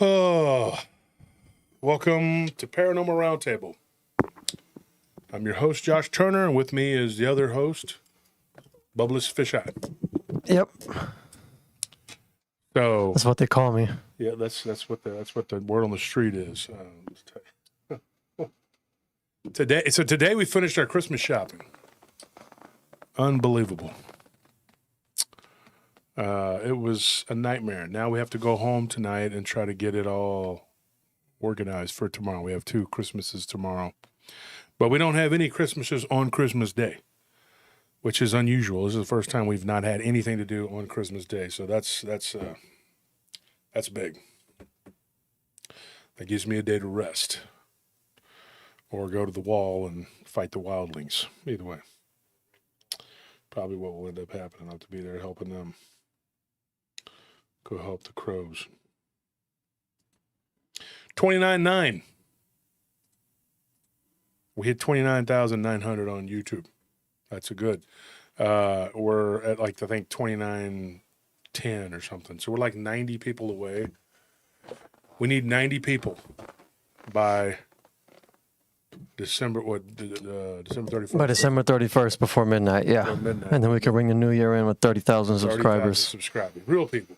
Oh, welcome to Paranormal Roundtable. I'm your host, Josh Turner, and with me is the other host, Bubbles Fisheye. Yep, So that's what they call me. yeah, that's what the word on the street is. Today we finished our Christmas shopping. Unbelievable. It was a nightmare. Now we have to go home tonight and try to get it all organized for tomorrow. We have 2 Christmases tomorrow. But we don't have any Christmases on Christmas Day, which is unusual. This is the first time we've not had anything to do on Christmas Day. So that's big. That gives me a day to rest or go to the wall and fight the wildlings. Either way. Probably what will end up happening. I'll have to be there helping them. Go help the crows. 29.9. We hit 29,900 on YouTube. That's a good. We're at I think 2910 or something. So we're like 90 people away. We need 90 people by December 31st. By December 31st before midnight, yeah. Before midnight. And then we can bring the new year in with 30,000 subscribers. 30,000 subscribers. Real people.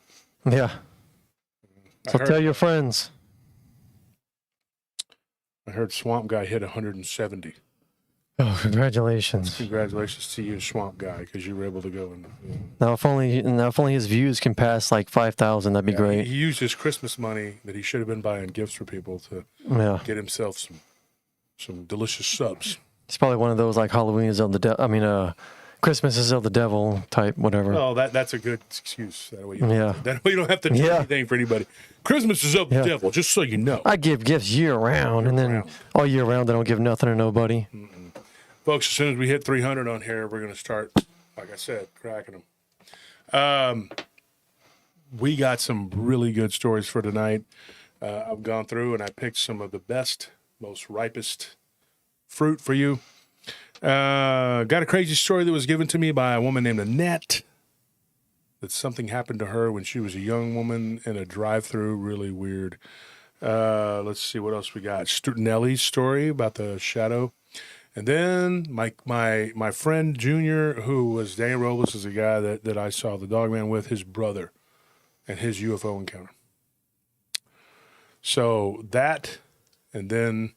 Yeah. So tell your friends. I heard Swamp Guy hit 170. Oh, congratulations. Congratulations to you, Swamp Guy, because you were able to go and. Now, if only his views can pass like 5,000, that'd be great. He used his Christmas money that he should have been buying gifts for people to get himself some delicious subs. He's probably one of those like Halloween is of the devil. Christmas is of the devil type, whatever. Oh, that's a good excuse. That way you don't have to do anything for anybody. Christmas is of the devil, just so you know. I give gifts year round, and then all year round I don't give nothing to nobody. Mm-mm. Folks, as soon as we hit 300 on here, we're going to start, like I said, cracking them. We got some really good stories for tonight. I've gone through and I picked some of the best, most ripest fruit for you. Got a crazy story that was given to me by a woman named Annette. That something happened to her when she was a young woman in a drive-thru. Really weird. Let's see what else we got. Nellie's story about the shadow. And then my friend Junior, who was Danny Robles, is a guy that I saw the dog man with, his brother, and his UFO encounter. So that, and then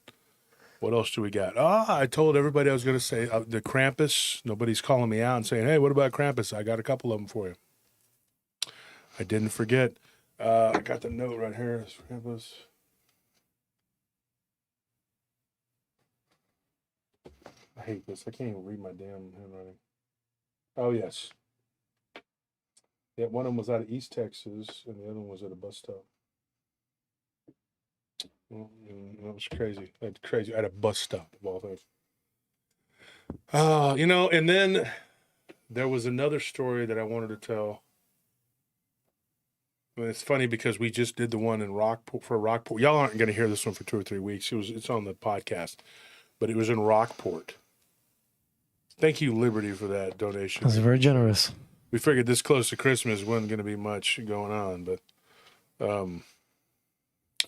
what else do we got? I told everybody I was going to say the Krampus. Nobody's calling me out and saying, hey, what about Krampus? I got a couple of them for you. I didn't forget. I got the note right here. It's Krampus. I hate this. I can't even read my damn handwriting. Oh, yes. Yeah, one of them was out of East Texas, and the other one was at a bus stop. That was crazy. That's crazy. At a bus stop, of all things. And then there was another story that I wanted to tell. I mean, it's funny because we just did the one in Rockport. Y'all aren't going to hear this one for 2 or 3 weeks. It's on the podcast, but it was in Rockport. Thank you, Liberty, for that donation. That's very generous. We figured this close to Christmas wasn't going to be much going on, but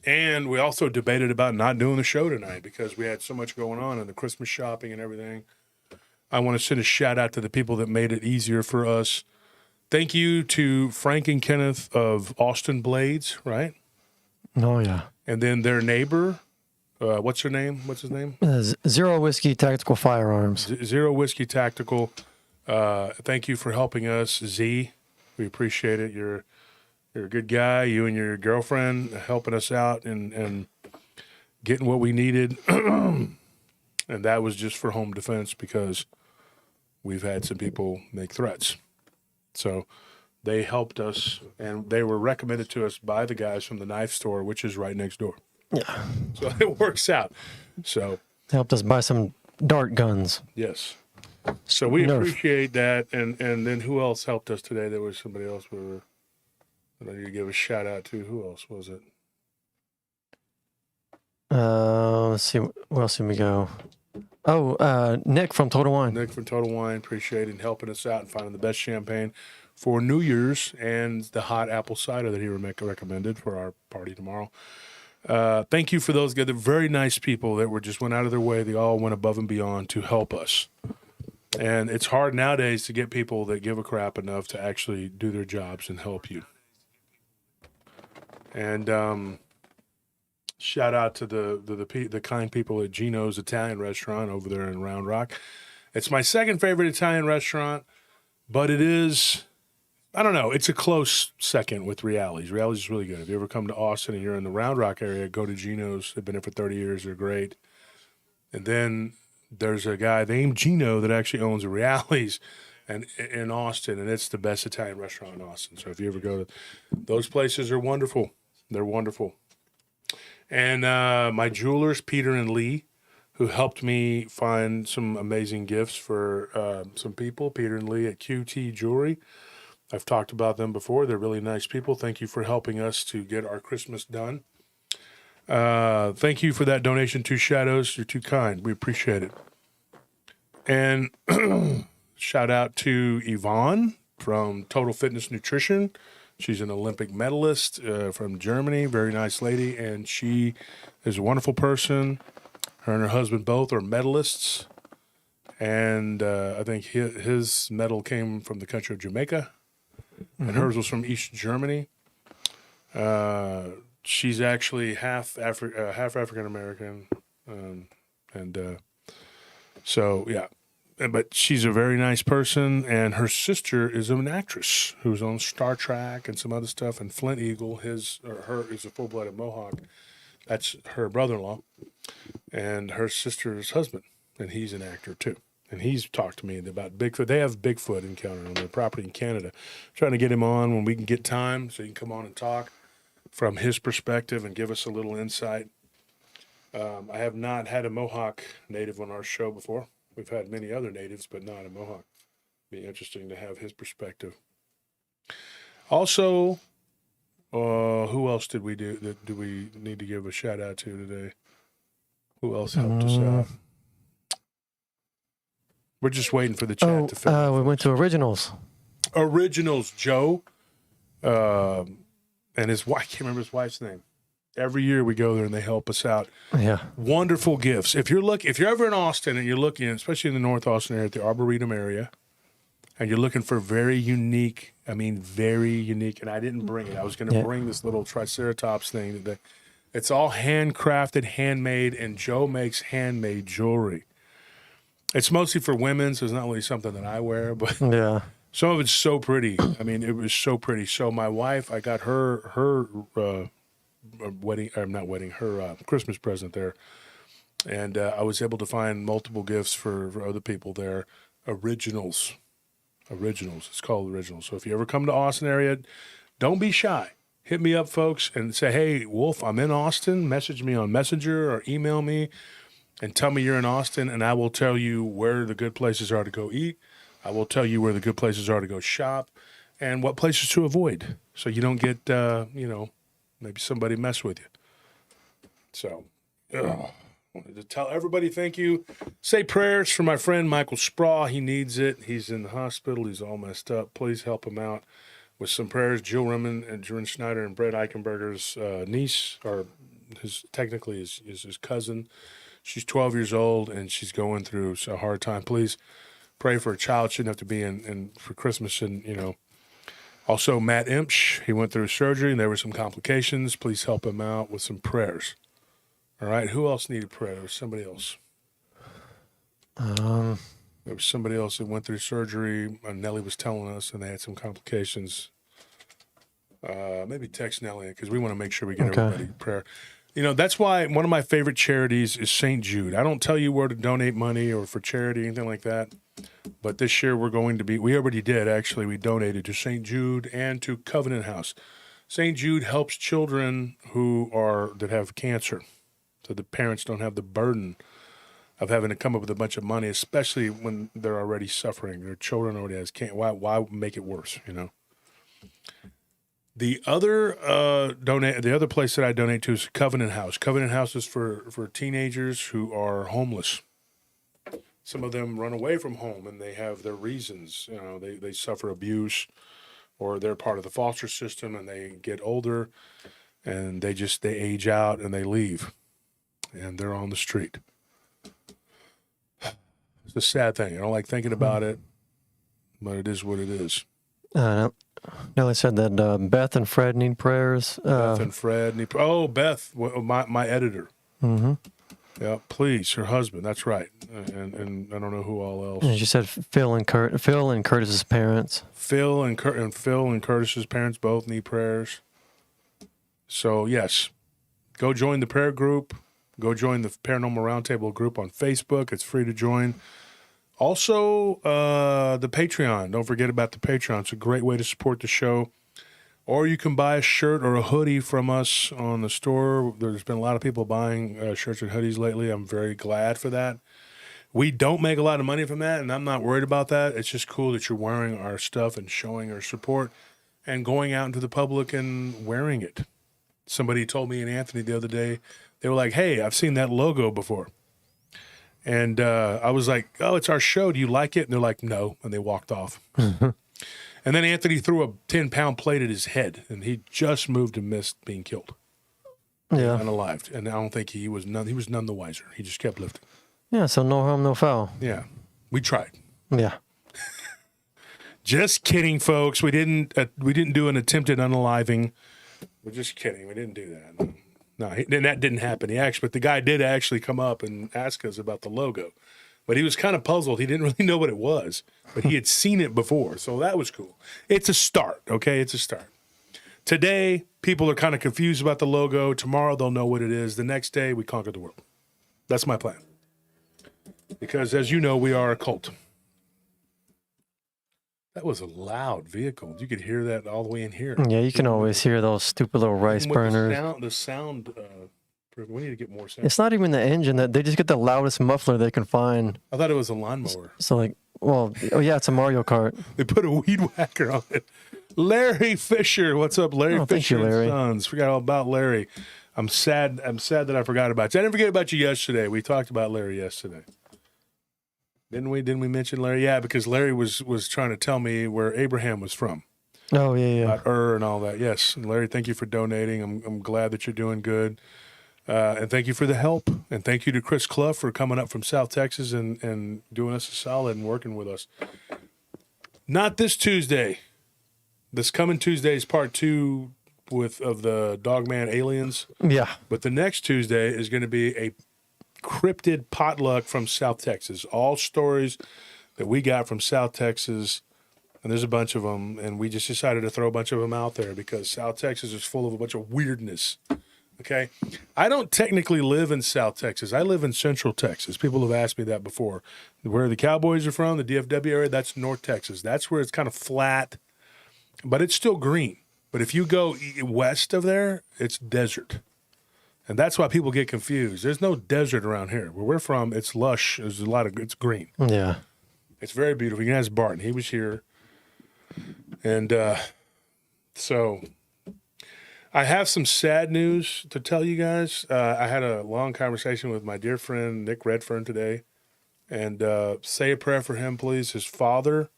and we also debated about not doing the show tonight because we had so much going on and the Christmas shopping and everything. I want to send a shout out to the people that made it easier for us. Thank you to Frank and Kenneth of Austin Blades, right? Oh, yeah. And then their neighbor, what's her name? What's his name? Zero Whiskey Tactical Firearms. Zero Whiskey Tactical. Thank you for helping us, Z. We appreciate it. You're a good guy. You and your girlfriend helping us out and getting what we needed. And that was just for home defense because we've had some people make threats. So they helped us, and they were recommended to us by the guys from the knife store, which is right next door. Yeah. So it works out. So helped us buy some dart guns. Yes. So we appreciate that. And then who else helped us today? There was somebody else that I need to give a shout out to. Who else was it? Let's see. Where else did we go? Oh, Nick from Total Wine. Nick from Total Wine. Appreciate it and helping us out and finding the best champagne for New Year's and the hot apple cider that he recommended for our party tomorrow. Thank you for those guys. They're very nice people that just went out of their way. They all went above and beyond to help us. And it's hard nowadays to get people that give a crap enough to actually do their jobs and help you. And shout out to the kind people at Gino's Italian restaurant over there in Round Rock. It's my second favorite Italian restaurant, but it is, I don't know, it's a close second with Reality's. Reality's is really good. If you ever come to Austin and you're in the Round Rock area, go to Gino's. They've been there for 30 years. They're great. And then there's a guy named Gino that actually owns a Reality's in Austin, and it's the best Italian restaurant in Austin. So if you ever go to those places, are wonderful. They're wonderful. And my jewelers, Peter and Lee, who helped me find some amazing gifts for some people. Peter and Lee at QT Jewelry. I've talked about them before. They're really nice people. Thank you for helping us to get our Christmas done. Thank you for that donation to Shadows. You're too kind. We appreciate it. And shout out to Yvonne from Total Fitness Nutrition. She's an Olympic medalist from Germany. Very nice lady. And she is a wonderful person. Her and her husband both are medalists. And I think his medal came from the country of Jamaica. And hers was from East Germany. She's actually half African American, so yeah. But she's a very nice person, and her sister is an actress who's on Star Trek and some other stuff. And Flint Eagle, her is a full-blooded Mohawk. That's her brother-in-law, and her sister's husband, and he's an actor too. And he's talked to me about Bigfoot. They have Bigfoot encounter on their property in Canada. Trying to get him on when we can get time so he can come on and talk from his perspective and give us a little insight. I have not had a Mohawk native on our show before. We've had many other natives, but not a Mohawk. Be interesting to have his perspective. Also, who else did we do we need to give a shout out to today? Who else helped us out? We're just waiting for the chat to fill. We went to Originals. Originals, Joe, and his wife. I can't remember his wife's name. Every year we go there and they help us out. Yeah, wonderful gifts. If you're ever in Austin and you're looking, especially in the North Austin area, at the Arboretum area, and you're looking for very unique. And I didn't bring it. I was going to bring this little Triceratops thing today. It's all handcrafted, handmade, and Joe makes handmade jewelry. It's mostly for women, so it's not really something that I wear, but yeah. Some of it's so pretty. I mean, it was so pretty. So my wife, I got her Christmas present there, and I was able to find multiple gifts for other people there. Originals. It's called Originals. So if you ever come to Austin area, don't be shy. Hit me up, folks, and say, "Hey, Wolf, I'm in Austin." Message me on Messenger or email me. And tell me you're in Austin, and I will tell you where the good places are to go eat. I will tell you where the good places are to go shop and what places to avoid so you don't get, maybe somebody mess with you. So, I wanted to tell everybody thank you. Say prayers for my friend Michael Spraw. He needs it. He's in the hospital. He's all messed up. Please help him out with some prayers. Jill Rimmon and Jordan Schneider and Brett Eichenberger's niece, or his cousin. She's 12 years old, and she's going through a hard time. Please pray for a child. Shouldn't have to be in for Christmas. And, also Matt Imch, he went through surgery, and there were some complications. Please help him out with some prayers. All right, who else needed prayer? There was somebody else. There was somebody else that went through surgery, and Nellie was telling us, and they had some complications. Maybe text Nellie, because we want to make sure we get everybody prayer. That's why one of my favorite charities is St. Jude. I don't tell you where to donate money or for charity, anything like that. But this year we already did, actually. We donated to St. Jude and to Covenant House. St. Jude helps children that have cancer, so the parents don't have the burden of having to come up with a bunch of money, especially when they're already suffering. Their children already has cancer. Why make it worse, The other place that I donate to is Covenant House. Covenant House is for teenagers who are homeless. Some of them run away from home, and they have their reasons. They suffer abuse, or they're part of the foster system and they get older and they age out and they leave and they're on the street. It's a sad thing. I don't like thinking about it, but it is what it is. No, they said that Beth and Fred need prayers. Beth and Fred need. Beth, my editor. Mm-hmm. Yeah, please, her husband. That's right, and I don't know who all else. And she said Phil and Curtis's parents. Phil and Curtis's parents both need prayers. So yes, go join the prayer group. Go join the Paranormal Roundtable group on Facebook. It's free to join. Also, the Patreon. Don't forget about the Patreon. It's a great way to support the show. Or you can buy a shirt or a hoodie from us on the store. There's been a lot of people buying shirts and hoodies lately. I'm very glad for that. We don't make a lot of money from that, and I'm not worried about that. It's just cool that you're wearing our stuff and showing our support and going out into the public and wearing it. Somebody told me and Anthony the other day, they were like, hey, I've seen that logo before. And I was like, oh, it's our show. Do you like it? And they're like, no. And they walked off. And then Anthony threw a 10-pound plate at his head, and he just moved and missed being killed. Yeah. Unalived. And I don't think he was none the wiser. He just kept lifting. Yeah, so no harm, no foul. Yeah. We tried. Yeah. Just kidding, folks. We didn't do an attempted unaliving. We're just kidding. We didn't do that. No, that didn't happen. But the guy did actually come up and ask us about the logo. But he was kind of puzzled. He didn't really know what it was, but he had seen it before. So that was cool. It's a start, okay? It's a start. Today, people are kind of confused about the logo. Tomorrow, they'll know what it is. The next day, we conquer the world. That's my plan. Because, as you know, we are a cult. That was a loud vehicle. You could hear that all the way in here. Yeah, you can always hear those stupid little rice burners. The sound we need to get more sound. It's not even the engine. That they just get the loudest muffler they can find. I thought it was a lawnmower. So like, oh yeah, it's a Mario Kart. They put a weed whacker on it. Larry Fisher, what's up, Larry Fisher? Thank you, Larry. Sons. Forgot all about Larry. I'm sad that I forgot about you. I didn't forget about you yesterday. We talked about Larry yesterday. Didn't we mention Larry? Yeah, because Larry was trying to tell me where Abraham was from. Oh, yeah. About and all that. Yes. And Larry, thank you for donating. I'm glad that you're doing good. And thank you for the help. And thank you to Chris Clough for coming up from South Texas and doing us a solid and working with us. Not this Tuesday. This coming Tuesday is part 2 of the Dogman Aliens. Yeah. But the next Tuesday is going to be a cryptid potluck from South Texas. All stories that we got from South Texas, and there's a bunch of them, and we just decided to throw a bunch of them out there because South Texas is full of a bunch of weirdness. Okay? I don't technically live in South Texas. I live in Central Texas. People have asked me that before. Where the Cowboys are from, the DFW area, that's North Texas. That's where it's kind of flat, but it's still green. But if you go west of there, it's desert. And that's why people get confused. There's no desert around here. Where we're from, it's lush. It's green. Yeah. It's very beautiful. You can ask Barton. He was here. And so I have some sad news to tell you guys. I had a long conversation with my dear friend, Nick Redfern, today. And say a prayer for him, please. His father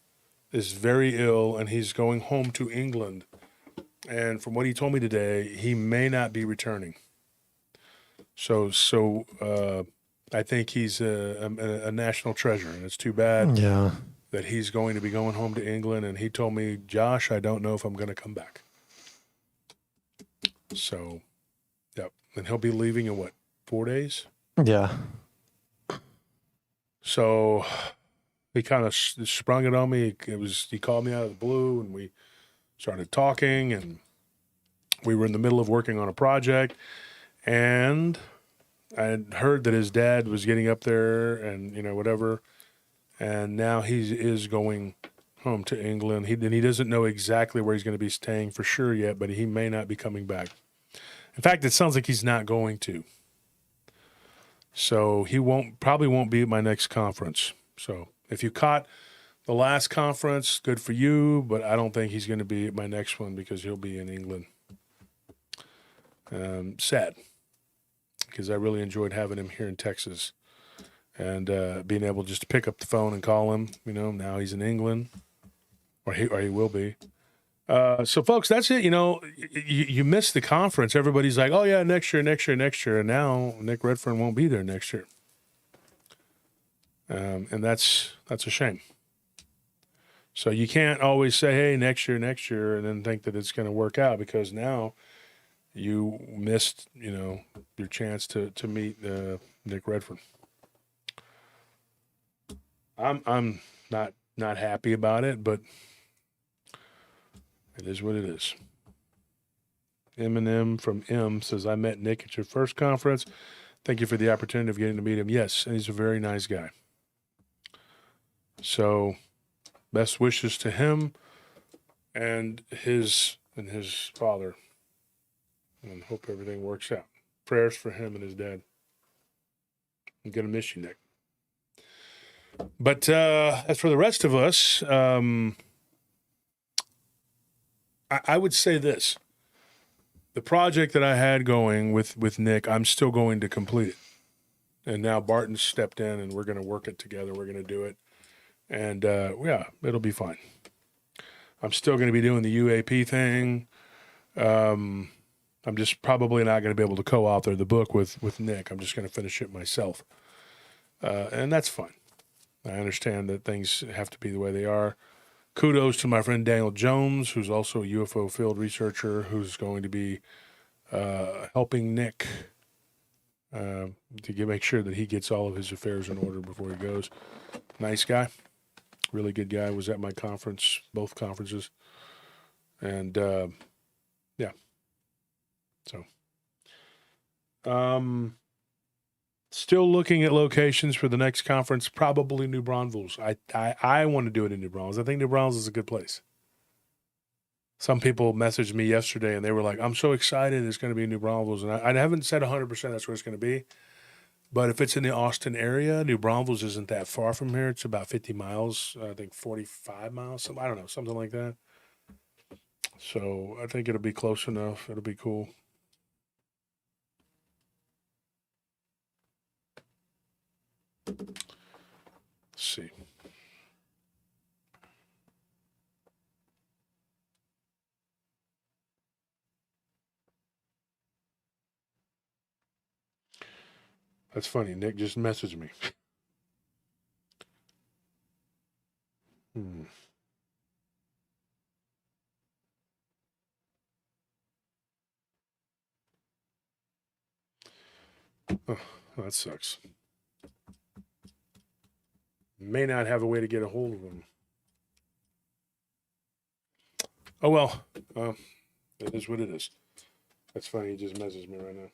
is very ill, and he's going home to England. And from what he told me today, he may not be returning. So I think he's a national treasure, and it's too bad that he's going to be going home to England. And he told me, Josh, I don't know if I'm going to come back. So, yep. And he'll be leaving in, 4 days? Yeah. So he kind of sprung it on me. He called me out of the blue, and we started talking, and we were in the middle of working on a project. And I had heard that his dad was getting up there and, whatever. And now he is going home to England. He doesn't know exactly where he's going to be staying for sure yet, but he may not be coming back. In fact, it sounds like he's not going to. So he probably won't be at my next conference. So if you caught the last conference, good for you, but I don't think he's going to be at my next one because he'll be in England. Sad. Because I really enjoyed having him here in Texas and being able just to pick up the phone and call him. Now he's in England, or he will be. So, folks, that's it. You missed the conference. Everybody's like, oh, yeah, next year. And now Nick Redfern won't be there next year. And that's a shame. So you can't always say, hey, next year, and then think that it's going to work out, because now you missed, your chance to meet Nick Redfern. I'm not happy about it, but it is what it is. Eminem from M says, I met Nick at your first conference. Thank you for the opportunity of getting to meet him. Yes, and he's a very nice guy. So, best wishes to him and his father. And hope everything works out. Prayers for him and his dad. I'm going to miss you, Nick. But as for the rest of us, I would say this. The project that I had going with Nick, I'm still going to complete it. And now Barton stepped in, and we're going to work it together. We're going to do it. And, yeah, it'll be fine. I'm still going to be doing the UAP thing. I'm just probably not going to be able to co-author the book with Nick. I'm just going to finish it myself. And that's fine. I understand that things have to be the way they are. Kudos to my friend Daniel Jones, who's also a UFO field researcher, who's going to be helping Nick to make sure that he gets all of his affairs in order before he goes. Nice guy. Really good guy. Was at my conference, both conferences. And, yeah. So, still looking at locations for the next conference, probably New Braunfels. I want to do it in New Braunfels. I think New Braunfels is a good place. Some people messaged me yesterday, and they were like, I'm so excited it's going to be New Braunfels. And I haven't said 100% that's where it's going to be. But if it's in the Austin area, New Braunfels isn't that far from here. It's about 50 miles, I think 45 miles, I don't know, something like that. So I think it'll be close enough. It'll be cool. Let's see. That's funny. Nick just messaged me. Oh, that sucks. May not have a way to get a hold of him. Oh, well. It is what it is. That's funny. He just messaged me right now.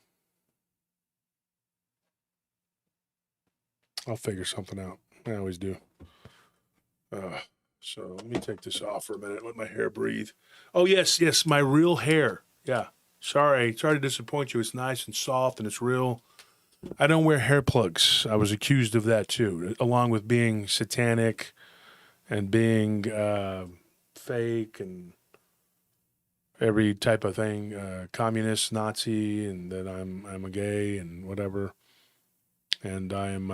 I'll figure something out. I always do. So let me take this off for a minute. Let my hair breathe. Oh, yes, my real hair. Yeah. Sorry to disappoint you. It's nice and soft and it's real. I don't wear hair plugs. I was accused of that too, along with being satanic and being fake and every type of thing, communist, Nazi, and that I'm a gay and whatever. And I am,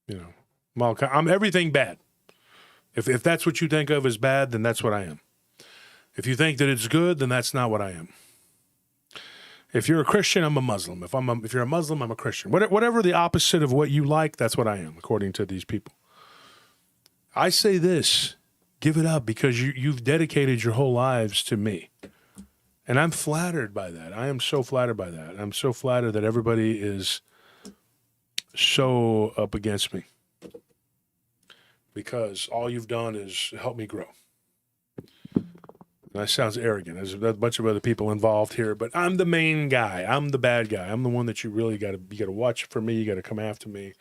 I'm everything bad. If that's what you think of as bad, then that's what I am. If you think that it's good, then that's not what I am. If you're a Christian, I'm a Muslim. If you're a Muslim, I'm a Christian. Whatever the opposite of what you like, that's what I am, according to these people. I say this, give it up, because you've dedicated your whole lives to me. And I'm flattered by that. I am so flattered by that. I'm so flattered that everybody is so up against me, because all you've done is help me grow. That sounds arrogant. There's a bunch of other people involved here, but I'm the main guy. I'm the bad guy. I'm the one that you really got to watch for me. You got to come after me.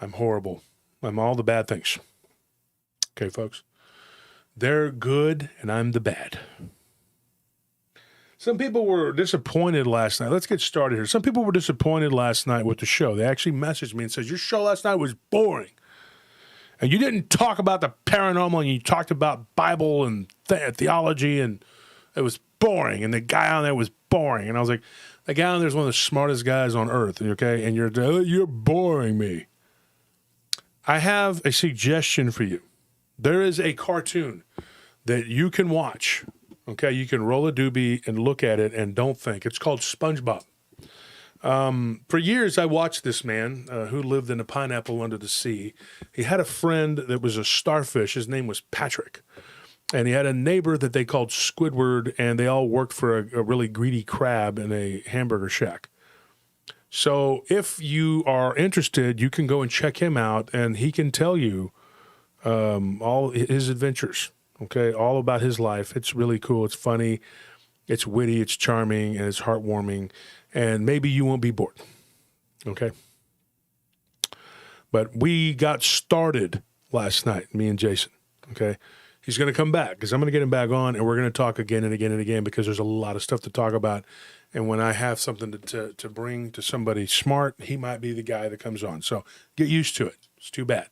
I'm horrible. I'm all the bad things. Okay, folks. They're good, and I'm the bad. Some people were disappointed last night. Let's get started here. Some people were disappointed last night with the show. They actually messaged me and said, your show last night was boring. And you didn't talk about the paranormal, and you talked about Bible and theology, and it was boring. And the guy on there was boring. And I was like, the guy on there is one of the smartest guys on earth. Okay, and you're boring me. I have a suggestion for you. There is a cartoon that you can watch. Okay, you can roll a doobie and look at it and don't think. It's called SpongeBob. For years, I watched this man who lived in a pineapple under the sea. He had a friend that was a starfish. His name was Patrick. And he had a neighbor that they called Squidward, and they all worked for a really greedy crab in a hamburger shack. So if you are interested, you can go and check him out, and he can tell you all his adventures, okay, all about his life. It's really cool. It's funny. It's witty. It's charming, and it's heartwarming. And maybe you won't be bored, okay? But we got started last night, me and Jason, okay? He's going to come back because I'm going to get him back on, and we're going to talk again and again and again because there's a lot of stuff to talk about. And when I have something to bring to somebody smart, he might be the guy that comes on. So get used to it. It's too bad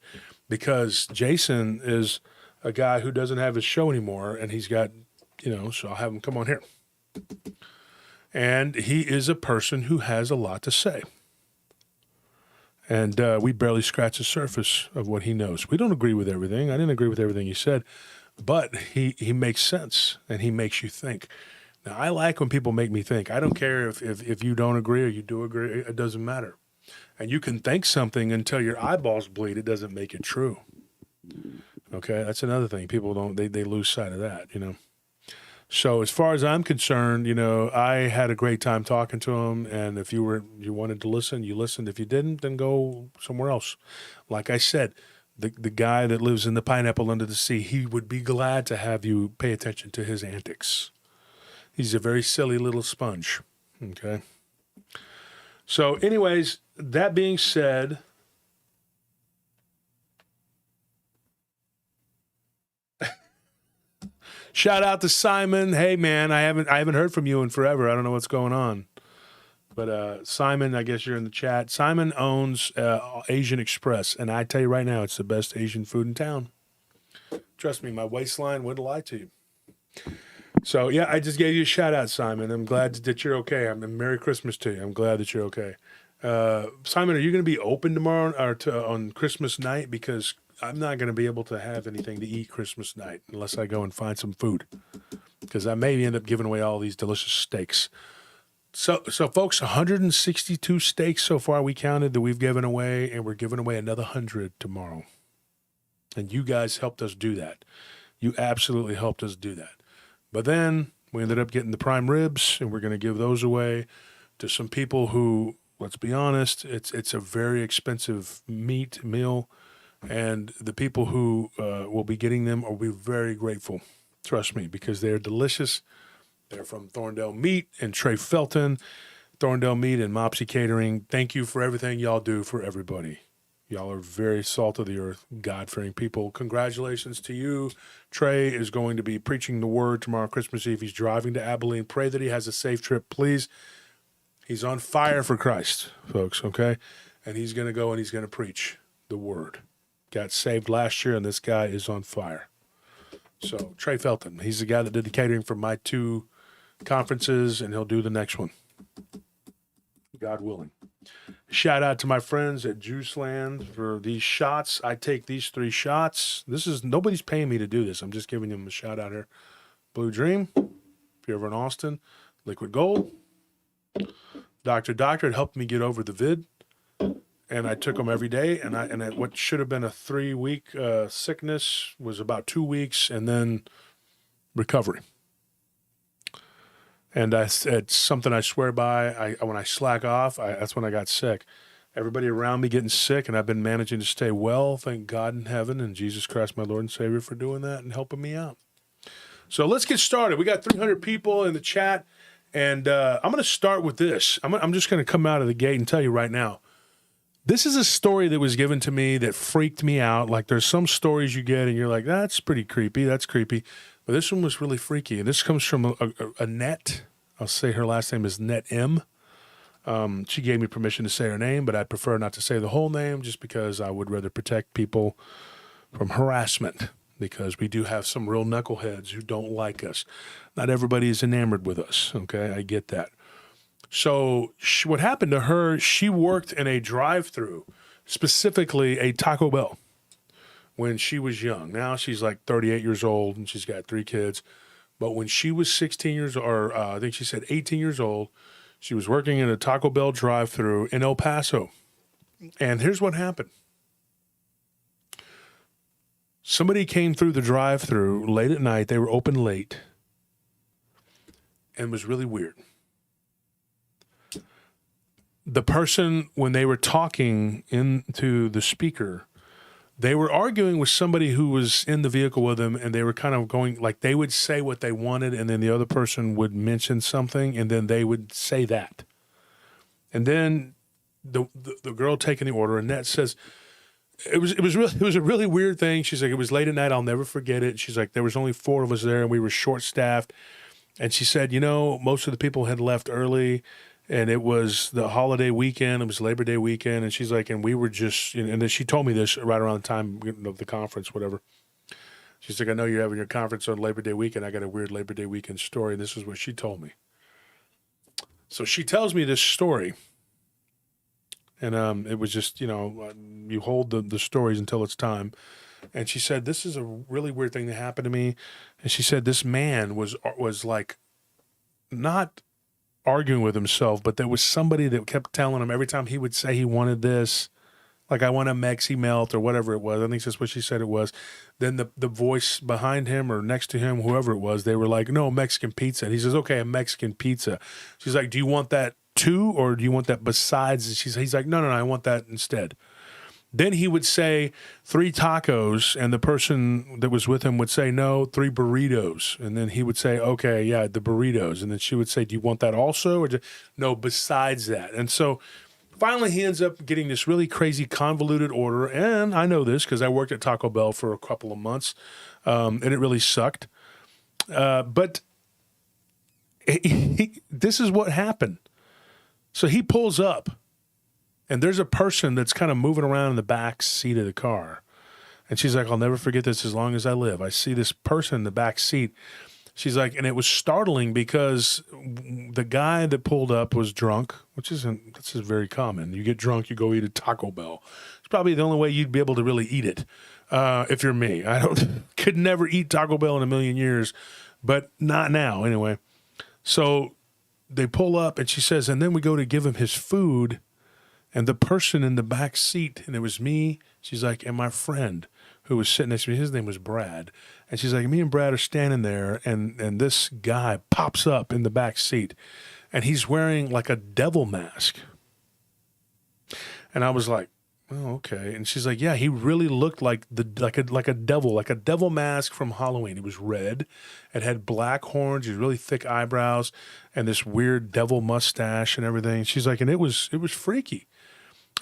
because Jason is a guy who doesn't have his show anymore, and he's got, so I'll have him come on here. And he is a person who has a lot to say. And we barely scratch the surface of what he knows. We don't agree with everything. I didn't agree with everything he said. But he makes sense, and he makes you think. Now, I like when people make me think. I don't care if you don't agree or you do agree. It doesn't matter. And you can think something until your eyeballs bleed. It doesn't make it true. Okay? That's another thing. People don't, they lose sight of that, So as far as I'm concerned, I had a great time talking to him. And if you wanted to listen, you listened. If you didn't, then go somewhere else. Like I said, the guy that lives in the pineapple under the sea, he would be glad to have you pay attention to his antics. He's a very silly little sponge, okay? So anyways, that being said, shout out to Simon. Hey man, I haven't heard from you in forever. I don't know what's going on. But Simon, I guess you're in the chat. Simon owns Asian Express, and I tell you right now, it's the best Asian food in town. Trust me, my waistline wouldn't lie to you. So, yeah, I just gave you a shout-out, Simon. I'm glad that you're okay. Merry Christmas to you. I'm glad that you're okay. Simon, are you going to be open tomorrow or on Christmas night? Because I'm not going to be able to have anything to eat Christmas night unless I go and find some food. Because I may end up giving away all these delicious steaks. So folks, 162 steaks so far we counted that we've given away, and we're giving away another 100 tomorrow. And you guys helped us do that. You absolutely helped us do that. But then we ended up getting the prime ribs, and we're going to give those away to some people who, let's be honest, it's a very expensive meat meal, and the people who will be getting them will be very grateful. Trust me, because they're delicious. They're from Thorndale Meat and Trey Felton, Thorndale Meat and Mopsy Catering. Thank you for everything y'all do for everybody. Y'all are very salt of the earth, God-fearing people. Congratulations to you. Trey is going to be preaching the word tomorrow, Christmas Eve. He's driving to Abilene. Pray that he has a safe trip, please. He's on fire for Christ, folks, okay? And he's going to go and he's going to preach the word. Got saved last year, and this guy is on fire. So Trey Felton, he's the guy that did the catering for my 2 conferences, and he'll do the next one, God willing. Shout out to my friends at Juiceland for these shots. I take these 3 shots. Nobody's paying me to do this. I'm just giving them a shout out here. Blue Dream, if you're ever in Austin. Liquid Gold. Dr. it helped me get over the vid, and I took them every day. And what should have been a 3-week sickness was about 2 weeks, and then recovery. And it's something I swear by. When I slack off, that's when I got sick. Everybody around me getting sick, and I've been managing to stay well. Thank God in heaven and Jesus Christ, my Lord and Savior, for doing that and helping me out. So let's get started. We got 300 people in the chat, and I'm going to start with this. I'm just going to come out of the gate and tell you right now. This is a story that was given to me that freaked me out. Like there's some stories you get, and you're like, that's pretty creepy. That's creepy. But this one was really freaky, and this comes from Annette. I'll say her last name is Net M. She gave me permission to say her name, but I'd prefer not to say the whole name just because I would rather protect people from harassment, because we do have some real knuckleheads who don't like us. Not everybody is enamored with us, okay? I get that. So what happened to her, she worked in a drive-thru, specifically a Taco Bell. when she was young. Now she's like 38 years old and she's got 3 kids. But when she was 16 years, or I think she said 18 years old, she was working in a Taco Bell drive-thru in El Paso. And here's what happened. Somebody came through the drive-thru late at night. They were open late. And it was really weird. The person, when they were talking into the speaker, they were arguing with somebody who was in the vehicle with them, and they were kind of going, like they would say what they wanted, and then the other person would mention something, and then they would say that. And then the girl taking the order, Annette says, it was a really weird thing. She's like, it was late at night. I'll never forget it. She's like, there was only 4 of us there, and we were short-staffed. And she said, most of the people had left early, and it was the holiday weekend. It was Labor Day weekend. And she's like, and we were just, and then she told me this right around the time of the conference, whatever. She's like, I know you're having your conference on Labor Day weekend. I got a weird Labor Day weekend story. And this is what she told me. So she tells me this story. And it was just, you hold the stories until it's time. And she said, this is a really weird thing that happened to me. And she said, this man was like not arguing with himself, but there was somebody that kept telling him every time he would say he wanted this, like I want a Mexi melt or whatever it was. I think that's what she said it was. Then the voice behind him or next to him, whoever it was, they were like, no, Mexican pizza. And he says, okay, a Mexican pizza. She's like, do you want that too, or do you want that besides? And he's like, no, I want that instead. Then he would say 3 tacos, and the person that was with him would say, no, 3 burritos. And then he would say, okay, yeah, the burritos. And then she would say, do you want that also? Or no, besides that. And so finally he ends up getting this really crazy convoluted order. And I know this because I worked at Taco Bell for a couple of months, and it really sucked. But this is what happened. So he pulls up. And there's a person that's kind of moving around in the back seat of the car. And she's like, I'll never forget this as long as I live. I see this person in the back seat. She's like, and it was startling because the guy that pulled up was drunk, this is very common. You get drunk, you go eat at Taco Bell. It's probably the only way you'd be able to really eat it. If you're me, could never eat Taco Bell in a million years, but not now anyway. So they pull up and she says, and then we go to give him his food. And the person in the back seat, and it was me, she's like, and my friend who was sitting next to me, his name was Brad. And she's like, me and Brad are standing there, and this guy pops up in the back seat, and he's wearing like a devil mask. And I was like, oh, okay. And she's like, yeah, he really looked like a devil mask from Halloween. He was red. It had black horns, these really thick eyebrows, and this weird devil mustache and everything. She's like, and it was freaky.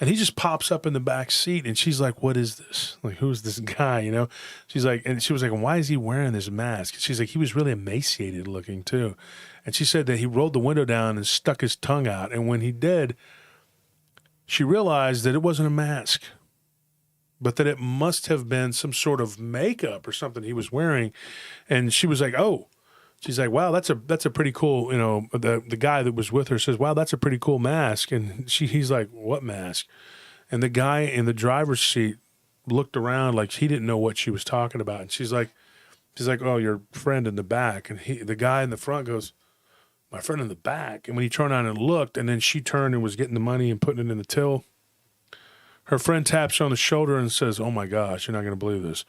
And he just pops up in the back seat, and she's like, what is this? Like, who's this guy, She's like, and she was like, why is he wearing this mask? She's like, he was really emaciated looking, too. And she said that he rolled the window down and stuck his tongue out. And when he did, she realized that it wasn't a mask, but that it must have been some sort of makeup or something he was wearing. And she was like, oh. She's like, wow, that's a pretty cool, the guy that was with her says, wow, that's a pretty cool mask. And he's like, what mask? And the guy in the driver's seat looked around like he didn't know what she was talking about. And she's like, oh, your friend in the back. And the guy in the front goes, my friend in the back. And when he turned on and looked, and then she turned and was getting the money and putting it in the till, her friend taps her on the shoulder and says, oh my gosh, you're not going to believe this.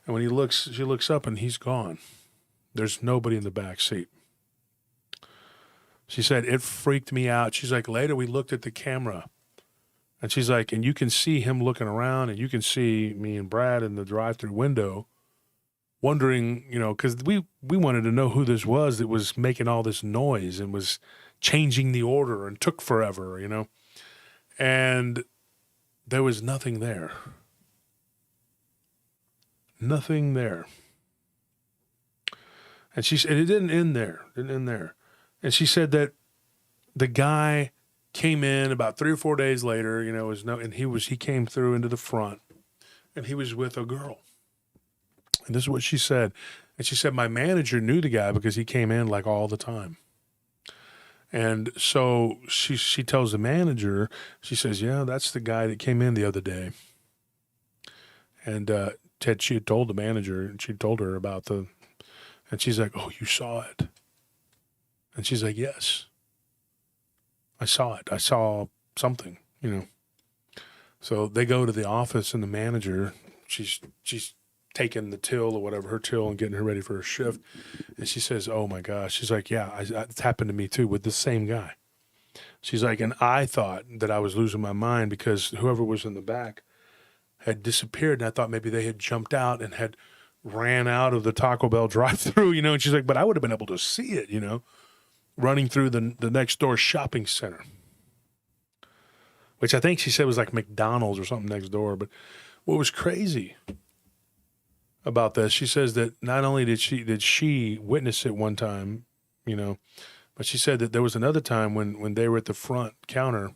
And when she looks up and he's gone. There's nobody in the back seat. She said, it freaked me out. She's like, later we looked at the camera. And she's like, and you can see him looking around, and you can see me and Brad in the drive-thru window wondering, because we wanted to know who this was that was making all this noise and was changing the order and took forever, And there was nothing there. Nothing there. And she said, it didn't end there. And she said that the guy came in about 3 or 4 days later, and he came through into the front, and he was with a girl. And this is what she said. And she said, my manager knew the guy because he came in like all the time. And so she tells the manager, she says, yeah, that's the guy that came in the other day. And she had told the manager, and she told her about and she's like, oh, you saw it? And she's like, yes, I saw it. I saw something, So they go to the office, and the manager, she's taking the till or whatever, her till, and getting her ready for her shift. And she says, oh my gosh. She's like, yeah, it's happened to me too with the same guy. She's like, and I thought that I was losing my mind because whoever was in the back had disappeared. And I thought maybe they had jumped out and had ran out of the Taco Bell drive-thru, And she's like, but I would have been able to see it, running through the next door shopping center, which I think she said was like McDonald's or something next door. But what was crazy about this, she says that not only did she witness it one time, but she said that there was another time when they were at the front counter,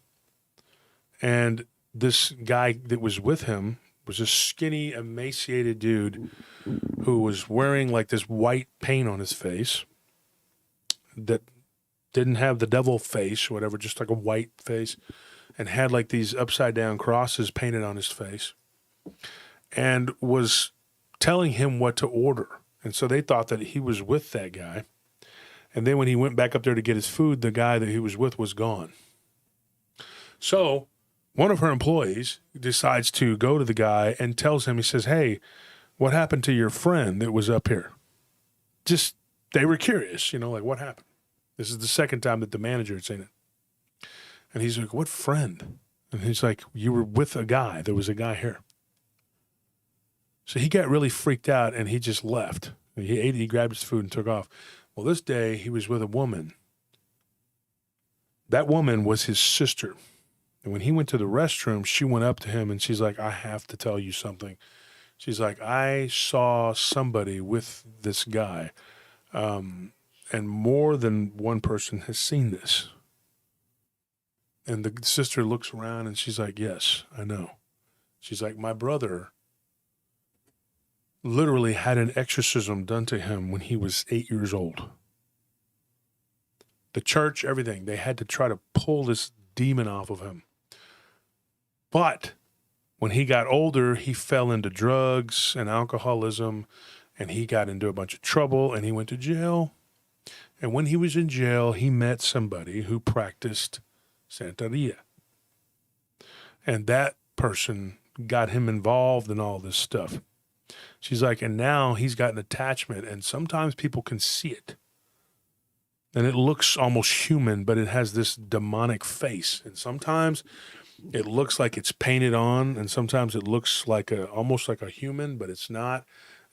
and this guy that was with him was a skinny, emaciated dude who was wearing like this white paint on his face that didn't have the devil face or whatever, just like a white face, and had like these upside down crosses painted on his face, and was telling him what to order. And so they thought that he was with that guy. And then when he went back up there to get his food, the guy that he was with was gone. So one of her employees decides to go to the guy and tells him, he says, hey, what happened to your friend that was up here? Just, they were curious, like what happened? This is the second time that the manager had seen it. And he's like, what friend? And he's like, you were with a guy. There was a guy here. So he got really freaked out and he just left. He ate, he grabbed his food and took off. Well, this day he was with a woman. That woman was his sister. And when he went to the restroom, she went up to him and she's like, I have to tell you something. She's like, I saw somebody with this guy. And more than one person has seen this. And the sister looks around and she's like, yes, I know. She's like, my brother literally had an exorcism done to him when he was 8 years old. The church, everything, they had to try to pull this demon off of him. But when he got older, he fell into drugs and alcoholism, and he got into a bunch of trouble, and he went to jail. And when he was in jail, he met somebody who practiced Santeria. And that person got him involved in all this stuff. She's like, and now he's got an attachment, and sometimes people can see it. And it looks almost human, but it has this demonic face. And sometimes it looks like it's painted on, and sometimes it looks like almost like a human, but it's not.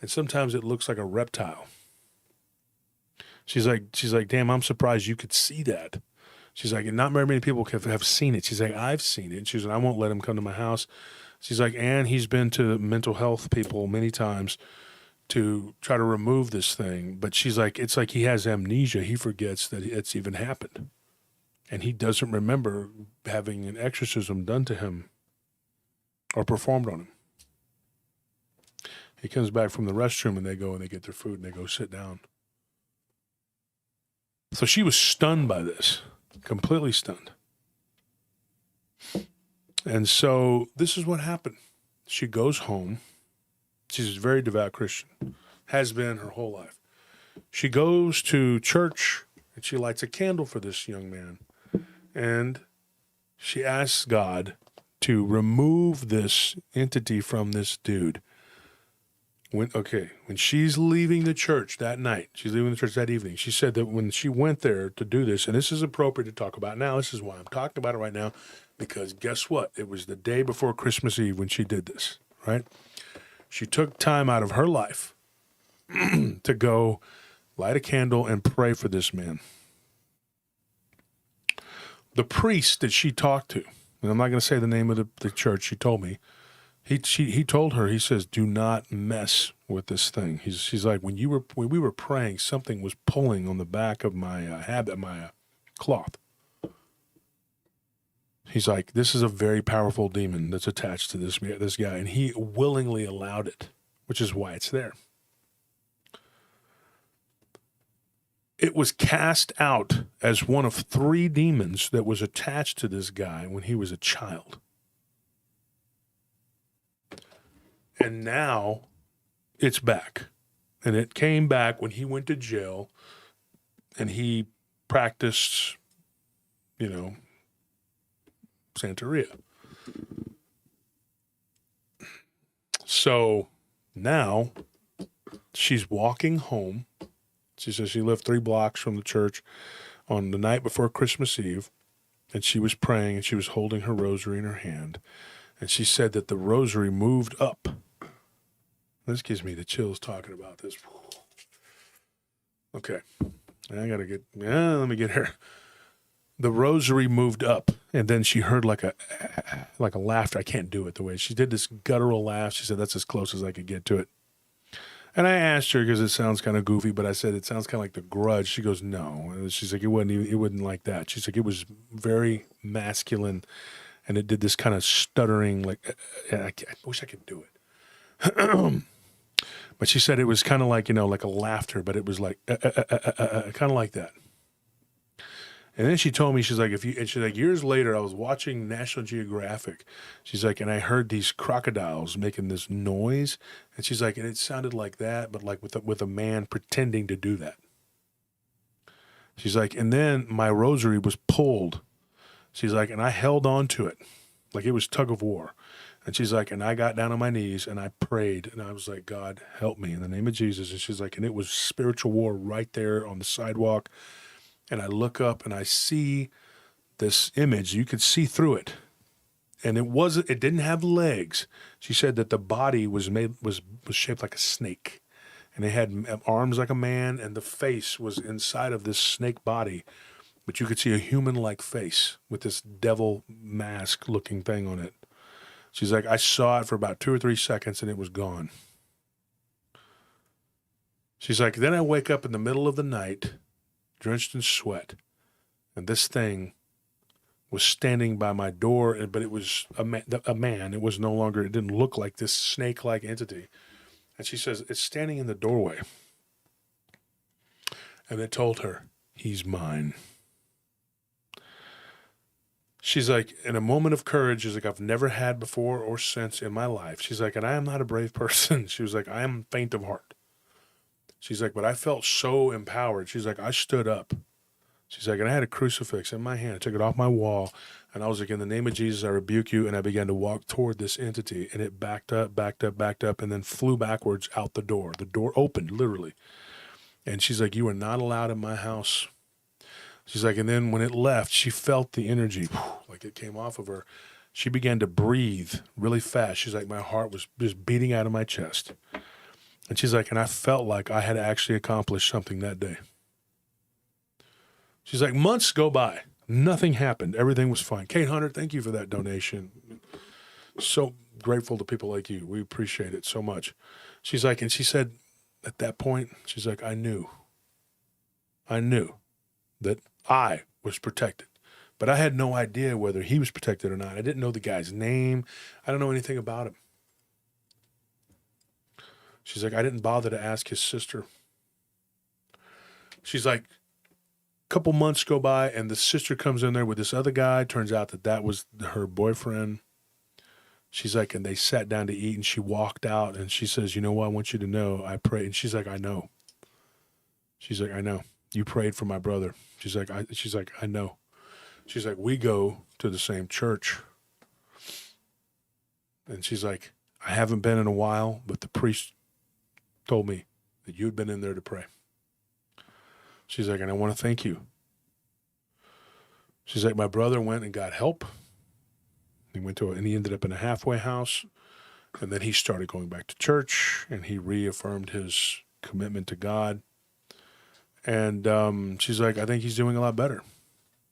And sometimes it looks like a reptile. She's like, damn, I'm surprised you could see that. She's like, and not very many people have seen it. She's like, I've seen it. She's like, I won't let him come to my house. She's like, and he's been to mental health people many times to try to remove this thing. But she's like, it's like he has amnesia. He forgets that it's even happened. And he doesn't remember having an exorcism done to him or performed on him. He comes back from the restroom and they go and they get their food and they go sit down. So she was stunned by this, completely stunned. And so this is what happened. She goes home. She's a very devout Christian, has been her whole life. She goes to church and she lights a candle for this young man. And she asks God to remove this entity from this dude. When she's leaving the church that night, she's leaving the church that evening, she said that when she went there to do this, and this is appropriate to talk about now, this is why I'm talking about it right now, because guess what? It was the day before Christmas Eve when she did this, right? She took time out of her life to go light a candle and pray for this man. The priest that she talked to, and I'm not going to say the name of the church, she told me, he told her, he says, do not mess with this thing. She's like, when we were praying, something was pulling on the back of my cloth. He's like, this is a very powerful demon that's attached to this guy, and he willingly allowed it, which is why it's there. It was cast out as one of 3 demons that was attached to this guy when he was a child. And now it's back. And it came back when he went to jail and he practiced, Santeria. So now she's walking home. She says she lived 3 blocks from the church on the night before Christmas Eve, and she was praying and she was holding her rosary in her hand. And she said that the rosary moved up. This gives me the chills talking about this. Okay. Let me get her. The rosary moved up, and then she heard like a laughter. I can't do it the way she did this guttural laugh. She said that's as close as I could get to it. And I asked her because it sounds kind of goofy, but I said it sounds kind of like The Grudge. She goes, no. And she's like, it wasn't like that. She's like, it was very masculine, and it did this kind of stuttering, like I wish I could do it. But she said it was kind of like, like a laughter, but it was like kind of like that. And then she told me, she's like, years later, I was watching National Geographic. She's like, and I heard these crocodiles making this noise. And she's like, and it sounded like that, but like with a man pretending to do that. She's like, and then my rosary was pulled. She's like, and I held on to it like it was tug of war. And she's like, and I got down on my knees and I prayed. And I was like, God, help me in the name of Jesus. And she's like, and it was spiritual war right there on the sidewalk. And I look up and I see this image. You could see through it. And it didn't have legs. She said that the body was shaped like a snake. And it had arms like a man, and the face was inside of this snake body. But you could see a human-like face with this devil mask-looking thing on it. She's like, I saw it for about 2 or 3 seconds, and it was gone. She's like, then I wake up in the middle of the night, drenched in sweat, and this thing was standing by my door, but it was a man. It was no longer, it didn't look like this snake-like entity. And she says, it's standing in the doorway. And it told her, he's mine. She's like, in a moment of courage, she's like, I've never had before or since in my life. She's like, and I am not a brave person. She was like, I am faint of heart. She's like, but I felt so empowered. She's like, I stood up. She's like, and I had a crucifix in my hand. I took it off my wall. And I was like, in the name of Jesus, I rebuke you. And I began to walk toward this entity. And it backed up, and then flew backwards out the door. The door opened, literally. And she's like, you are not allowed in my house. She's like, and then when it left, she felt the energy, like it came off of her. She began to breathe really fast. She's like, my heart was just beating out of my chest. And she's like, and I felt like I had actually accomplished something that day. She's like, months go by. Nothing happened. Everything was fine. Kate Hunter, thank you for that donation. So grateful to people like you. We appreciate it so much. She's like, and she said at that point, she's like, I knew that I was protected, but I had no idea whether he was protected or not. I didn't know the guy's name. I don't know anything about him. She's like, I didn't bother to ask his sister. She's like, a couple months go by and the sister comes in there with this other guy. Turns out that was her boyfriend. She's like, and they sat down to eat and she walked out and she says, you know what? I want you to know I prayed. And she's like, I know. She's like, I know. You prayed for my brother. She's like, I know. She's like, we go to the same church. And she's like, I haven't been in a while, but the priest told me that you'd been in there to pray. She's like, and I want to thank you. She's like, my brother went and got help. And he ended up in a halfway house. And then he started going back to church and he reaffirmed his commitment to God. And she's like, I think he's doing a lot better.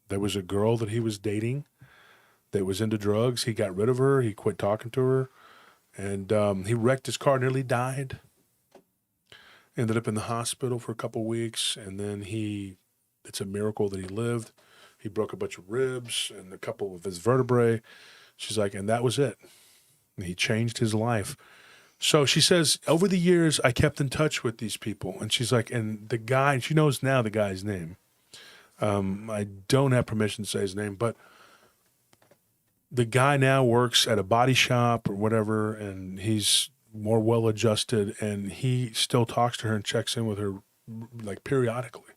There was a girl that he was dating that was into drugs. He got rid of her. He quit talking to her. And he wrecked his car, nearly died. Ended up in the hospital for a couple weeks. And then it's a miracle that he lived. He broke a bunch of ribs and a couple of his vertebrae. She's like, and that was it. And he changed his life. So she says, over the years, I kept in touch with these people. And she's like, and the guy, she knows now the guy's name. I don't have permission to say his name, but the guy now works at a body shop or whatever, and he's more well-adjusted, and he still talks to her and checks in with her like periodically.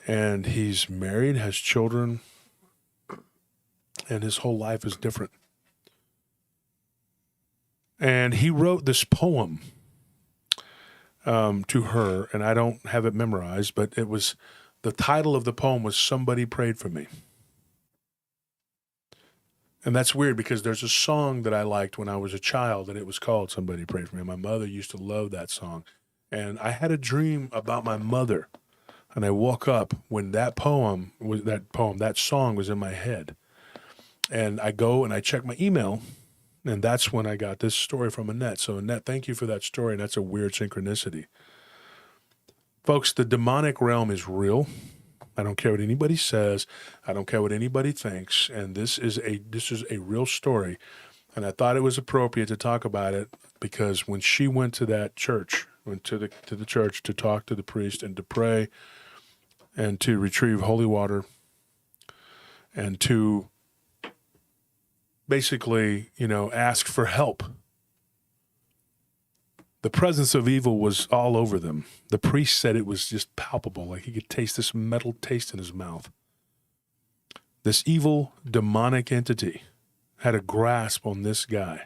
And he's married, has children, and his whole life is different. And he wrote this poem to her, and I don't have it memorized, but it was, the title of the poem was "Somebody Prayed for Me." And that's weird because there's a song that I liked when I was a child, and it was called "Somebody Prayed for Me." My mother used to love that song. And I had a dream about my mother, and I woke up when that song was in my head. And I go and I check my email, and that's when I got this story from Annette. So Annette, thank you for that story, and that's a weird synchronicity. Folks, the demonic realm is real. I don't care what anybody says. I don't care what anybody thinks. And this is a real story. And I thought it was appropriate to talk about it because when she went to that church, went to the church to talk to the priest and to pray and to retrieve holy water and to basically, ask for help, the presence of evil was all over them. The priest said it was just palpable, like he could taste this metal taste in his mouth. This evil, demonic entity had a grasp on this guy.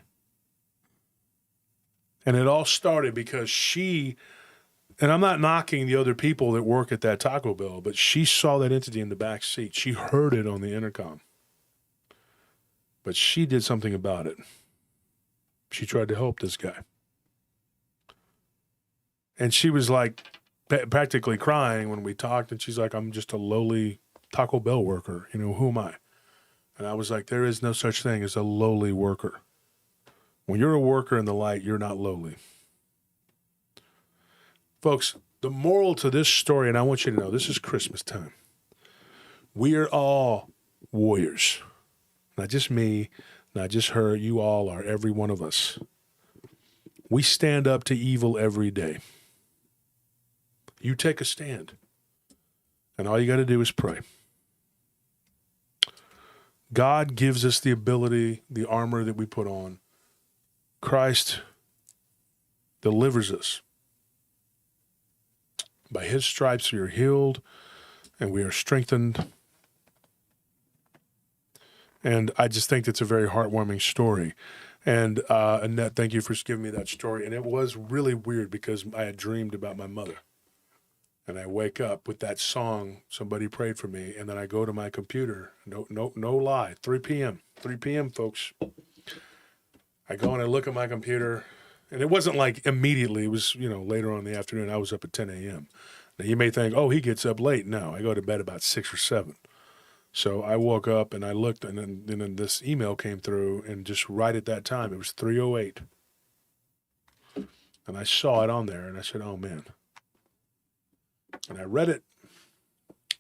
And it all started because she, and I'm not knocking the other people that work at that Taco Bell, but she saw that entity in the back seat. She heard it on the intercom. But she did something about it. She tried to help this guy. And she was like practically crying when we talked. And she's like, I'm just a lowly Taco Bell worker. Who am I? And I was like, there is no such thing as a lowly worker. When you're a worker in the light, you're not lowly. Folks, the moral to this story, and I want you to know, this is Christmas time. We are all warriors. Not just me, not just her. You all are, every one of us. We stand up to evil every day. You take a stand. And all you got to do is pray. God gives us the ability, the armor that we put on. Christ delivers us. By his stripes we are healed and we are strengthened. And I just think it's a very heartwarming story. And Annette, thank you for giving me that story. And it was really weird because I had dreamed about my mother. And I wake up with that song, Somebody Prayed for Me, and then I go to my computer. No lie, 3 p.m. 3 p.m., folks. I go and I look at my computer, and it wasn't like immediately. It was, later on in the afternoon. I was up at 10 a.m. Now, you may think, oh, he gets up late. No, I go to bed about 6 or 7. So I woke up and I looked, and then this email came through, and just right at that time, it was 3:08. And I saw it on there, and I said, oh, man. And I read it,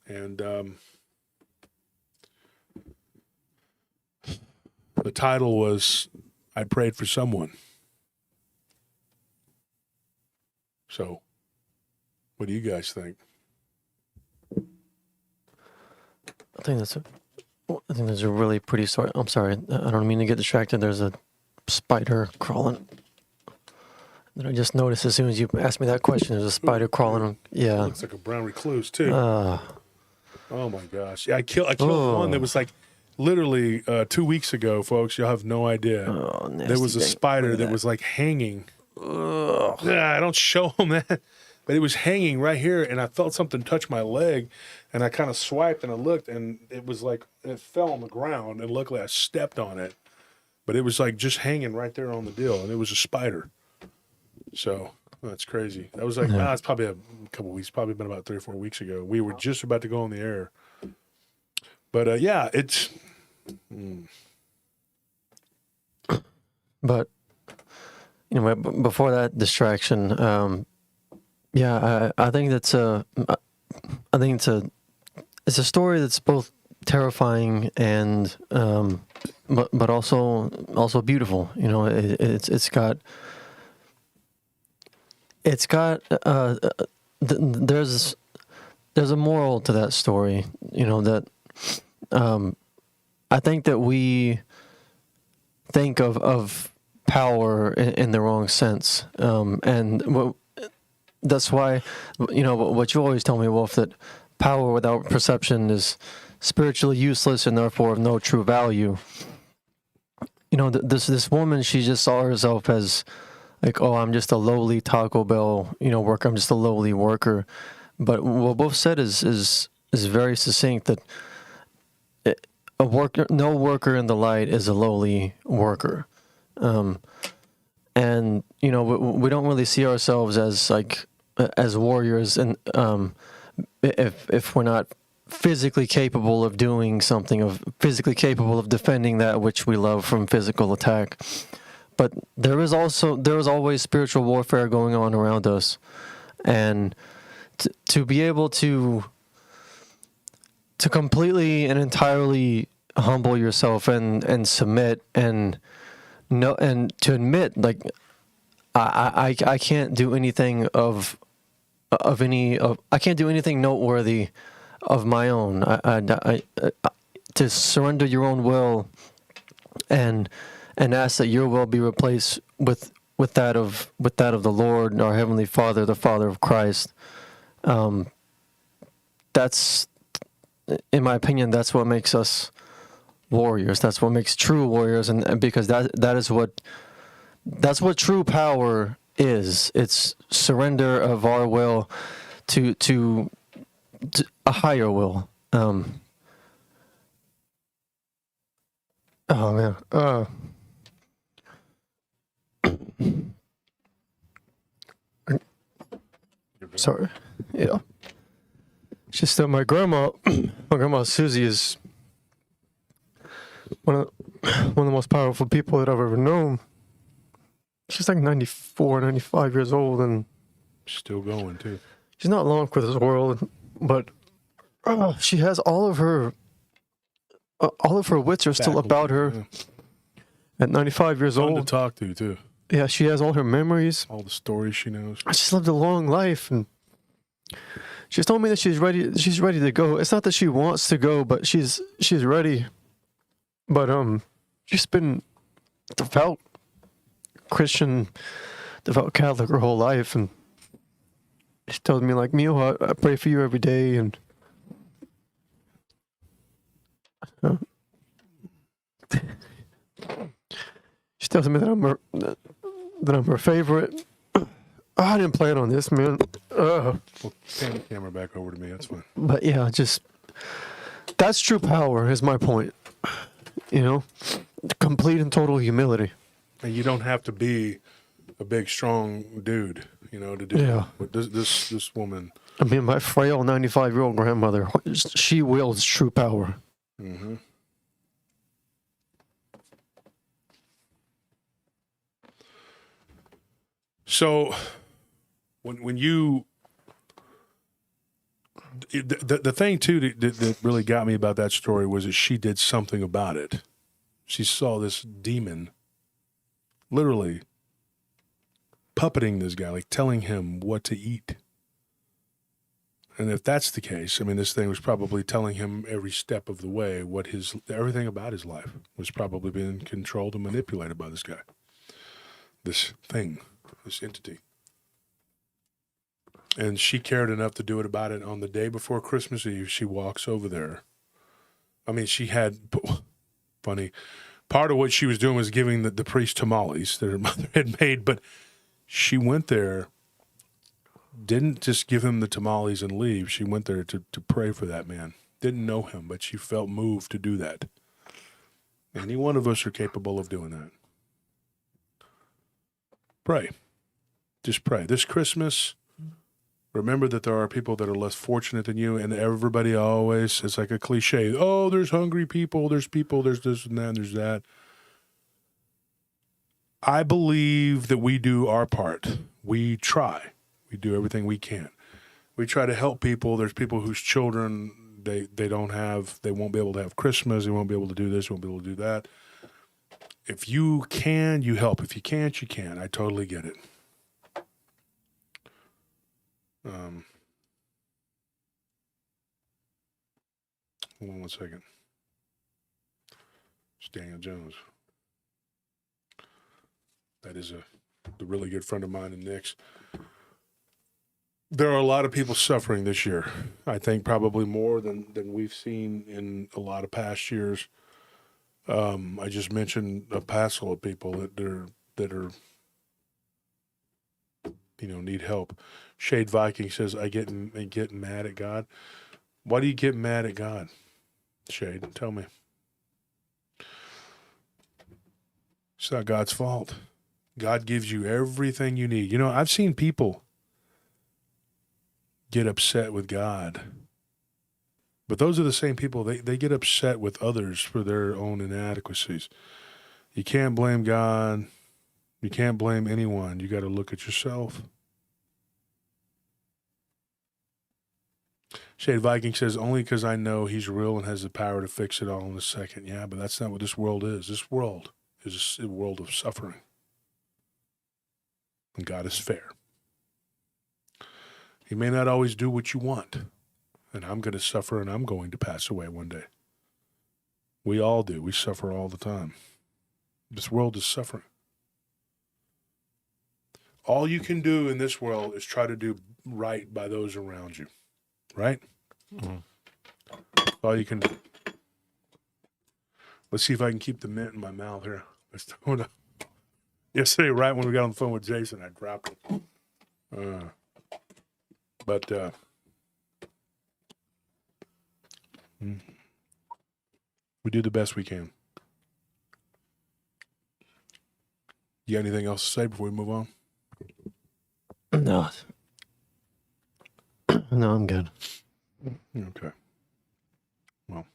and the title was, I Prayed for Someone. So, what do you guys think? I think that's a really pretty story. I'm sorry, I don't mean to get distracted. There's a spider crawling. That I just noticed as soon as you asked me that question. There's a spider crawling. Yeah. It looks like a brown recluse too. Oh my gosh! Yeah, I killed one that was like literally 2 weeks ago, folks. You'll have no idea. Oh, there was a spider that was like hanging. Yeah, I don't show them that. But it was hanging right here, and I felt something touch my leg, and I kind of swiped, and I looked, and it was like, it fell on the ground, and luckily I stepped on it. But it was like just hanging right there on the deal, and it was a spider. So, that's crazy. That was like, it's probably a couple weeks, probably been about 3 or 4 weeks ago. We were just about to go on the air. But, yeah, it's... But, before that distraction... I think it's a story that's both terrifying and but also beautiful. It's got there's a moral to that story. That I think that we think of power in the wrong sense. That's why, what you always tell me, Wolf, that power without perception is spiritually useless and therefore of no true value. This woman, she just saw herself as like, oh, I'm just a lowly Taco Bell, worker. I'm just a lowly worker. But what Wolf said is very succinct, that no worker in the light is a lowly worker. And we don't really see ourselves as warriors, and if we're not physically capable of doing something, physically capable of defending that which we love from physical attack. But there is always spiritual warfare going on around us, and to be able to completely and entirely humble yourself and submit and to admit, like, I can't do anything I can't do anything noteworthy of my own. To surrender your own will and ask that your will be replaced with that of the Lord, our Heavenly Father, the Father of Christ. That's, in my opinion, that's what makes us warriors. That's what makes true warriors, and because that's what true power is. It's surrender of our will to a higher will. Oh man. Sorry. Yeah. Just that my grandma Susie is one of the most powerful people that I've ever known. She's like 94, 95 years old, and Still going too. she's not long for this world, but she has all of her wits are still Faculty, about her yeah. at 95 years Fun to old. talk to too. Yeah, she has all her memories. All the stories she knows. She's lived a long life, and she's told me that she's ready. She's ready to go. It's not that she wants to go, but she's ready. But she's been devout Christian, devout Catholic her whole life, and she tells me, like, Mio, I pray for you every day, and she tells me that I'm her favorite. I didn't plan on this, man. Well, pan the camera back over to me. That's fine. But yeah, that's true power, is my point. Complete and total humility. And you don't have to be a big, strong dude, to do Yeah. it. But this woman. I mean, my frail 95-year-old grandmother, she wields true power. Mm-hmm. So, when you, the thing too that really got me about that story was that she did something about it. She saw this demon literally puppeting this guy, like telling him what to eat. And if that's the case, I mean, this thing was probably telling him every step of the way everything about his life was probably being controlled and manipulated by this guy, this thing, this entity. And she cared enough to do it about it on the day before Christmas Eve. She walks over there. I mean, she had, funny, part of what she was doing was giving the priest tamales that her mother had made, but she went there, didn't just give him the tamales and leave. She went there to pray for that man. Didn't know him, but she felt moved to do that. Any one of us are capable of doing that. Pray. Just pray. This Christmas, remember that there are people that are less fortunate than you, and everybody always, it's like a cliche, oh, there's hungry people, there's this and that, and there's that. I believe that we do our part. We try. We do everything we can. We try to help people. There's people whose children, they won't be able to have Christmas, they won't be able to do this, won't be able to do that. If you can, you help. If you can't, you can't. I totally get it. Hold on one second. It's Daniel Jones. That is a really good friend of mine and Nick's. There are a lot of people suffering this year. I think probably more than we've seen in a lot of past years. I just mentioned a passel of people that are need help. Shade Viking says, I get mad at God. Why do you get mad at God, Shade? Tell me. It's not God's fault. God gives you everything you need. I've seen people get upset with God, but those are the same people. They get upset with others for their own inadequacies. You can't blame God. You can't blame anyone. You got to look at yourself. Shade Viking says, only because I know he's real and has the power to fix it all in a second. Yeah, but that's not what this world is. This world is a world of suffering. And God is fair. He may not always do what you want. And I'm going to suffer and I'm going to pass away one day. We all do. We suffer all the time. This world is suffering. All you can do in this world is try to do right by those around you. Right? Mm-hmm. All you can do. Let's see if I can keep the mint in my mouth here. Hold on. Yesterday, right when we got on the phone with Jason, I dropped it. We do the best we can. You got anything else to say before we move on? No. No, I'm good. Okay. Well,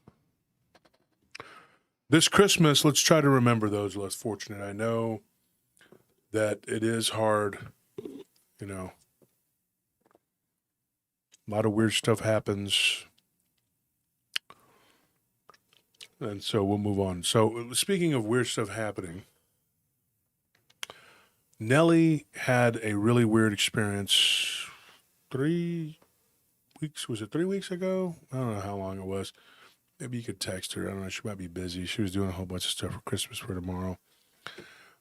this Christmas, let's try to remember those less fortunate. I know that it is hard, a lot of weird stuff happens. And so we'll move on. So speaking of weird stuff happening, Nellie had a really weird experience 3 weeks. Was it 3 weeks ago? I don't know how long it was. Maybe you could text her. I don't know. She might be busy. She was doing a whole bunch of stuff for Christmas for tomorrow.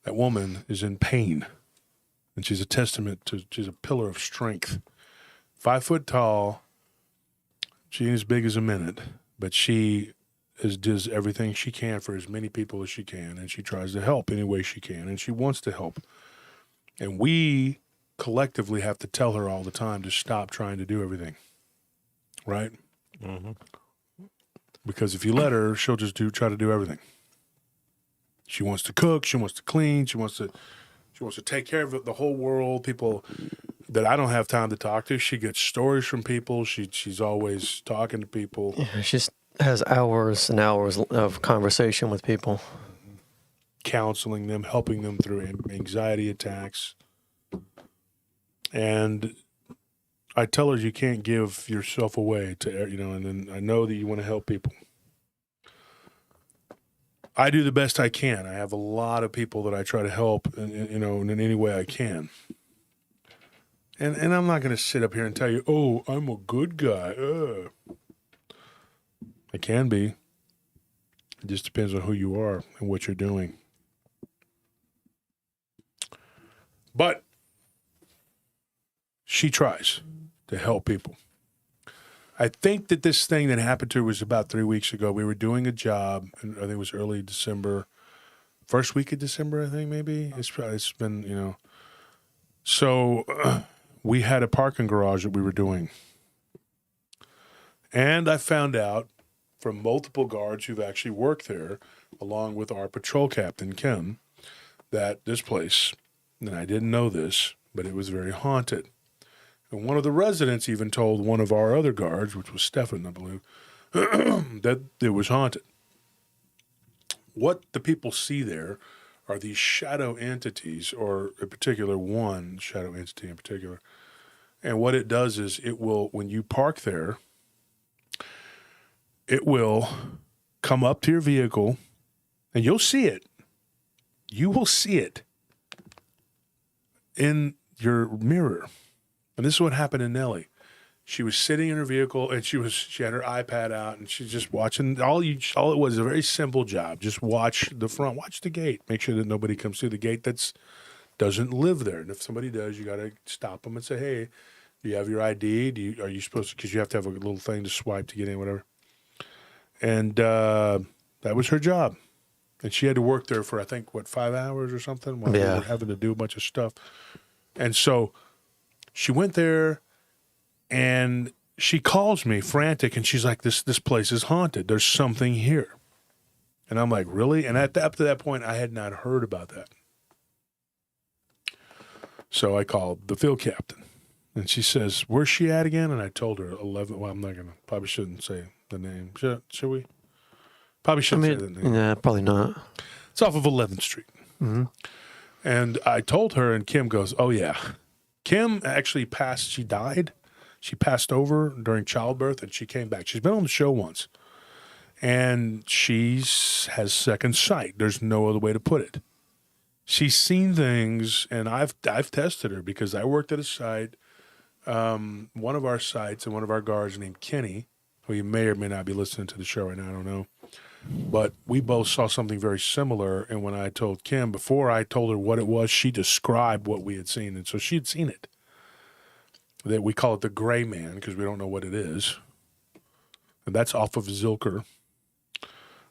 That woman is in pain. And she's a testament to, she's a pillar of strength. 5 foot tall. She ain't as big as a minute. But she does everything she can for as many people as she can. And she tries to help any way she can. And she wants to help. And we collectively have to tell her all the time to stop trying to do everything. Right? Mm-hmm. Because if you let her, she'll just try to do everything. She wants to cook. She wants to clean. She wants to take care of the whole world. People that I don't have time to talk to. She gets stories from people. She's always talking to people. Yeah, she has hours and hours of conversation with people. Counseling them, helping them through anxiety attacks. And I tell her you can't give yourself away to, and then I know that you want to help people. I do the best I can. I have a lot of people that I try to help, in any way I can. And I'm not going to sit up here and tell you, oh, I'm a good guy. I can be. It just depends on who you are and what you're doing. But she tries to help people. I think that this thing that happened to her was about 3 weeks ago. We were doing a job, and I think it was early December, first week of December, I think maybe. It's been, So we had a parking garage that we were doing. And I found out from multiple guards who've actually worked there, along with our patrol captain, Ken, that this place, and I didn't know this, but it was very haunted. And one of the residents even told one of our other guards, which was Stefan, I believe, that it was haunted. What the people see there are these shadow entities, or in particular, one shadow entity in particular. And what it does is it will, when you park there, it will come up to your vehicle, and you'll see it. You will see it in your mirror. And this is what happened to Nellie. She was sitting in her vehicle, and she had her iPad out, and she's just watching. All it was a very simple job. Just watch the front, watch the gate. Make sure that nobody comes through the gate that's doesn't live there. And if somebody does, you got to stop them and say, hey, do you have your ID? Are you supposed to, because you have to have a little thing to swipe to get in, whatever. And that was her job. And she had to work there for, I think, 5 hours or something while we were having to do a bunch of stuff. And so she went there and she calls me frantic and she's like, this place is haunted. There's something here. And I'm like, really? And up to that point, I had not heard about that. So I called the field captain. And she says, where's she at again? And I told her 11. Well, I'm not going to, probably shouldn't say the name. Should we? Probably shouldn't say the name. Yeah, probably not. It's off of 11th Street. Mm-hmm. And I told her, and Kim goes, oh, yeah. Kim actually passed. She died. She passed over during childbirth, and she came back. She's been on the show once. And she has second sight. There's no other way to put it. She's seen things, and I've tested her because I worked at a site. One of our sites and one of our guards named Kenny, who you may or may not be listening to the show right now, I don't know. But we both saw something very similar, and when I told Kim, before I told her what it was, she described what we had seen, and so she had seen it. That we call it the Gray Man because we don't know what it is. And that's off of Zilker.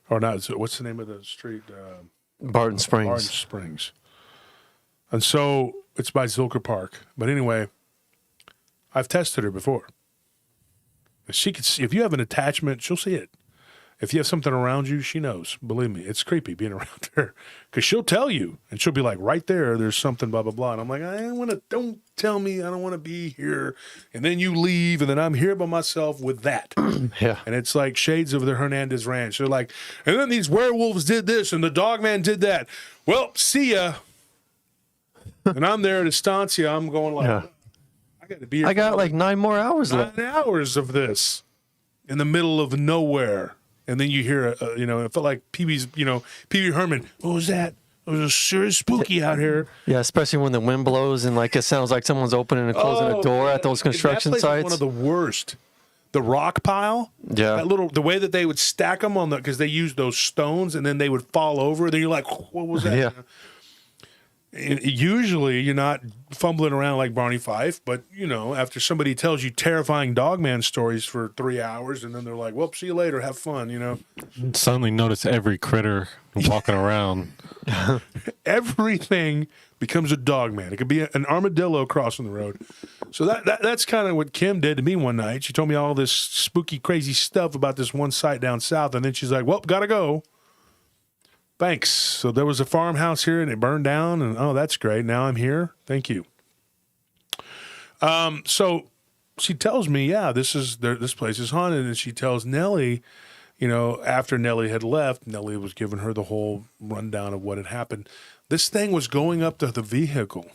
Or not, what's the name of the street? Barton Springs. Barton Springs. And so it's by Zilker Park. But anyway, I've tested her before. She could see, if you have an attachment, she'll see it. If you have something around you, she knows. Believe me, it's creepy being around her because she'll tell you, and she'll be like, right there's something, blah, blah, blah. And I'm like, don't tell me, I don't want to be here. And then you leave, and then I'm here by myself with that. Yeah. And it's like shades of the Hernandez Ranch. They're like, and then these werewolves did this, and the dog man did that. Well, see ya. And I'm there at Estancia. I'm going like, I got to be here. I got like 9 more hours left. 9 hours of this in the middle of nowhere. And then you hear, it felt like Pee Wee Herman. What was that? It was sure spooky out here. Yeah, especially when the wind blows and like it sounds like someone's opening and closing a door at those construction that place sites. Is one of the worst. The rock pile. Yeah. The way that they would stack them because they used those stones and then they would fall over. Then you're like, what was that? Yeah. Usually you're not fumbling around like Barney Fife, but after somebody tells you terrifying dogman stories for 3 hours and then they're like, well, see you later, have fun, Suddenly notice every critter walking around. Everything becomes a dogman. It could be an armadillo crossing the road. So that's kind of what Kim did to me one night. She told me all this spooky, crazy stuff about this one site down south, and then she's like, well, gotta go. Thanks. So there was a farmhouse here and it burned down, and oh, that's great. Now I'm here. Thank you. So she tells me, this place is haunted, and she tells Nellie, after Nellie had left, Nellie was giving her the whole rundown of what had happened. This thing was going up to the vehicle,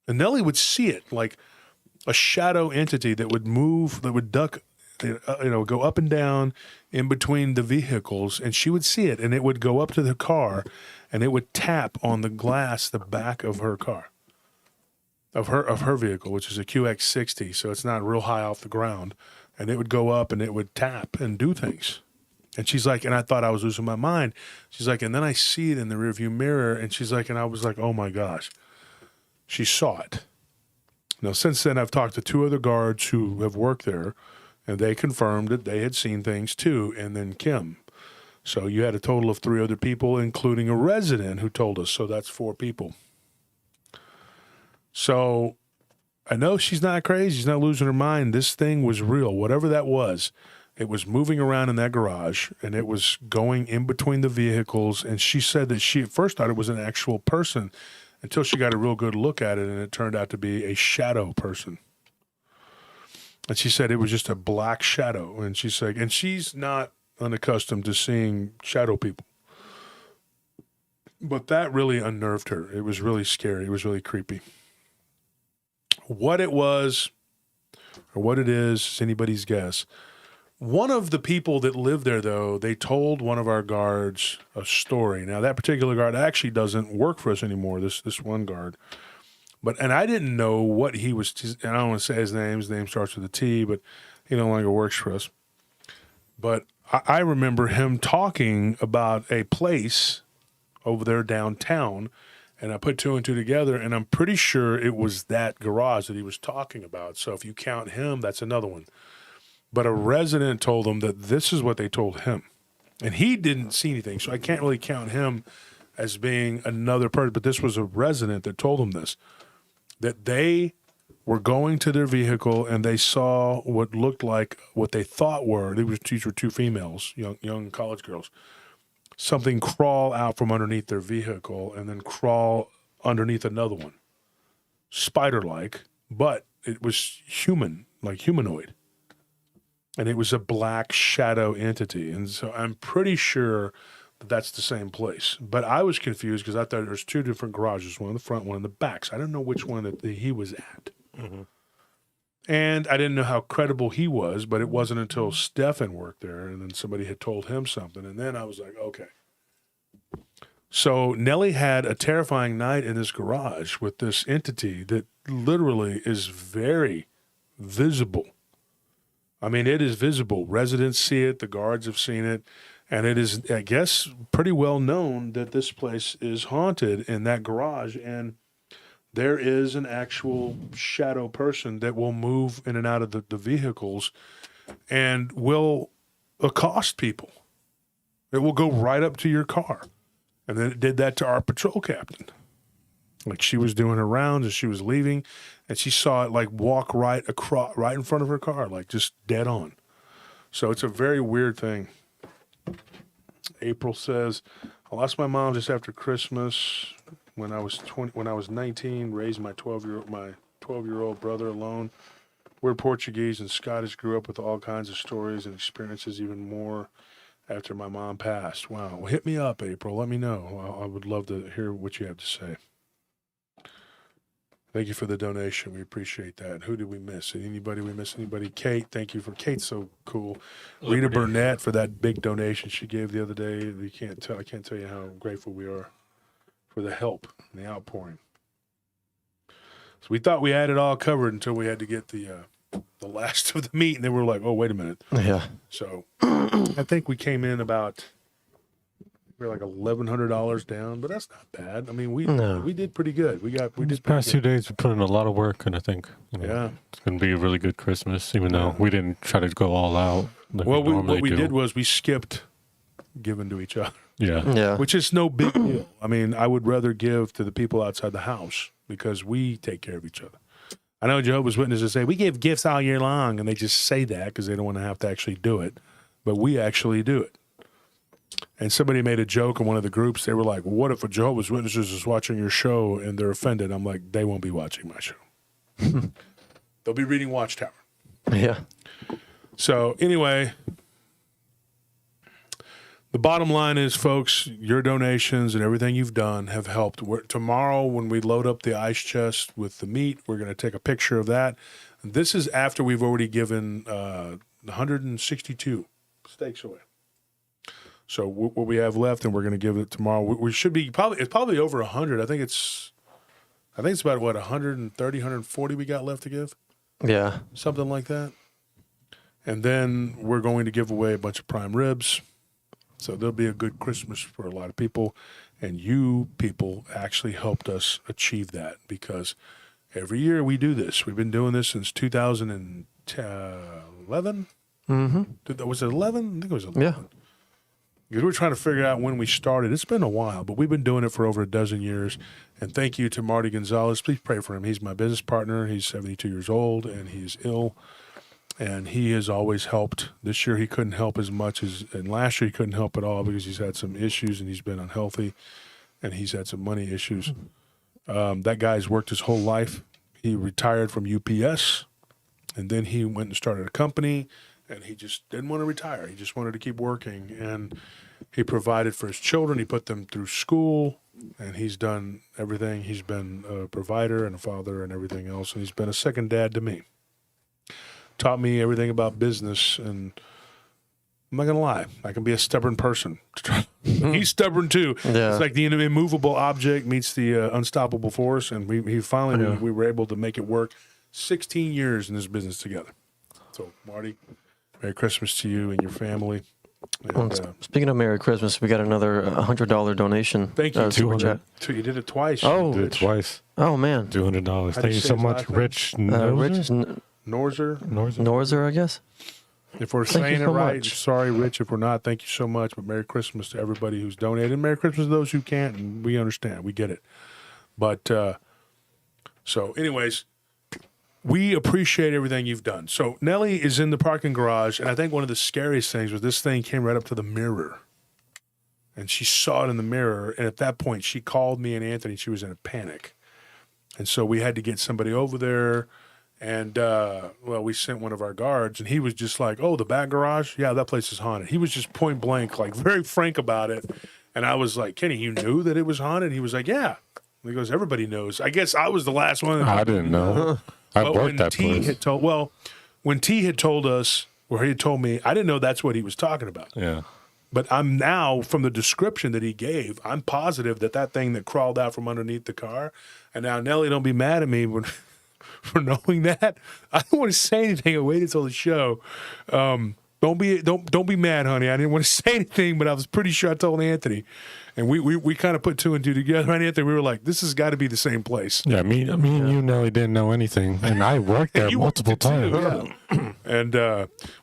and Nellie would see it like a shadow entity that would move, that would duck, go up and down in between the vehicles, and she would see it, and it would go up to the car, and it would tap on the glass, the back of her car, of her vehicle, which is a QX60, so it's not real high off the ground, and it would go up and it would tap and do things. And she's like, and I thought I was losing my mind. She's like, and then I see it in the rearview mirror, and she's like, and I was like, oh my gosh, she saw it. Now, since then, I've talked to 2 other guards who have worked there, and they confirmed that they had seen things too, and then Kim. So you had a total of 3 other people, including a resident who told us. So that's 4 people. So I know she's not crazy. She's not losing her mind. This thing was real. Whatever that was, it was moving around in that garage, and it was going in between the vehicles. And she said that she at first thought it was an actual person until she got a real good look at it, and it turned out to be a shadow person. And she said it was just a black shadow. And she's like, and she's not unaccustomed to seeing shadow people. But that really unnerved her. It was really scary. It was really creepy. What it was, or what it is anybody's guess. One of the people that lived there, though, they told one of our guards a story. Now, that particular guard actually doesn't work for us anymore, this one guard. And I didn't know what he was, and I don't want to say his name. His name starts with a T, but he no longer works for us. But I remember him talking about a place over there downtown, And I put two and two together, and I'm pretty sure it was that garage that he was talking about. So if you count him, that's another one. But a resident told him that this is what they told him. And he didn't see anything, so I can't really count him as being another person. But this was a resident that told him this, that they were going to their vehicle and they saw what looked like what they thought were, these were two females, young college girls, something crawl out from underneath their vehicle and then crawl underneath another one, spider-like, but it was human, like humanoid. And it was a black shadow entity. And so I'm pretty sure that that's the same place. But I was confused because I thought there was two different garages, one in the front, one in the back. So I didn't know which one that he was at. Mm-hmm. And I didn't know how credible he was, but it wasn't until Stefan worked there and then somebody had told him something. And then I was like, okay. So Nellie had a terrifying night in this garage with this entity that literally is very visible. I mean, it is visible. Residents see it. The guards have seen it. And it is, I guess, pretty well known that this place is haunted in that garage. And there is an actual shadow person that will move in and out of the vehicles and will accost people. It will go right up to your car. And then it did that to our patrol captain. Like she was doing her rounds and she was leaving and she saw it like walk right across, right in front of her car, like just dead on. So it's a very weird thing. April says, I lost my mom just after Christmas when I was 19, raised my 12-year-old brother alone. We're Portuguese and Scottish, grew up with all kinds of stories and experiences, even more after my mom passed. Wow. Well, hit me up, April. Let me know. I would love to hear what you have to say. Thank you for the donation. We appreciate that. Who did we miss? Anybody we miss? Anybody? Kate, thank you for Kate's so cool. Rita Burnett for that big donation she gave the other day. I can't tell you how grateful we are for the help and the outpouring. So we thought we had it all covered until we had to get the last of the meat, and then we were like, oh, wait a minute. Yeah. So I think we came in about we're like $1,100 down, but that's not bad. I mean, we did pretty good. These past 2 days we put in a lot of work, and I think it's going to be a really good Christmas, even though we didn't try to go all out. Like what we did was we skipped giving to each other. Yeah. Which is no big deal. I mean, I would rather give to the people outside the house because we take care of each other. I know Jehovah's Witnesses say we give gifts all year long, and they just say that because they don't want to have to actually do it, but we actually do it. And somebody made a joke in one of the groups. They were like, well, what if a Jehovah's Witnesses is watching your show and they're offended? I'm like, they won't be watching my show. They'll be reading Watchtower. Yeah. So anyway, the bottom line is, folks, your donations and everything you've done have helped. Tomorrow when we load up the ice chest with the meat, we're going to take a picture of that. This is after we've already given 162 steaks away. So what we have left, and we're going to give it tomorrow. We should be probably over 100. I think it's about 130, 140 we got left to give. Yeah, something like that. And then we're going to give away a bunch of prime ribs. So there'll be a good Christmas for a lot of people, and you people actually helped us achieve that because every year we do this. We've been doing this since 2011. Mm-hmm. Was it 11? I think it was 11. Yeah. Because we're trying to figure out when we started. It's been a while, but we've been doing it for over a dozen years. And thank you to Marty Gonzalez. Please pray for him. He's my business partner. He's 72 years old, and he's ill. And he has always helped. This year he couldn't help as much and last year he couldn't help at all because he's had some issues and he's been unhealthy and he's had some money issues. That guy's worked his whole life. He retired from UPS, and then he went and started a company. And he just didn't want to retire. He just wanted to keep working. And he provided for his children. He put them through school. And he's done everything. He's been a provider and a father and everything else. And he's been a second dad to me. Taught me everything about business. And I'm not going to lie. I can be a stubborn person. He's stubborn too. Yeah. It's like the immovable object meets the unstoppable force. And we were able to make it work. 16 years in this business together. So, Marty, Merry Christmas to you and your family. And, speaking of Merry Christmas, we got another $100 donation. Thank you. Super chat. So you did it twice. Oh, Did it twice. Oh man, $200. Thank you so much, Rich. Rich Norzer, I guess. If we're saying it right, sorry, Rich. If we're not, thank you so much. But Merry Christmas to everybody who's donated. Merry Christmas to those who can't, and we understand. We get it. But so, anyways, we appreciate everything you've done. So Nellie is in the parking garage, and I think one of the scariest things was this thing came right up to the mirror. And she saw it in the mirror, and at that point, she called me and Anthony. She was in a panic. And so we had to get somebody over there, and, we sent one of our guards, and he was just like, oh, the back garage? Yeah, that place is haunted. He was just point blank, like very frank about it. And I was like, Kenny, you knew that it was haunted? He was like, yeah. He goes, everybody knows. I guess I was the last one. I didn't know. I worked that place. When T had told us, or he had told me, I didn't know that's what he was talking about. Yeah. But I'm now, from the description that he gave, I'm positive that thing that crawled out from underneath the car, and now Nellie, don't be mad at me for knowing that. I don't want to say anything. I waited until the show. Don't be mad, honey. I didn't want to say anything, but I was pretty sure I told Anthony. And we kind of put two and two together. Right, Anthony, we were like, this has got to be the same place. Yeah, me and you, Nelly, didn't know anything. And I worked there multiple times. Yeah. And,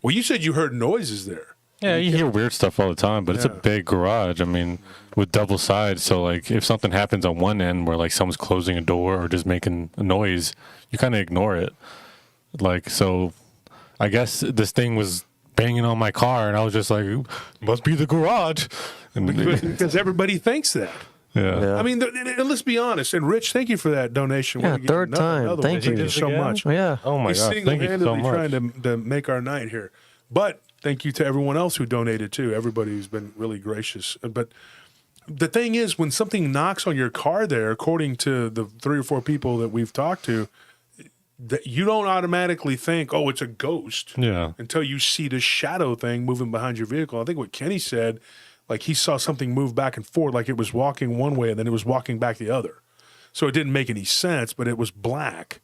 you said you heard noises there. Yeah, you hear weird stuff all the time, but it's a big garage. I mean, with double sides. So, like, if something happens on one end where, like, someone's closing a door or just making a noise, you kind of ignore it. Like, so I guess this thing was banging on my car, and I was just like, must be the garage. And because everybody thinks that. Yeah. I mean, let's be honest. And Rich, thank you for that donation. Yeah, third time. Thank you so much. Yeah. Oh my God. Thank you so much. Trying to make our night here. But thank you to everyone else who donated too. Everybody who's been really gracious. But the thing is, when something knocks on your car there, according to the 3 or 4 people that we've talked to, that you don't automatically think, oh, it's a ghost. Yeah. Until you see the shadow thing moving behind your vehicle. I think what Kenny said, like he saw something move back and forth, like it was walking one way and then it was walking back the other. So it didn't make any sense, but it was black.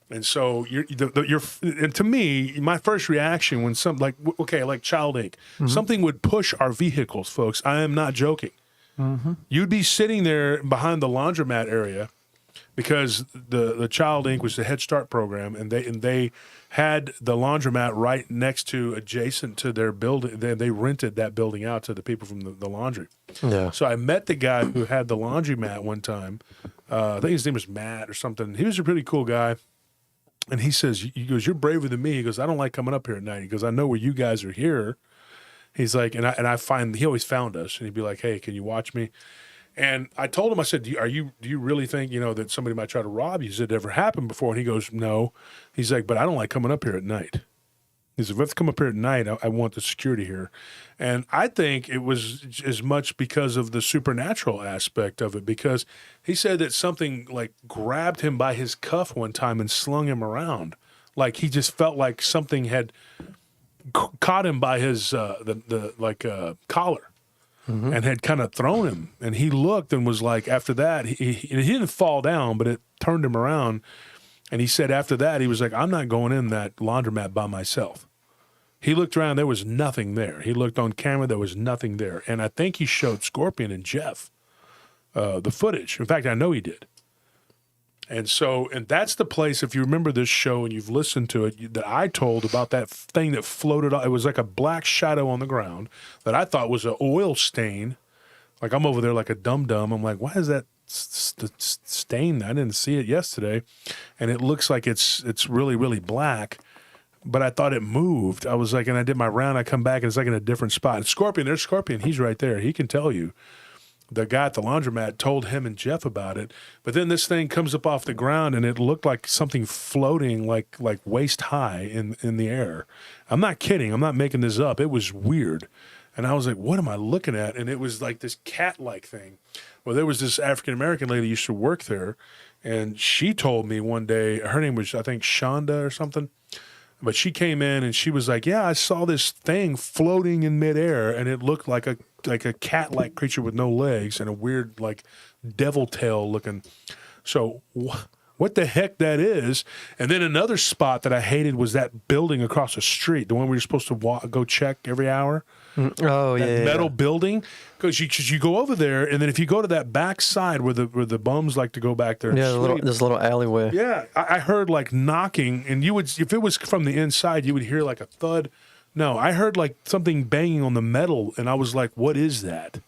And so and to me, my first reaction when like Child Inc., something would push our vehicles, folks. I am not joking. Mm-hmm. You'd be sitting there behind the laundromat area because the Child Inc. was the Head Start program, and they had the laundromat right next to, adjacent to their building. They rented that building out to the people from the laundry. Yeah. So I met the guy who had the laundromat one time. I think his name was Matt or something. He was a pretty cool guy. And he goes, you're braver than me. He goes, I don't like coming up here at night. He goes, I know where you guys are here. He's like, and I find, he always found us. And he'd be like, hey, can you watch me? And I told him, I said, do you really think, that somebody might try to rob you? Has it ever happened before? And he goes, no. He's like, but I don't like coming up here at night. He said, if I have to come up here at night, I want the security here. And I think it was as much because of the supernatural aspect of it, because he said that something like grabbed him by his cuff one time and slung him around. Like he just felt like something had caught him by his collar. Mm-hmm. And had kind of thrown him. And he looked and was like, after that, he didn't fall down, but it turned him around. And he said after that, he was like, I'm not going in that laundromat by myself. He looked around, there was nothing there. He looked on camera, there was nothing there. And I think he showed Scorpion and Jeff the footage. In fact, I know he did. And that's the place, if you remember this show and you've listened to it, that I told about that thing that floated up. It was like a black shadow on the ground that I thought was an oil stain. Like I'm over there like a dum-dum. I'm like, why is that stain? I didn't see it yesterday. And it looks like it's really, really black. But I thought it moved. I was like, and I did my round. I come back and it's like in a different spot. And Scorpion, there's Scorpion. He's right there. He can tell you. The guy at the laundromat told him and Jeff about it. But then this thing comes up off the ground and it looked like something floating like waist high in the air. I'm not kidding. I'm not making this up. It was weird. And I was like, what am I looking at? And it was like this cat-like thing. Well, there was this African-American lady who used to work there. And she told me one day, her name was, I think, Shonda or something. But she came in and she was like, yeah, I saw this thing floating in midair and it looked like a cat-like creature with no legs and a weird, like, devil tail looking. So what the heck that is. And then another spot that I hated was that building across the street, the one we were supposed to go check every hour. Oh, that yeah. metal building. Because you go over there, and then if you go to that back side where the bums like to go back there and sleep, this little alleyway. yeah, I heard like knocking, and you would, if it was from the inside, you would hear like a thud. No, I heard like something banging on the metal, and I was like, what is that?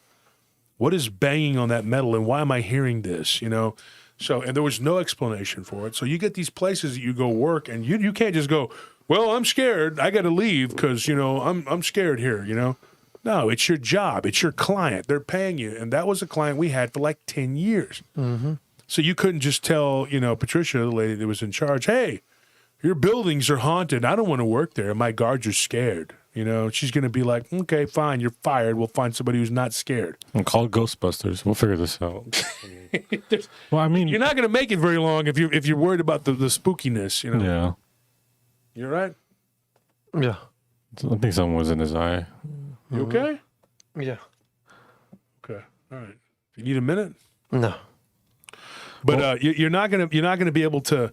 What is banging on that metal, and why am I hearing this, you know? So, and there was no explanation for it. So you get these places that you go work, and you can't just go, well, I'm scared, I got to leave because, you know, I'm scared here, you know? No, it's your job. It's your client. They're paying you. And that was a client we had for like 10 years. Mm-hmm. So you couldn't just tell, you know, Patricia, the lady that was in charge, hey, your buildings are haunted. I don't want to work there. My guards are scared. You know, she's going to be like, okay, fine, you're fired. We'll find somebody who's not scared. And call Ghostbusters. We'll figure this out. Well, I mean, You're not going to make it very long if you're worried about the spookiness, you know. yeah. You're right. Yeah. I think someone was in his eye. You okay? Yeah. Okay. All right. You need a minute? No. But you're not gonna be able to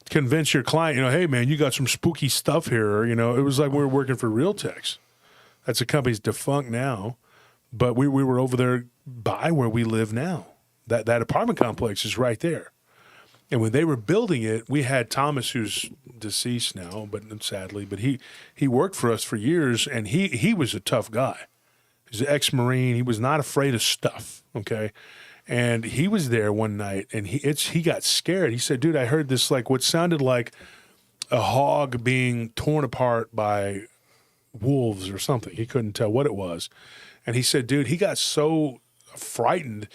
convince your client, you know, hey man, you got some spooky stuff here. Or, you know, it was like we were working for Realtex. That's a company's defunct now, but we were over there by where we live now. That apartment complex is right there. And when they were building it, we had Thomas, who's deceased now, but sadly, but he worked for us for years, and he was a tough guy. He's an ex-Marine. He was not afraid of stuff. Okay. And he was there one night, and he got scared. He said, dude, I heard this, like what sounded like a hog being torn apart by wolves or something. He couldn't tell what it was. And he said, dude, he got so frightened.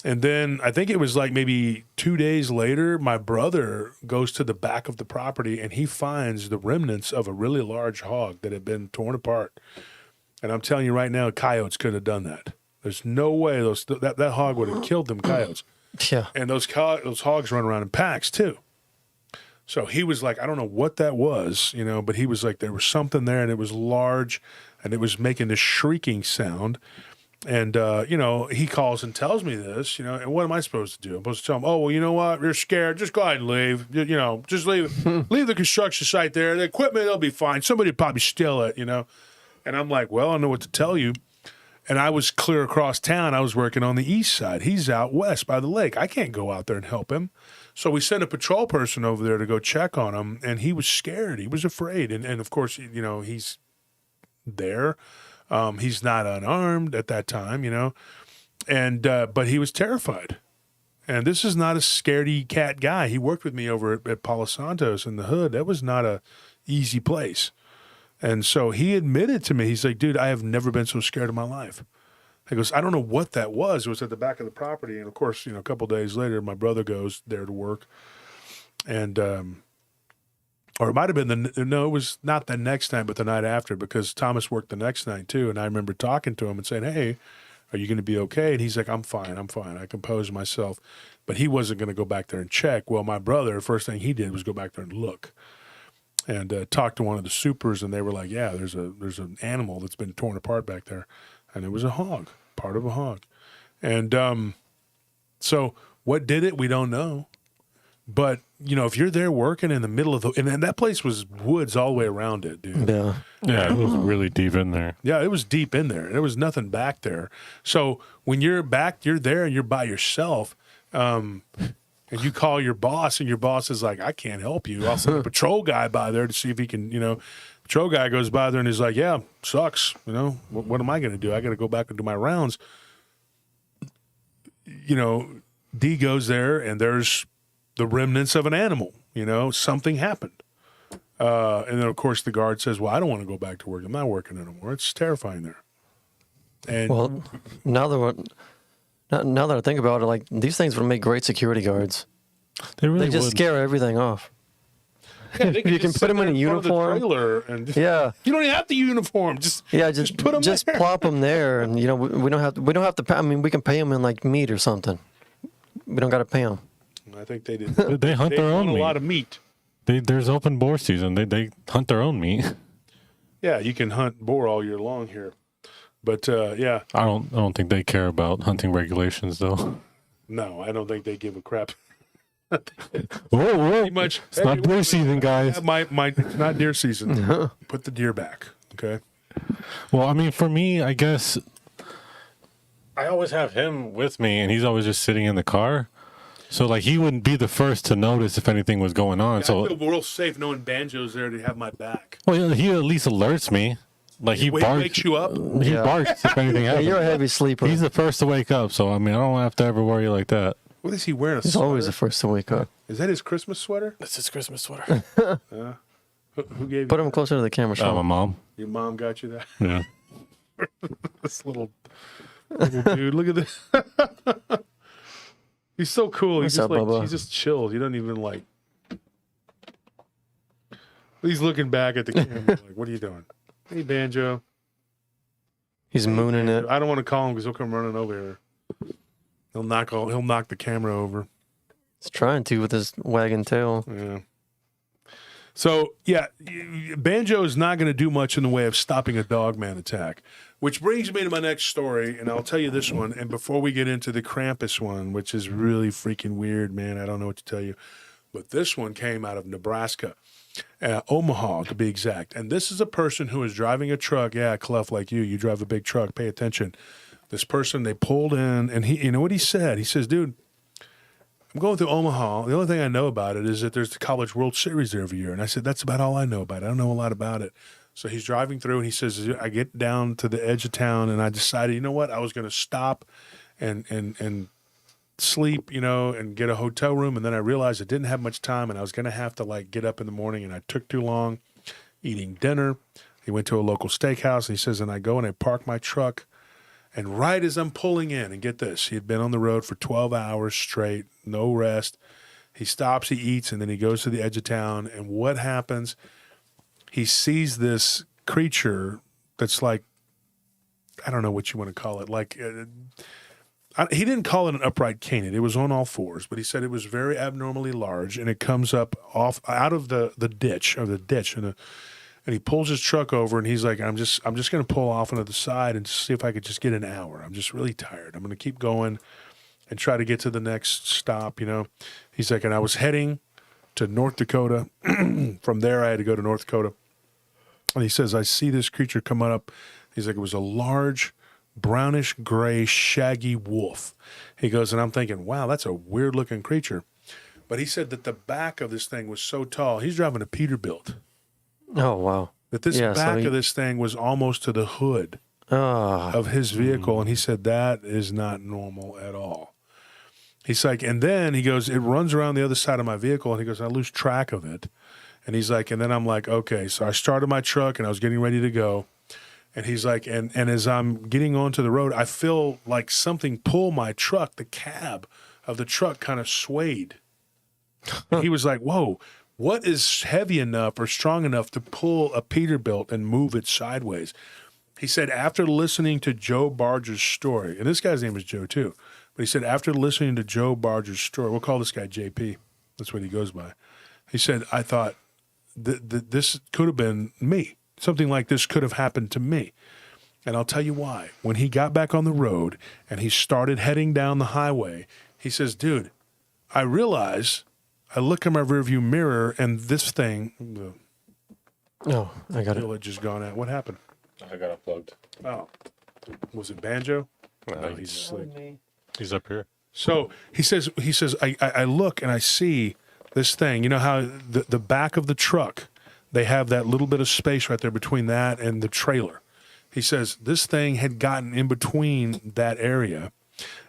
And then I think it was like maybe 2 days later, my brother goes to the back of the property, and he finds the remnants of a really large hog that had been torn apart. And I'm telling you right now, coyotes could have done that. There's no way that hog would have killed them coyotes. Yeah. And those hogs run around in packs too. So he was like, I don't know what that was, you know, but he was like, there was something there, and it was large, and it was making this shrieking sound. And, you know, he calls and tells me this, you know, and what am I supposed to do? I'm supposed to tell him, oh, well, you know what? You're scared. Just go ahead and leave. You know, just leave the construction site there. The equipment, it'll be fine. Somebody will probably steal it, you know. And I'm like, well, I don't know what to tell you. And I was clear across town. I was working on the east side. He's out west by the lake. I can't go out there and help him. So we sent a patrol person over there to go check on him, and he was scared. He was afraid. And of course, you know, he's there. He's not unarmed at that time, you know, and but he was terrified. And this is not a scaredy cat guy. He worked with me over at Palo Santos in the hood. That was not a easy place. And so he admitted to me, he's like, dude, I have never been so scared in my life. He goes, I don't know what that was. It was at the back of the property. And of course, you know, a couple of days later, my brother goes there to work. And, or it might have been no, it was not the next night, but the night after, because Thomas worked the next night too. And I remember talking to him and saying, hey, are you going to be okay? And he's like, I'm fine. I composed myself. But he wasn't going to go back there and check. Well, my brother, first thing he did was go back there and look. And talked to one of the supers, and they were like, yeah, there's an animal that's been torn apart back there. And it was a hog, part of a hog. And so what did it? We don't know. But, you know, if you're there working in the middle of and that place was woods all the way around it, dude. Yeah. Yeah, it was really deep in there. Yeah, it was deep in there. There was nothing back there. So when you're there and you're by yourself, and you call your boss, and your boss is like, I can't help you. I'll send a patrol guy by there to see if he can, you know. Patrol guy goes by there and he's like, yeah, sucks. You know, what am I going to do? I got to go back and do my rounds. You know, D goes there, and there's the remnants of an animal. You know, something happened. And then, of course, the guard says, well, I don't want to go back to work. I'm not working anymore. It's terrifying there. And Well, now that I think about it, like, these things would make great security guards. They really They just would. scare everything off. yeah, they you can just put sit them in a there front of the uniform. trailer and just, Yeah. you don't even have the uniform. Just put them just there. plop them there, and you know we don't have to. I mean, we can pay them in like meat or something. We don't got to pay them. I think they did. They hunt their own a meat. lot of meat. There's open boar season. They hunt their own meat. Yeah, you can hunt boar all year long here, but yeah, I don't think they care about hunting regulations though. no, I don't think they give a crap. Whoa. Much. It's not deer season, guys. It's not deer season. Put the deer back. Okay. Well, I mean, for me, I guess I always have him with me, and he's always just sitting in the car. So, like, he wouldn't be the first to notice if anything was going on. I feel real safe knowing Banjo's there to have my back. Well, he at least alerts me. Like, he barks. Wakes you up? He barks if anything happens. You're a heavy sleeper. He's the first to wake up, so, I mean, I don't have to ever worry like that. What is he wearing? He's always the first to wake up. Is that his Christmas sweater? That's his Christmas sweater. Who gave you Put him closer to the camera, Sean. My mom. Your mom got you that? Yeah. This little dude, look at this. He's so cool. What's up, Bubba? He's just chilled. He doesn't even like. He's looking back at the camera like, what are you doing? Hey, Banjo. He's mooning it. I don't want to call him because he'll come running over here. He'll knock the camera over. He's trying to with his wagging tail. Yeah. So, yeah, Banjo is not going to do much in the way of stopping a dogman attack, which brings me to my next story, and I'll tell you this one. And before we get into the Krampus one, which is really freaking weird, man, I don't know what to tell you. But this one came out of Nebraska, Omaha to be exact. And this is a person who is driving a truck. Yeah, Clef, like you drive a big truck. Pay attention. This person, they pulled in, and you know what he said? He says, dude, I'm going through Omaha. The only thing I know about it is that there's the College World Series there every year. And I said, that's about all I know about it. I don't know a lot about it. So he's driving through, and he says, I get down to the edge of town, and I decided, you know what? I was going to stop and sleep, and get a hotel room. And then I realized I didn't have much time, and I was going to have to, like, get up in the morning, and I took too long eating dinner. He went to a local steakhouse, and he says, and I go and I park my truck. And right as I'm pulling in, and get this, he had been on the road for 12 hours straight, no rest. He stops, he eats, and then he goes to the edge of town. And what happens? He sees this creature that's like, I don't know what you want to call it. Like, he didn't call it an upright canid. It was on all fours, but he said it was very abnormally large, and it comes up out of the ditch, and he pulls his truck over, and he's like, I'm just going to pull off onto the side and see if I could just get an hour. I'm just really tired. I'm going to keep going and try to get to the next stop, He's like, and I was heading to North Dakota. From there, I had to go to North Dakota. And he says, I see this creature come up. He's like, it was a large, brownish gray, shaggy wolf. He goes, and I'm thinking, wow, that's a weird-looking creature. But he said that the back of this thing was so tall. He's driving a Peterbilt. Oh, wow. That this back of this thing was almost to the hood of his vehicle. And he said, that is not normal at all. He's like, and then he goes, it runs around the other side of my vehicle. And he goes, I lose track of it. And he's like, and then I'm like, okay. So I started my truck and I was getting ready to go. And he's like, and as I'm getting onto the road, I feel like something pull my truck. The cab of the truck kind of swayed. He was like, whoa. What is heavy enough or strong enough to pull a Peterbilt and move it sideways? He said, after listening to Joe Barger's story, and this guy's name is Joe too, but he said, after listening to Joe Barger's story, we'll call this guy JP. That's what he goes by. He said, I thought this could have been me. Something like this could have happened to me. And I'll tell you why. When he got back on the road and he started heading down the highway, he says, dude, I realize... I look in my rearview mirror, and this thing, I got it. had just gone out. What happened? I got unplugged. Oh, was it Banjo? No, He's asleep. He's up here. So he says, I look and I see this thing. You know how the back of the truck, they have that little bit of space right there between that and the trailer. He says this thing had gotten in between that area,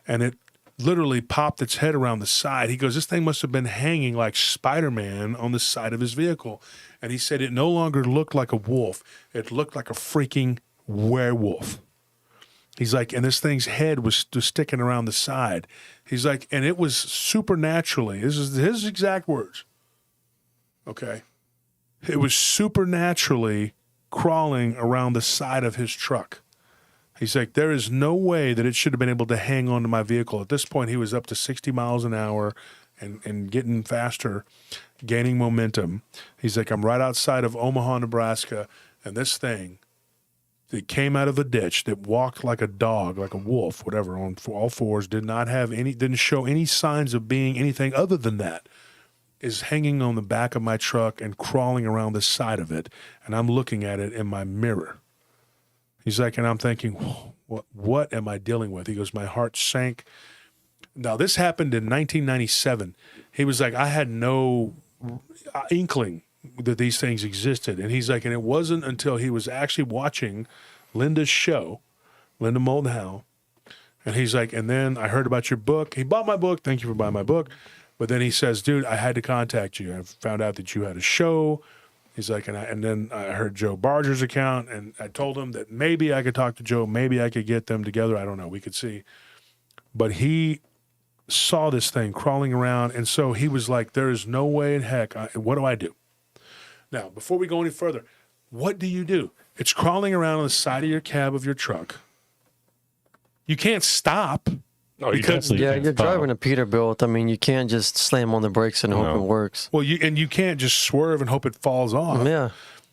and it literally popped its head around the side. He goes, this thing must have been hanging like Spider-Man on the side of his vehicle. And he said it no longer looked like a wolf. It looked like a freaking werewolf. He's like, and this thing's head was sticking around the side. He's like, and it was supernaturally, this is his exact words. Okay. It was supernaturally crawling around the side of his truck. He's like, there is no way that it should have been able to hang onto my vehicle. At this point, he was up to 60 miles an hour and getting faster, gaining momentum. He's like, I'm right outside of Omaha, Nebraska, and this thing, it came out of a ditch that walked like a dog, like a wolf, whatever, on all fours, didn't show any signs of being anything other than that. is hanging on the back of my truck and crawling around the side of it, and I'm looking at it in my mirror. He's like, and I'm thinking, what am I dealing with? He goes, my heart sank. Now, this happened in 1997. He was like, I had no inkling that these things existed. And he's like, and it wasn't until he was actually watching Linda's show, Linda Moulton Howe. And he's like, and then I heard about your book. He bought my book. Thank you for buying my book. But then he says, dude, I had to contact you. I found out that you had a show. He's like, and then I heard Joe Barger's account, and I told him that maybe I could talk to Joe. Maybe I could get them together. I don't know. We could see. But he saw this thing crawling around, and so he was like, there is no way in heck. What do I do? Now, before we go any further, what do you do? It's crawling around on the side of your cab of your truck. You can't stop. Oh, Because- Yeah, you're driving a Peterbilt. I mean, you can't just slam on the brakes and hope No. it works. Well, you can't just swerve and hope it falls off. Yeah.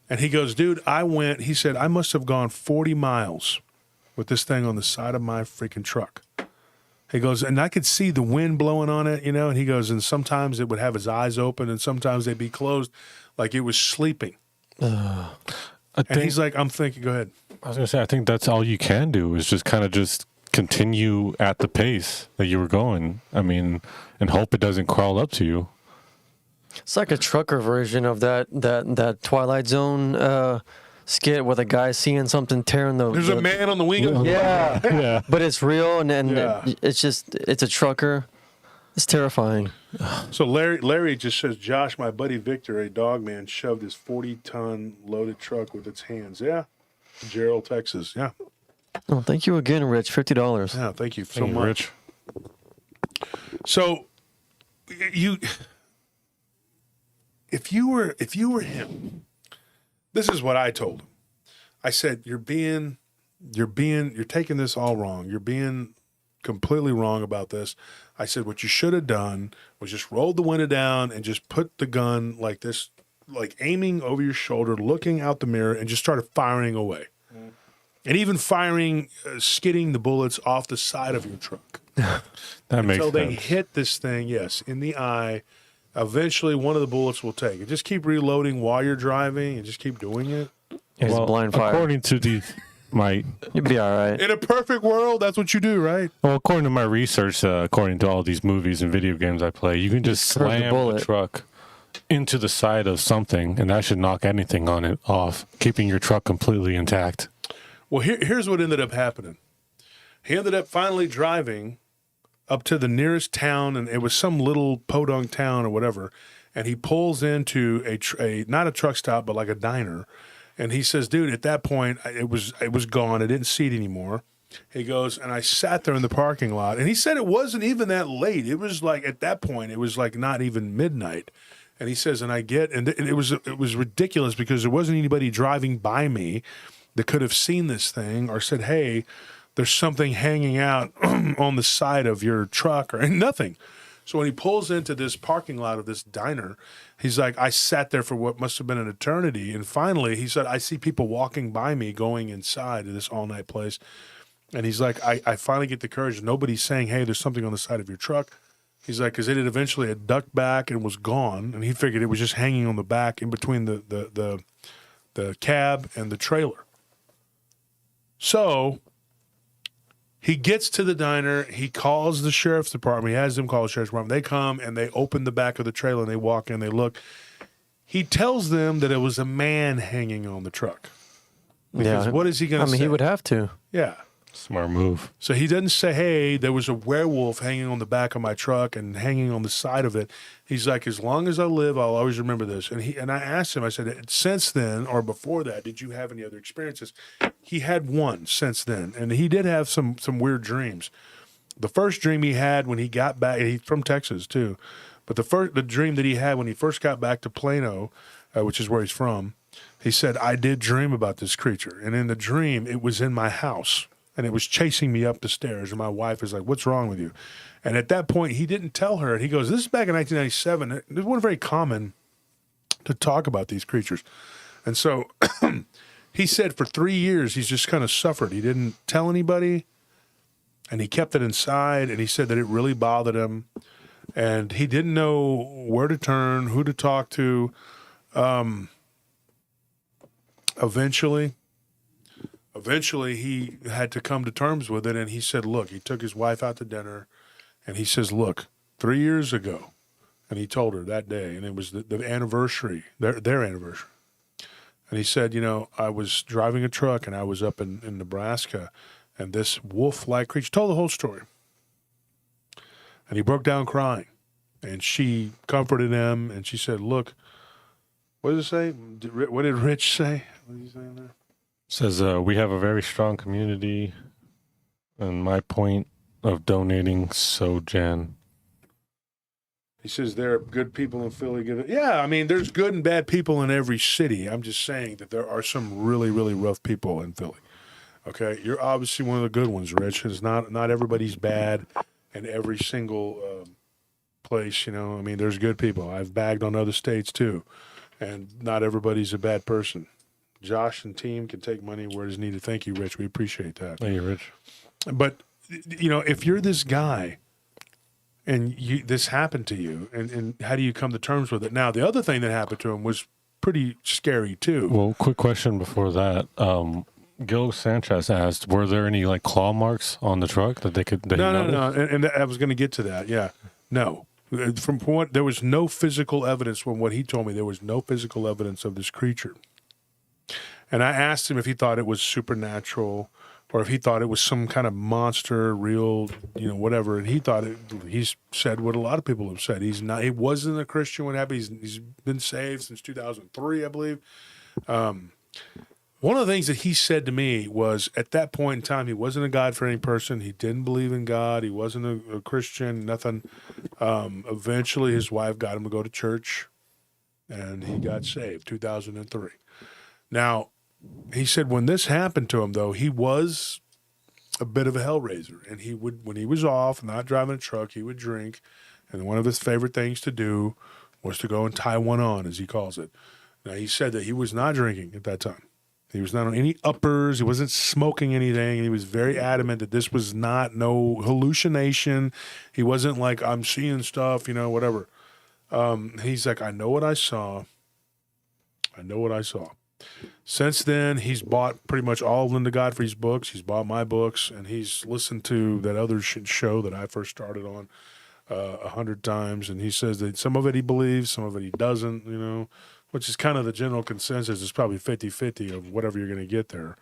And he goes, dude, he said, I must have gone 40 miles with this thing on the side of my freaking truck. He goes, and I could see the wind blowing on it, and he goes, and sometimes it would have his eyes open and sometimes they'd be closed like it was sleeping. I And think, he's like, I'm thinking, go ahead. I was gonna say, I think that's all you can do is just kind of just continue at the pace that you were going. I mean, and hope it doesn't crawl up to you. It's like a trucker version of that Twilight Zone skit where the guy's seeing something tearing the. There's a man on the wing. Yeah, Yeah. but it's real, and Yeah. it's a trucker. It's terrifying. So Larry just says, Josh, my buddy Victor, a dog man, shoved his 40-ton loaded truck with its hands. Yeah. Gerald, Texas. Yeah. Oh, thank you again, Rich. $50. Yeah. Thank you so Thank you, much. Rich. So if you were him, this is what I told him. I said, you're taking this all wrong. You're being completely wrong about this. I said, what you should have done was just rolled the window down and just put the gun like this, like aiming over your shoulder, looking out the mirror, and just started firing away. And even firing, skidding the bullets off the side of your truck. That makes Until they sense. hit this thing, yes, in the eye. Eventually, one of the bullets will take it. Just keep reloading while you're driving and just keep doing it. Here's a blind fire. According to You'd be all right. In a perfect world, that's what you do, right? according to my research, according to all these movies and video games I play, you can just curve the slam the bullet. truck into the side of something, and that should knock anything on it off, keeping your truck completely intact. Well, here's what ended up happening. He ended up finally driving up to the nearest town, and it was some little podunk town or whatever. And he pulls into a not a truck stop, but like a diner. And he says, dude, at that point, it was gone. I didn't see it anymore. He goes, and I sat there in the parking lot. And he said it wasn't even that late. It was like, at that point, it was like not even midnight. And he says, and it was ridiculous because there wasn't anybody driving by me that could have seen this thing or said, hey, there's something hanging out on the side of your truck or nothing. So when he pulls into this parking lot of this diner, he's like, I sat there for what must have been an eternity. And finally, he said, I see people walking by me going inside of this all-night place. And he's like, I finally get the courage. Nobody's saying, hey, there's something on the side of your truck. He's like, because it had eventually had ducked back and was gone. And he figured it was just hanging on the back in between the cab and the trailer. So he gets to the diner. He calls the sheriff's department. He has them call the sheriff's department. They come and they open the back of the trailer and they walk in. They look. He tells them that it was a man hanging on the truck. Because Yeah. what is he going to say? I mean, he would have to. Yeah. Smart move. So he doesn't say, hey, there was a werewolf hanging on the back of my truck and hanging on the side of it. He's like, as long as I live, I'll always remember this. And I asked him, I said, since then or before that, did you have any other experiences? He had one since then. And he did have some weird dreams. The first dream he had when he got back, he's from Texas too, but the dream that he had when he first got back to Plano, which is where he's from, he said, I did dream about this creature. And in the dream, it was in my house. And it was chasing me up the stairs. And my wife is like, what's wrong with you? And at that point, he didn't tell her. And he goes, this is back in 1997. It wasn't very common to talk about these creatures. And so he said for 3 years, he's just kind of suffered. He didn't tell anybody. And he kept it inside. And he said that it really bothered him. and he didn't know where to turn, who to talk to. Eventually, he had to come to terms with it, and he said, look, he took his wife out to dinner, and he says, look, 3 years ago, and he told her that day, and it was the anniversary, their anniversary. And he said, you know, I was driving a truck, and I was up in Nebraska, and this wolf-like creature, told the whole story. And he broke down crying, and she comforted him, and she said, look, what did it say? What did Rich say? What did he say in there? Says we have a very strong community, and my point of donating, so Jan. He says there are good people in Philly. Yeah, I mean, there's good and bad people in every city. I'm just saying that there are some really, really rough people in Philly. Okay, you're obviously one of the good ones, Rich. It's not everybody's bad in every single place. You know, I mean, there's good people. I've bagged on other states too, and not everybody's a bad person. Josh and team can take money where it is needed. Thank you, Rich. We appreciate that. Thank you, Rich. But you know, if you're this guy, and this happened to you, and how do you come to terms with it? Now, the other thing that happened to him was pretty scary too. Well, quick question before that. Gil Sanchez asked, were there any like claw marks on the truck that they could? No. And I was going to get to that. Yeah, no. From what there was no physical evidence. From what he told me, there was no physical evidence of this creature. And I asked him if he thought it was supernatural, or if he thought it was some kind of monster, real, you know, whatever. And he thought he said what a lot of people have said. He wasn't a Christian when it happened. He's been saved since 2003, I believe. One of the things that he said to me was, at that point in time, he wasn't a God-fearing person. He didn't believe in God. He wasn't a Christian, nothing. Eventually, his wife got him to go to church, and he got saved, 2003. Now, he said when this happened to him, though, he was a bit of a hellraiser. And he would, when he was off, not driving a truck, he would drink. And one of his favorite things to do was to go and tie one on, as he calls it. Now, he said that he was not drinking at that time. He was not on any uppers. He wasn't smoking anything. And he was very adamant that this was not no hallucination. He wasn't like, I'm seeing stuff, you know, whatever. He's like, I know what I saw. I know what I saw. Since then, he's bought pretty much all of Linda Godfrey's books. He's bought my books, and he's listened to that other show that I first started on 100 times. And he says that some of it he believes, some of it he doesn't, you know, which is kind of the general consensus. It's probably 50-50 of whatever you're going to get there.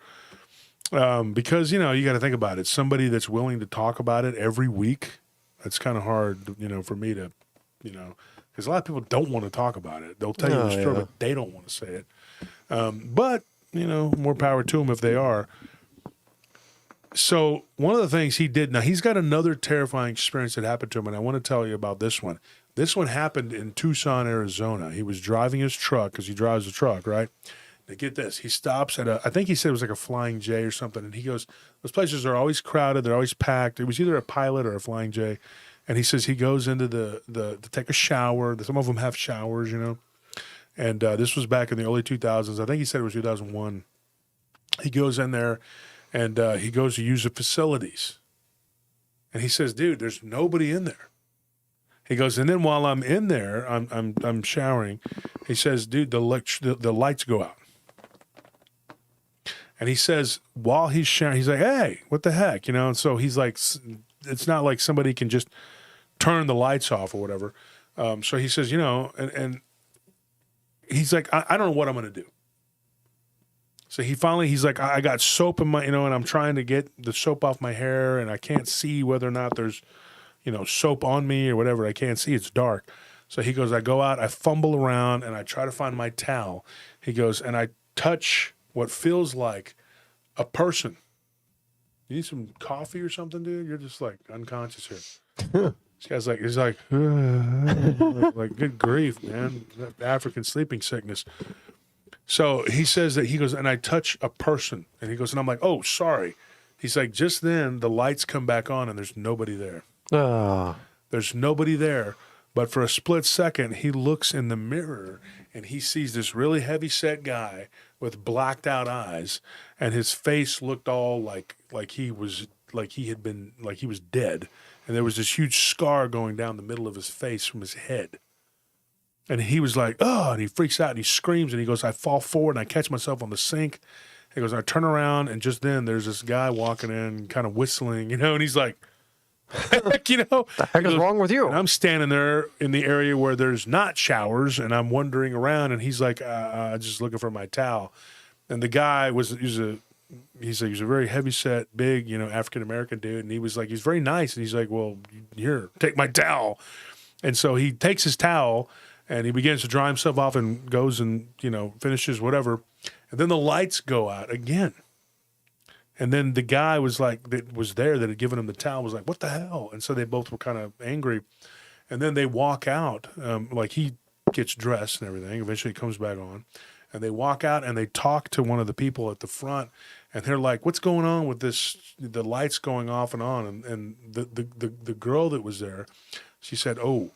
Because, you know, you got to think about it. Somebody that's willing to talk about it every week, that's kind of hard, you know, for me to, you know, because a lot of people don't want to talk about it. They'll tell you the story, but they don't want to say it. But, you know, more power to them if they are. So one of the things he did, now he's got another terrifying experience that happened to him, and I want to tell you about this one. This one happened in Tucson, Arizona. He was driving his truck, because he drives a truck, right? Now get this. He stops at I think he said it was like a Flying J or something, and he goes, those places are always crowded. They're always packed. It was either a Pilot or a Flying J. And he says he goes into to take a shower. Some of them have showers, you know. And this was back in the early 2000s. I think he said it was 2001. He goes in there, and he goes to use the facilities. And he says, dude, there's nobody in there. He goes, and then while I'm in there, I'm showering. He says, dude, the lights go out. And he says, while he's showering, he's like, hey, what the heck? You know, and so he's like, it's not like somebody can just turn the lights off or whatever. So he says, you know, and he's like, I don't know what I'm going to do. So he's like, I got soap in my, you know, and I'm trying to get the soap off my hair, and I can't see whether or not there's, you know, soap on me or whatever. I can't see. It's dark. So he goes, I go out, I fumble around, and I try to find my towel. He goes, and I touch what feels like a person. You need some coffee or something, dude? You're just like unconscious here. This guy's like, he's like, like, good grief, man. That African sleeping sickness. So he says that he goes, and I touch a person. And he goes, and I'm like, oh, sorry. He's like, just then the lights come back on and there's nobody there. There's nobody there. But for a split second, he looks in the mirror and he sees this really heavy set guy with blacked out eyes, and his face looked all like he was dead. and there was this huge scar going down the middle of his face from his head. And he was like, oh, and he freaks out and he screams and he goes, I fall forward and I catch myself on the sink. He goes, I turn around and just then there's this guy walking in kind of whistling, and he's like, heck, The heck is wrong with you? And I'm standing there in the area where there's not showers and I'm wandering around and he's like, just looking for my towel. And the guy he's a very heavy-set, big, African-American dude. And he was like, he's very nice. And he's like, well, here, take my towel. And so he takes his towel and he begins to dry himself off and goes and, finishes whatever. And then the lights go out again. And then the guy was like, that was there that had given him the towel was like, what the hell? And so they both were kind of angry. And then they walk out, like he gets dressed and everything. Eventually he comes back on. And they walk out and they talk to one of the people at the front. And they're like, what's going on with this, the lights going off and on? And the girl that was there, she said, oh,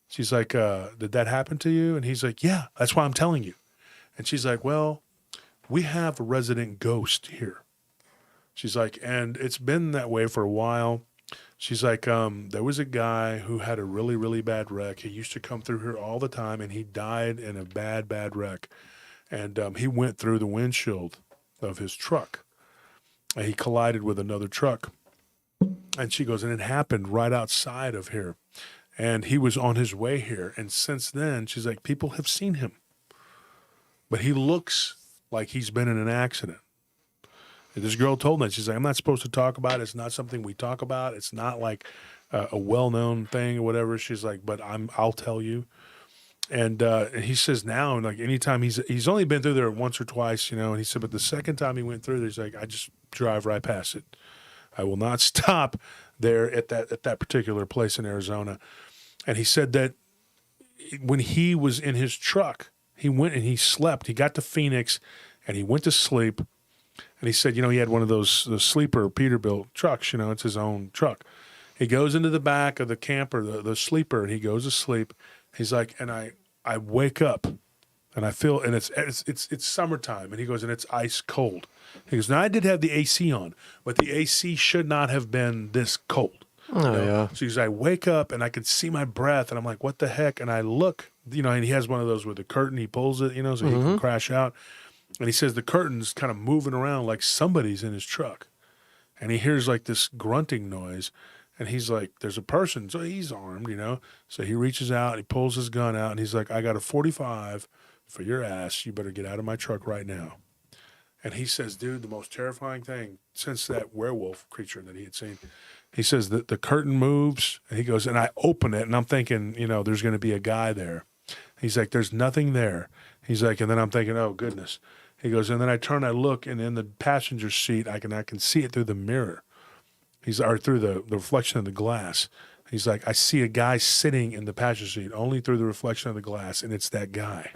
she's like, did that happen to you? And he's like, yeah, that's why I'm telling you. And she's like, well, we have a resident ghost here. She's like, and it's been that way for a while. She's like, there was a guy who had a really, really bad wreck. He used to come through here all the time, and he died in a bad, bad wreck. And he went through the windshield of his truck. And he collided with another truck. And she goes, and it happened right outside of here. And he was on his way here. And since then, she's like, people have seen him. But he looks like he's been in an accident. And this girl told me, she's like, I'm not supposed to talk about it. It's not something we talk about. It's not like a well-known thing or whatever. She's like, but I'll tell you. And he says now, like anytime he's only been through there once or twice, and he said, but the second time he went through there, he's like, I just drive right past it. I will not stop there at that particular place in Arizona. And he said that when he was in his truck, he went and he slept. He got to Phoenix and he went to sleep. And he said, he had one of those sleeper Peterbilt trucks, it's his own truck. He goes into the back of the camper, the sleeper, and he goes to sleep. He's like, and I wake up and I feel, and it's summertime. And he goes, and it's ice cold. He goes, now I did have the AC on, but the AC should not have been this cold. Yeah. So he's, I wake up and I can see my breath and I'm like, what the heck? And I look, and he has one of those with the curtain, he pulls it, so he can crash out. And he says the curtain's kind of moving around like somebody's in his truck. And he hears like this grunting noise. And he's like, there's a person. So he's armed, So he reaches out, he pulls his gun out, and he's like, I got a 45 for your ass. You better get out of my truck right now. And he says, dude, the most terrifying thing since that werewolf creature that he had seen, he says that the curtain moves. And he goes, and I open it, and I'm thinking, there's going to be a guy there. He's like, there's nothing there. He's like, and then I'm thinking, oh, goodness. He goes, and then I turn, I look, and in the passenger seat, I can see it through the mirror. Or through the reflection of the glass. He's like, I see a guy sitting in the passenger seat only through the reflection of the glass, and it's that guy.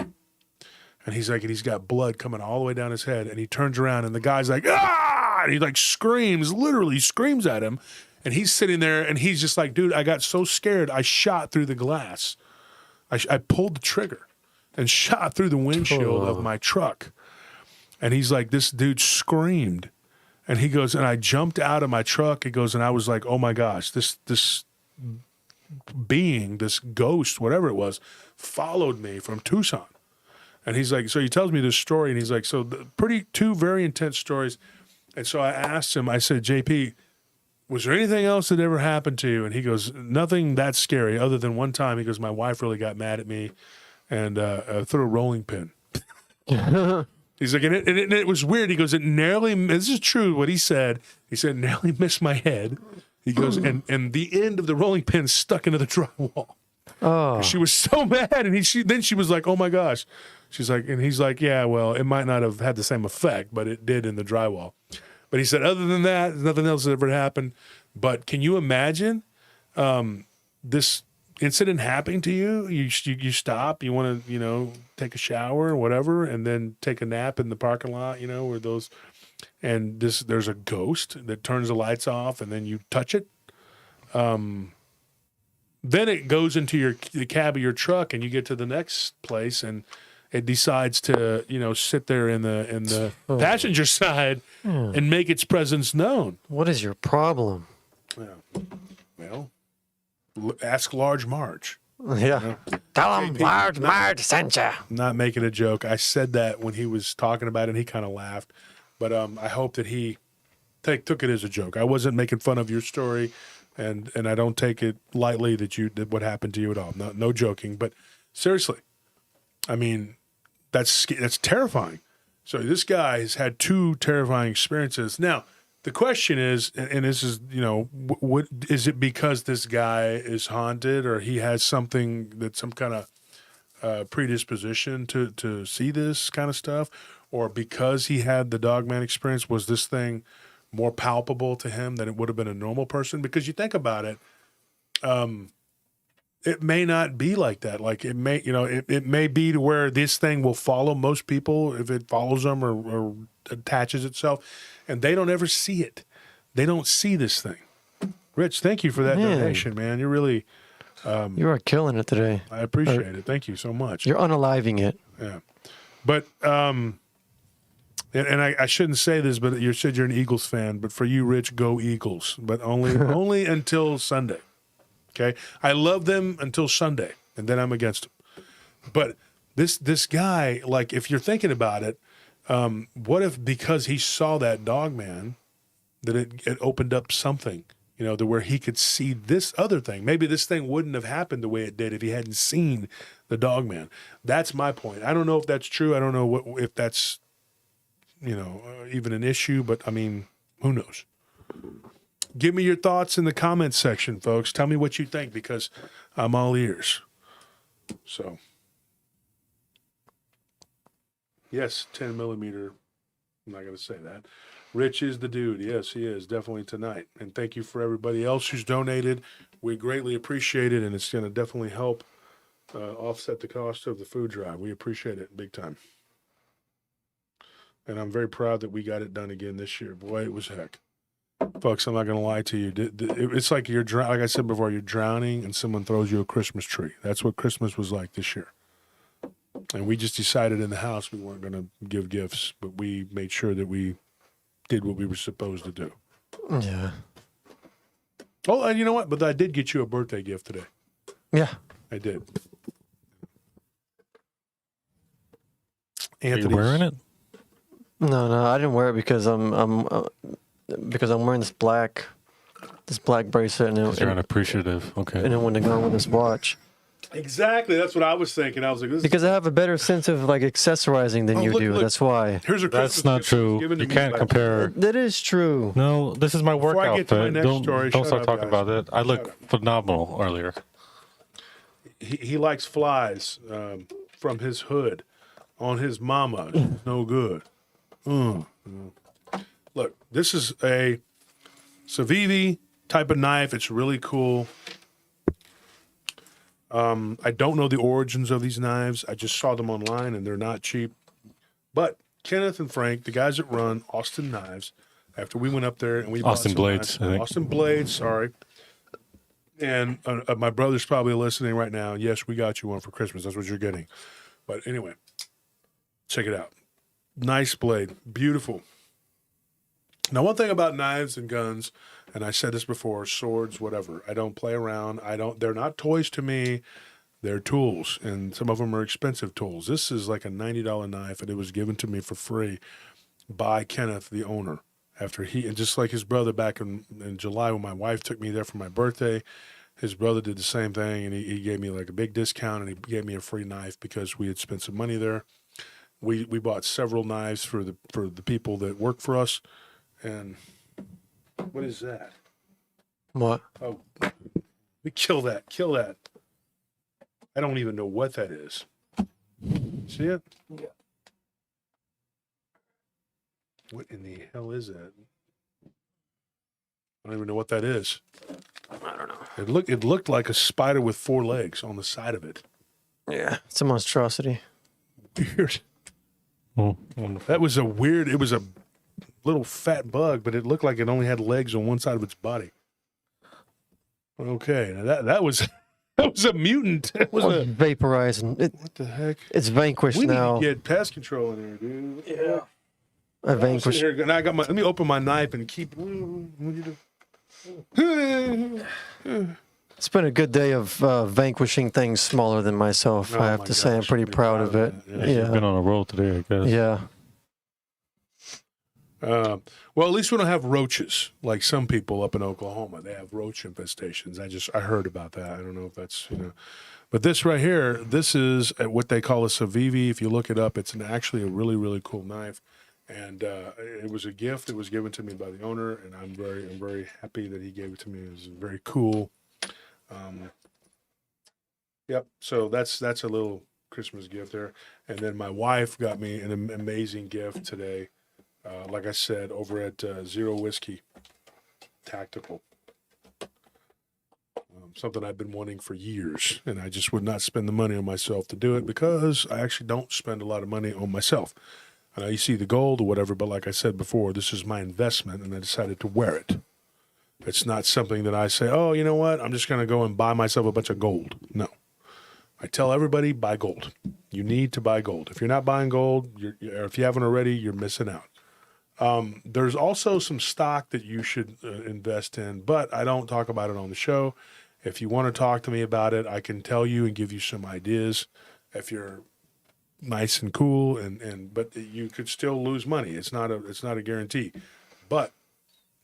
And he's like, and he's got blood coming all the way down his head, and he turns around, and the guy's like, ah! And he like screams, literally screams at him, and he's sitting there, and he's just like, dude, I got so scared, I shot through the glass. I pulled the trigger and shot through the windshield of my truck. And he's like, this dude screamed. And he goes, and I jumped out of my truck. He goes, and I was like, oh my gosh, this being, this ghost, whatever it was, followed me from Tucson. And he's like, so he tells me this story, and he's like, so two very intense stories. And so I asked him, I said, JP, was there anything else that ever happened to you? And he goes, nothing that scary other than one time. He goes, my wife really got mad at me and threw a rolling pin. He's like, and it was weird. He goes, this is true what he said. He said, nearly missed my head. He goes, and the end of the rolling pin stuck into the drywall. Oh. She was so mad. And then she was like, oh my gosh. She's like, and he's like, yeah, well, it might not have had the same effect, but it did in the drywall. But he said, other than that, nothing else has ever happened. But can you imagine this incident happening to you? You stop, you want to, take a shower or whatever, and then take a nap in the parking lot, where those, and there's a ghost that turns the lights off, and then you touch it. Then it goes into the cab of your truck, and you get to the next place, and it decides to, sit there in the passenger side and make its presence known. What is your problem? Yeah. Well, Ask Large Marge. Yeah. Tell him Large Marge sent you. Not making a joke. I said that when he was talking about it, and he kind of laughed. But I hope that he took it as a joke. I wasn't making fun of your story, and I don't take it lightly that what happened to you at all. No joking. But seriously, I mean, that's terrifying. So this guy has had 2 terrifying experiences. Now, the question is, and this is, what is it because this guy is haunted, or he has something that's some kind of predisposition to see this kind of stuff, or because he had the dogman experience, was this thing more palpable to him than it would have been a normal person? Because you think about it, it may not be like that. Like it may, it may be to where this thing will follow most people if it follows them or attaches itself, and they don't ever see it. They don't see this thing. Rich, thank you for that donation, man. You're really, you are killing it today. I appreciate it. Thank you so much. You're unaliving it. Yeah. But, and I shouldn't say this, but you said you're an Eagles fan, but for you, Rich, go Eagles, but only until Sunday. Okay. I love them until Sunday, and then I'm against them. But this guy, like, if you're thinking about it, what if because he saw that dog man, that it opened up something, to where he could see this other thing. Maybe this thing wouldn't have happened the way it did if he hadn't seen the dog man. That's my point. I don't know if that's true. I don't know if that's, even an issue, but I mean, who knows? Give me your thoughts in the comments section, folks. Tell me what you think, because I'm all ears. So, yes, 10 millimeter. I'm not going to say that. Rich is the dude. Yes, he is. Definitely tonight. And thank you for everybody else who's donated. We greatly appreciate it, and it's going to definitely help offset the cost of the food drive. We appreciate it big time. And I'm very proud that we got it done again this year. Boy, it was heck. Folks, I'm not going to lie to you. It's like like I said before, you're drowning and someone throws you a Christmas tree. That's what Christmas was like this year. And we just decided in the house we weren't going to give gifts, but we made sure that we did what we were supposed to do. Yeah. Oh, and you know what? But I did get you a birthday gift today. Yeah. I did. Are you wearing it? No, I didn't wear it because I'm wearing this black bracelet, and You're unappreciative. Okay. And it went to go with this watch. Exactly. That's what I was thinking. I was like, because I have a better sense of like accessorizing than you do. Look. That's why. Here's a That's not true. You can't compare. That is true. No, this is my work outfit. Don't start talking guys. about it. I look phenomenal earlier. He likes flies from his hood on his mama. It's no good. Look, this is a Civivi type of knife. It's really cool. I don't know the origins of these knives. I just saw them online, and they're not cheap. But Kenneth and Frank, the guys that run Austin Knives, after we went up there and we bought Austin Blades, knives, Austin Blades, sorry. And my brother's probably listening right now. Yes, we got you one for Christmas. That's what you're getting. But anyway, check it out. Nice blade. Beautiful. Now, one thing about knives and guns, and I said this before, swords, whatever, I don't play around. They're not toys to me. They're tools, and some of them are expensive tools. This is like a $90 knife, and it was given to me for free by Kenneth, the owner, and just like his brother back in July when my wife took me there for my birthday, his brother did the same thing, and he gave me like a big discount, and he gave me a free knife because we had spent some money there. We bought several knives for the people that work for us. And what is that? What? Oh, we kill that. Kill that. I don't even know what that is. See it? Yeah. What in the hell is that? I don't even know what that is. I don't know. It looked like a spider with 4 legs on the side of it. Yeah, it's a monstrosity. Weird. Oh, That was a weird. It was a little fat bug, but it looked like it only had legs on one side of its body. Okay, now that was a mutant. It was vaporizing. What the heck? It's vanquished We now. need to get pest control in here, dude. Yeah. I vanquished. Here, and I got let me open my knife and keep. It's been a good day of vanquishing things smaller than myself. Oh I have my to say, I'm gosh, pretty be proud of it. that. You've been on a roll today, I guess. Yeah. Well, at least we don't have roaches like some people up in Oklahoma. They have roach infestations. I heard about that. I don't know if that's, but this right here, this is what they call a Civivi. If you look it up, it's actually a really, really cool knife. And it was a gift. It was given to me by the owner, and I'm very happy that he gave it to me. It was very cool. Yep. So that's a little Christmas gift there. And then my wife got me an amazing gift today. Like I said, over at Zero Whiskey Tactical. Something I've been wanting for years, and I just would not spend the money on myself to do it because I actually don't spend a lot of money on myself. I know you see the gold or whatever, but like I said before, this is my investment, and I decided to wear it. It's not something that I say, oh, you know what, I'm just going to go and buy myself a bunch of gold. No. I tell everybody, buy gold. You need to buy gold. If you're not buying gold, or if you haven't already, you're missing out. There's also some stock that you should invest in, but I don't talk about it on the show. If you want to talk to me about it, I can tell you and give you some ideas. If you're nice and cool, but you could still lose money. It's not a guarantee. But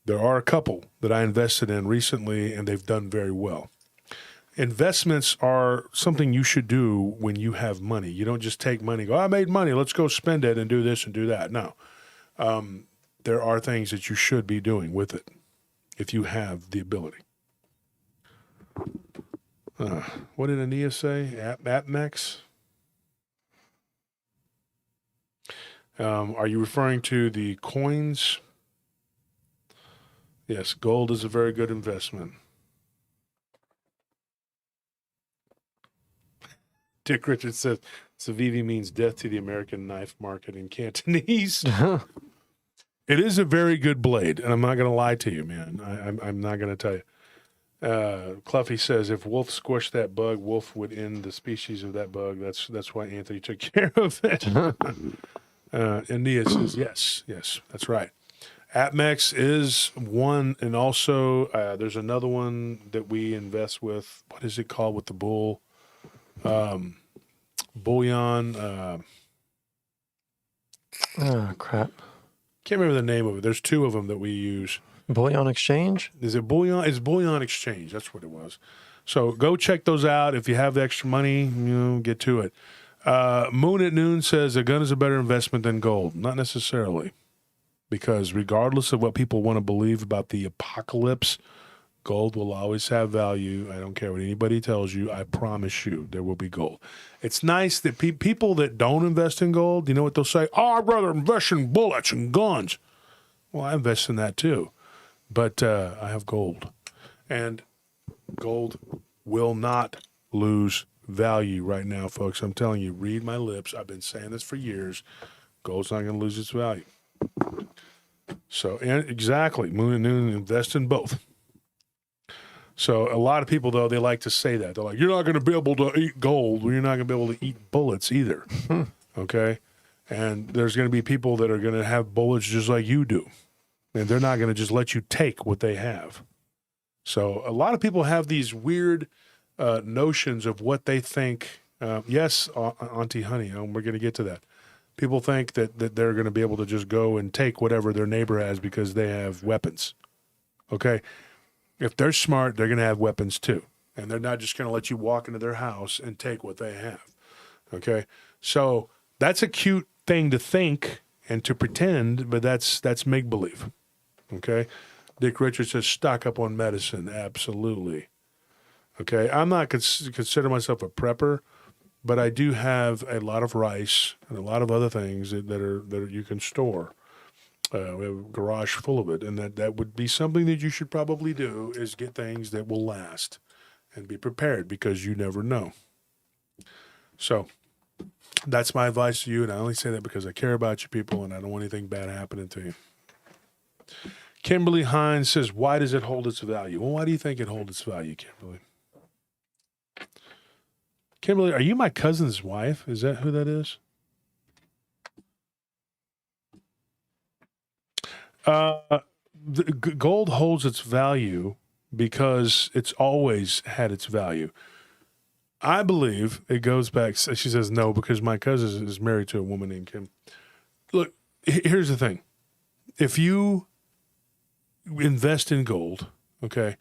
there are a couple that I invested in recently, and they've done very well. Investments are something you should do when you have money. You don't just take money and go, I made money, let's go spend it and do this and do that. No. There are things that you should be doing with it if you have the ability. What did Ania say? Atmex? Are you referring to the coins? Yes, gold is a very good investment. Dick Richards says, Civivi means death to the American knife market in Cantonese. It is a very good blade, and I'm not going to lie to you, man. I'm not going to tell you. Cluffy says, if Wolf squished that bug, Wolf would end the species of that bug. That's why Anthony took care of it. And Nia says, yes, that's right. Atmex is one, and also there's another one that we invest with. What is it called with the bull? Bullion. Oh, crap. Can't remember the name of it. There's two of them that we use. Bullion Exchange? Is it Bullion? It's Bullion Exchange. That's what it was. So go check those out. If you have the extra money, get to it. Moon at Noon says a gun is a better investment than gold. Not necessarily. Because regardless of what people want to believe about the apocalypse, gold will always have value. I don't care what anybody tells you. I promise you there will be gold. It's nice that people that don't invest in gold, you know what they'll say? Oh, I'd rather invest in bullets and guns. Well, I invest in that too. But I have gold. And gold will not lose value right now, folks. I'm telling you, read my lips. I've been saying this for years. Gold's not going to lose its value. So, and exactly, Moon and Noon, invest in both. So a lot of people, though, they like to say that. They're like, you're not going to be able to eat gold. Well, you're not going to be able to eat bullets either. Okay? And there's going to be people that are going to have bullets just like you do. And they're not going to just let you take what they have. So a lot of people have these weird notions of what they think. Yes, Auntie Honey, we're going to get to that. People think that they're going to be able to just go and take whatever their neighbor has because they have weapons. Okay? If they're smart, they're going to have weapons too. And they're not just going to let you walk into their house and take what they have. Okay? So that's a cute thing to think and to pretend, but that's make-believe. Okay? Dick Richards says, stock up on medicine. Absolutely. Okay? I'm not consider myself a prepper, but I do have a lot of rice and a lot of other things that you can store. We have a garage full of it, and that would be something that you should probably do is get things that will last and be prepared because you never know. So that's my advice to you, and I only say that because I care about you people and I don't want anything bad happening to you. Kimberly Hines says, why does it hold its value? Well, why do you think it holds its value, Kimberly? Kimberly, are you my cousin's wife? Is that who that is? The gold holds its value because it's always had its value. I believe it goes back. She says no because my cousin is married to a woman named Kim. Look, here's the thing. If you invest in gold, okay,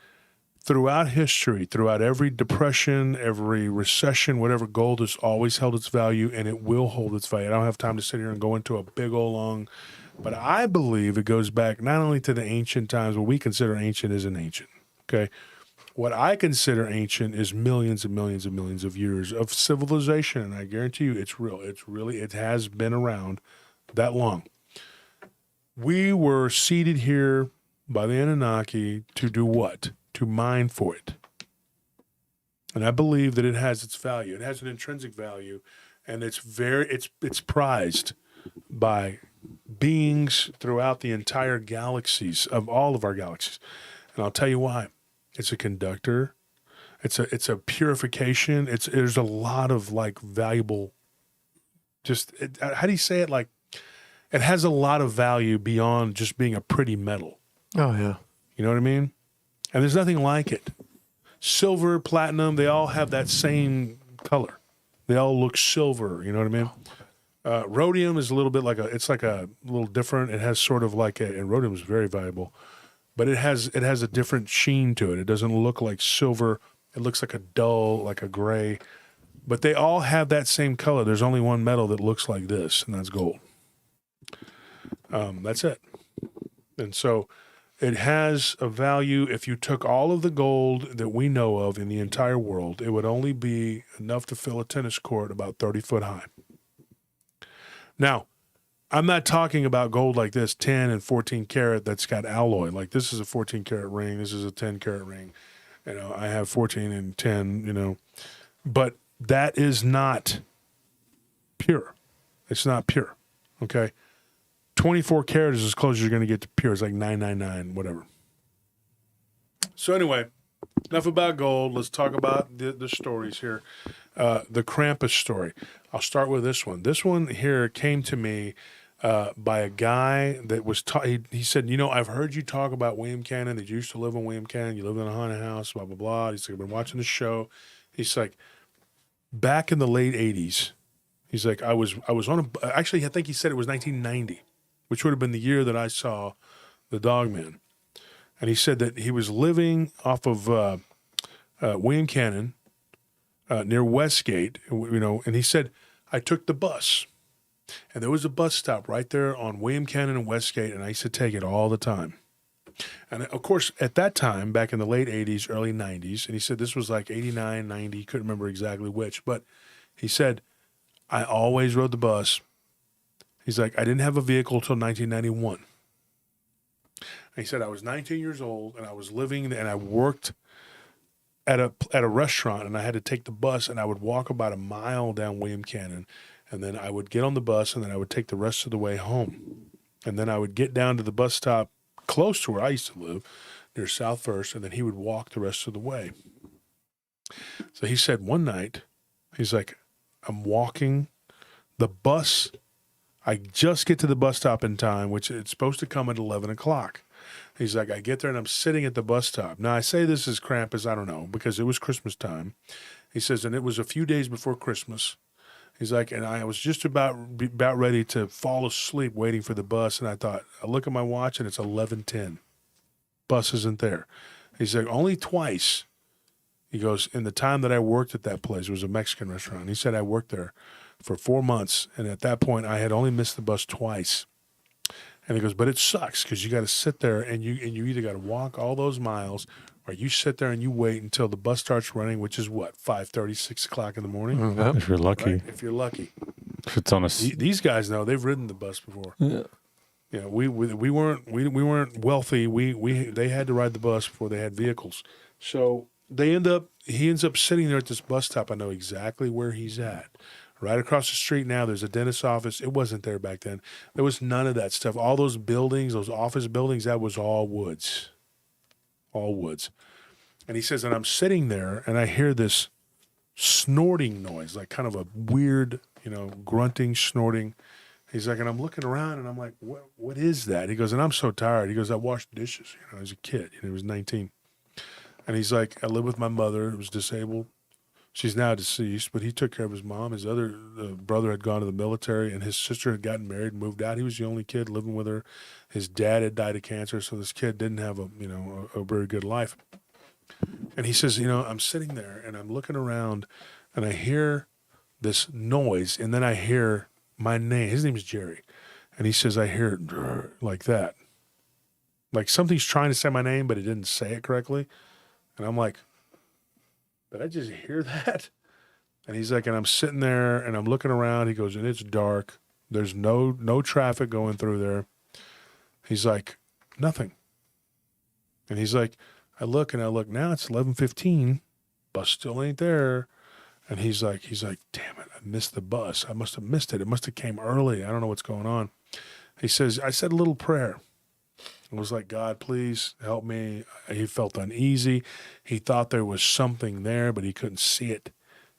throughout history, throughout every depression, every recession, whatever, gold has always held its value and it will hold its value. I don't have time to sit here and go into a big old long, but I believe it goes back not only to the ancient times, what we consider ancient isn't ancient, okay? What I consider ancient is millions and millions and millions of years of civilization, and I guarantee you it's real. It has been around that long. We were seated here by the Anunnaki to do what? To mine for it. And I believe that it has its value. It has an intrinsic value, and it's prized by beings throughout the entire galaxies, of all of our galaxies. And I'll tell you why. It's a conductor. It's a purification. There's a lot of like valuable, how do you say it? Like, it has a lot of value beyond just being a pretty metal. Oh, yeah. You know what I mean? And there's nothing like it. Silver, platinum, they all have that same color. They all look silver. You know what I mean? Rhodium is a little bit it's like a little different. It has sort of like and rhodium is very valuable, but it has a different sheen to it. It doesn't look like silver. It looks like a dull, like a gray, but they all have that same color. There's only one metal that looks like this, and that's gold. That's it. And so it has a value. If you took all of the gold that we know of in the entire world, it would only be enough to fill a tennis court about 30 foot high. Now, I'm not talking about gold like this, 10 and 14 karat that's got alloy. Like this is a 14 karat ring. This is a 10 karat ring. You know, I have 14 and 10, you know, but that is not pure. It's not pure. Okay. 24 karat is as close as you're going to get to pure. It's like 999, whatever. So anyway, enough about gold. Let's talk about the stories here. The Krampus story. I'll start with this one. This one here came to me by a guy that was he said, you know, I've heard you talk about William Cannon, that you used to live in William Cannon. You lived in a haunted house, blah, blah, blah. He's like, I've been watching the show. He's like, back in the late 80s, he's like, I was on actually, I think he said it was 1990. Which would have been the year that I saw the Dogman. And he said that he was living off of William Cannon near Westgate, you know, and he said, I took the bus. And there was a bus stop right there on William Cannon and Westgate, and I used to take it all the time. And, of course, at that time, back in the late 80s, early 90s, and he said this was like 89, 90, he couldn't remember exactly which, but he said, I always rode the bus. He's like, I didn't have a vehicle until 1991. And he said, I was 19 years old, and I was living, and I worked at a restaurant, and I had to take the bus, and I would walk about a mile down William Cannon, and then I would get on the bus, and then I would take the rest of the way home. And then I would get down to the bus stop close to where I used to live, near South First, and then he would walk the rest of the way. So he said one night, he's like, I'm walking the bus. I just get to the bus stop in time, which it's supposed to come at 11 o'clock. He's like, I get there and I'm sitting at the bus stop. Now, I say this is Krampus, I don't know, because it was Christmas time. He says, and it was a few days before Christmas. He's like, and I was just about ready to fall asleep waiting for the bus, and I thought, I look at my watch and it's 11:10. Bus isn't there. He's like, only twice. He goes, in the time that I worked at that place, it was a Mexican restaurant. He said I worked there for 4 months, and at that point, I had only missed the bus twice. And he goes, but it sucks because you got to sit there, and you either got to walk all those miles, or you sit there and you wait until the bus starts running, which is what, 5:30, 6 o'clock in the morning? If you're lucky. Right? If you're lucky. If it's on a... These guys know, they've ridden the bus before. Yeah. You know, we weren't wealthy. They had to ride the bus before they had vehicles. So he ends up sitting there at this bus stop. I know exactly where he's at. Right across the street now, there's a dentist's office. It wasn't there back then. There was none of that stuff. All those buildings, those office buildings, that was all woods. All woods. And he says, and I'm sitting there, and I hear this snorting noise, like kind of a weird, grunting, snorting. He's like, and I'm looking around, and I'm like, what is that? He goes, and I'm so tired. He goes, I washed dishes, as a kid. He was 19. And he's like, I live with my mother who was disabled. She's now deceased, but he took care of his mom. His other brother had gone to the military, and his sister had gotten married and moved out. He was the only kid living with her. His dad had died of cancer, so this kid didn't have a very good life. And he says, I'm sitting there and I'm looking around, and I hear this noise, and then I hear my name. His name is Jerry, and he says I hear it like that, like something's trying to say my name, but it didn't say it correctly. And I'm like, did I just hear that? And he's like, and I'm sitting there and I'm looking around. He goes, and it's dark. There's no traffic going through there. He's like, nothing. And he's like, I look and I look. Now it's 11:15. Bus still ain't there. And he's like, damn it, I missed the bus. I must have missed it. It must have came early. I don't know what's going on. He says, I said a little prayer. I was like, God, please help me. He felt uneasy. He thought there was something there, but he couldn't see it.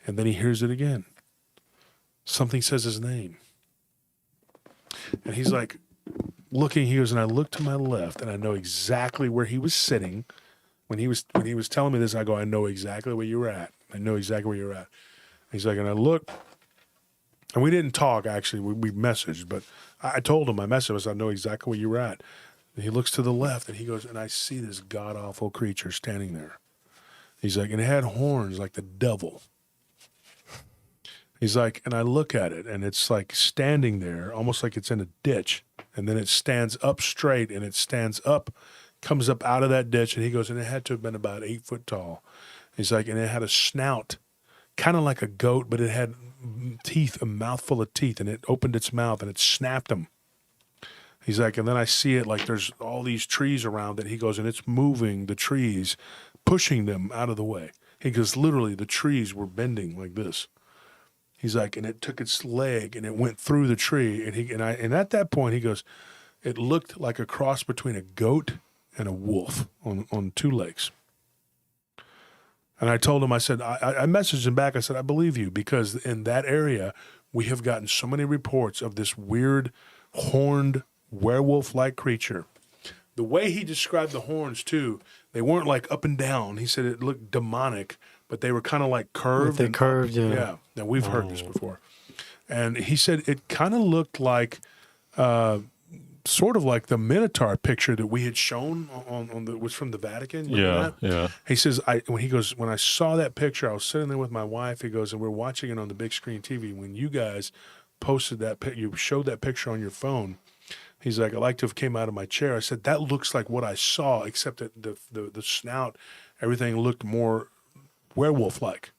And then he hears it again. Something says his name. And he's like looking, he goes, and I look to my left, and I know exactly where he was sitting. When he was telling me this, I go, I know exactly where you were at. I know exactly where you're at. He's like, and I look, and we didn't talk, actually. We messaged, but I told him, my message was, I know exactly where you were at. And he looks to the left, and he goes, and I see this god-awful creature standing there. He's like, and it had horns like the devil. He's like, and I look at it, and it's like standing there, almost like it's in a ditch. And then it stands up straight, and it stands up, comes up out of that ditch. And he goes, and it had to have been about 8 foot tall. He's like, and it had a snout, kind of like a goat, but it had teeth, a mouthful of teeth, and it opened its mouth, and it snapped them. He's like, and then I see it like there's all these trees around it. He goes, and it's moving the trees, pushing them out of the way. He goes, literally, the trees were bending like this. He's like, and it took its leg and it went through the tree. And at that point, he goes, it looked like a cross between a goat and a wolf on 2 legs. And I told him, I said, I messaged him back. I said, I believe you, because in that area, we have gotten so many reports of this weird horned werewolf-like creature. The way he described the horns, too, they weren't like up and down. He said it looked demonic, but they were kind of like curved. They curved, yeah. Yeah, now we've heard this before. And he said it kind of looked like, sort of like the Minotaur picture that we had shown was from the Vatican. Yeah, yeah. He says, when I saw that picture, I was sitting there with my wife. He goes, and we're watching it on the big screen TV. When you guys posted that, you showed that picture on your phone. He's like, I like to have came out of my chair. I said, that looks like what I saw, except that the snout, everything looked more werewolf-like.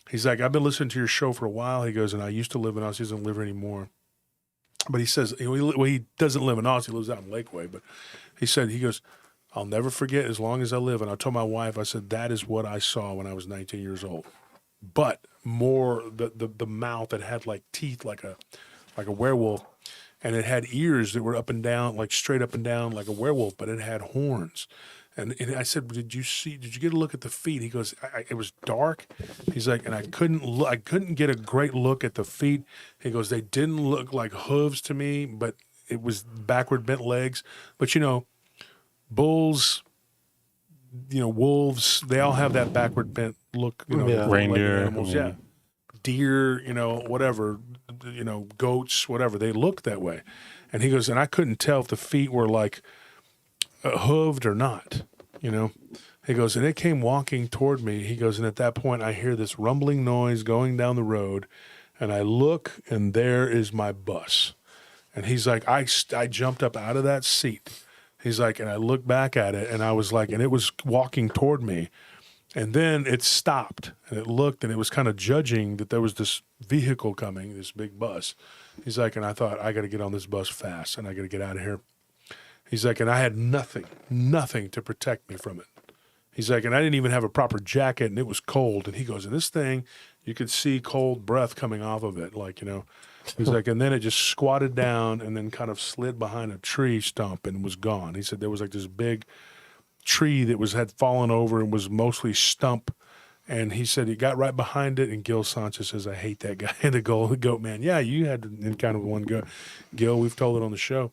He's like, I've been listening to your show for a while. He goes, and I used to live in Austin. He doesn't live here anymore. But he says, he doesn't live in Austin. He lives out in Lakeway. But he goes, I'll never forget as long as I live. And I told my wife, I said, that is what I saw when I was 19 years old. But more the mouth that had like teeth like a werewolf. And it had ears that were up and down, like straight up and down like a werewolf, but it had horns. And I said, did you get a look at the feet? He goes, it was dark. He's like, and I couldn't get a great look at the feet. He goes, they didn't look like hooves to me, but it was backward bent legs. But bulls, wolves, they all have that backward bent look, Yeah. Reindeer, animals, yeah. Deer, whatever, goats, whatever, they look that way. And he goes, and I couldn't tell if the feet were like hooved or not, He goes, and it came walking toward me. He goes, and at that point, I hear this rumbling noise going down the road, and I look, and there is my bus. And he's like, I jumped up out of that seat. He's like, and I looked back at it, and I was like, and it was walking toward me. And then it stopped, and it looked, and it was kind of judging that there was this vehicle coming, this big bus. He's like, and I thought, I got to get on this bus fast, and I got to get out of here. He's like, and I had nothing to protect me from it. He's like, and I didn't even have a proper jacket, and it was cold. And he goes, and this thing, you could see cold breath coming off of it, He's like, and then it just squatted down and then kind of slid behind a tree stump and was gone. He said there was like this big tree that had fallen over and was mostly stump. And he said he got right behind it, and Gil Sanchez says, I hate that guy, the goat man. Yeah, you had to encounter one Gil. We've told it on the show.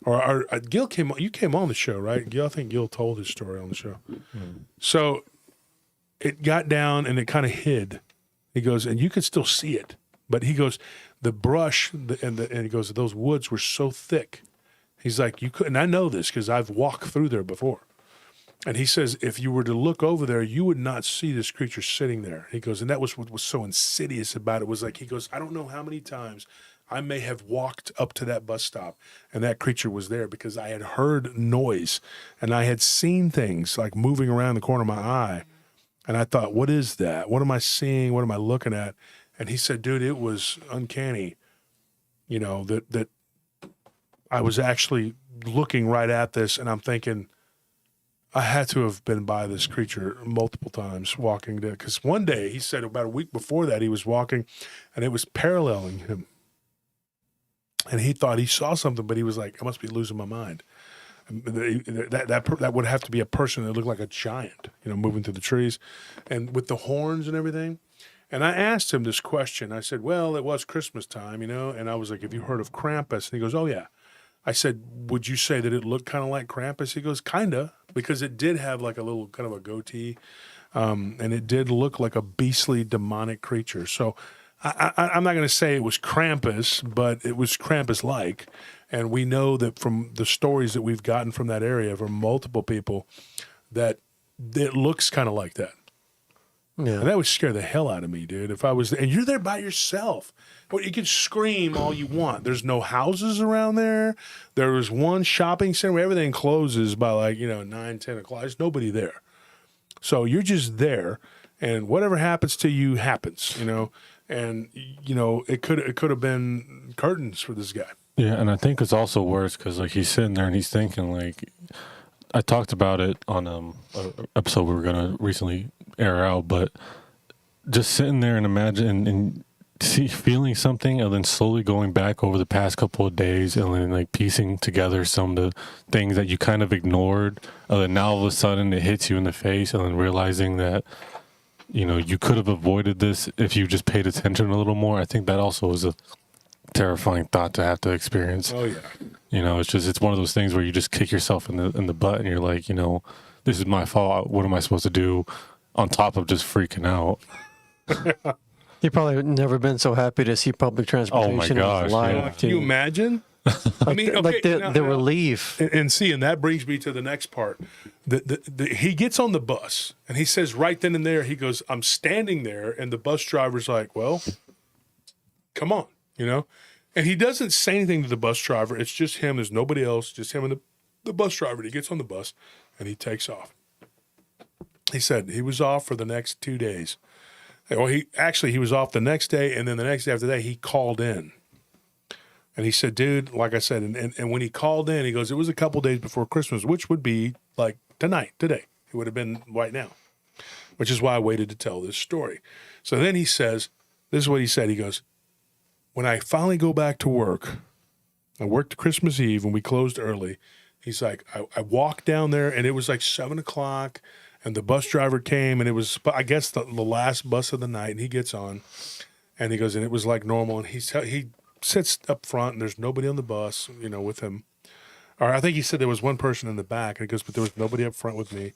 or Gil came on. You came on the show, right? Gil, I think Gil told his story on the show. So it got down and it kind of hid. He goes, and you could still see it, but he goes, the brush and he goes, those woods were so thick. He's like, you couldn't. I know this because I've walked through there before. And he says, if you were to look over there, you would not see this creature sitting there. He goes, and that was what was so insidious about it. Was like, he goes, I don't know how many times I may have walked up to that bus stop and that creature was there because I had heard noise and I had seen things like moving around the corner of my eye. And I thought, what is that? What am I seeing? What am I looking at? And he said, dude, it was uncanny, you know, that I was actually looking right at this and I'm thinking, I had to have been by this creature multiple times walking there. Because one day, he said about a week before that, he was walking and it was paralleling him. And he thought he saw something, but he was like, I must be losing my mind. That would have to be a person that looked like a giant, you know, moving through the trees and with the horns and everything. And I asked him this question. I said, well, it was Christmas time, you know, and I was like, have you heard of Krampus? And he goes, oh, yeah. I said, would you say that it looked kind of like Krampus? He goes, kind of, because it did have like a little kind of a goatee, and it did look like a beastly demonic creature. So I'm not going to say it was Krampus, but it was Krampus-like. And we know that from the stories that we've gotten from that area from multiple people that it looks kind of like that. Yeah. And that would scare the hell out of me, dude. If I was there, and you're there by yourself. Well, you can scream all you want. There's no houses around there. There was one shopping center where everything closes by like, 9, 10 o'clock. There's nobody there. So you're just there, and whatever happens to you happens, And, it could have been curtains for this guy. Yeah, and I think it's also worse because, like, he's sitting there and he's thinking, like, I talked about it on an episode we were going to recently air out, but just sitting there and imagine and feeling something and then slowly going back over the past couple of days and then, like, piecing together some of the things that you kind of ignored, and then now all of a sudden it hits you in the face, and then realizing that, you could have avoided this if you just paid attention a little more. I think that also is a terrifying thought to have to experience. Oh yeah. It's one of those things where you just kick yourself in the butt and you're like, this is my fault. What am I supposed to do on top of just freaking out? He probably never been so happy to see public transportation. Oh my gosh, live. yeah. Can you imagine? I mean, the relief. And see, and that brings me to the next part. He gets on the bus and he says right then and there, he goes, I'm standing there, and the bus driver's like, well, come on, And he doesn't say anything to the bus driver. It's just him. There's nobody else, just him and the bus driver. And he gets on the bus and he takes off. He said he was off for the next 2 days. Well, he was off the next day, and then the next day after that, he called in. And he said, dude, like I said, and when he called in, he goes, it was a couple days before Christmas, which would be like today. It would have been right now, which is why I waited to tell this story. So then he says, this is what he said. He goes, when I finally go back to work, I worked Christmas Eve and we closed early. He's like, I walked down there and it was like 7 o'clock and the bus driver came and it was, I guess, the last bus of the night, and he gets on and he goes, and it was like normal. And he sits up front and there's nobody on the bus, with him. Or I think he said there was one person in the back, and he goes, but there was nobody up front with me.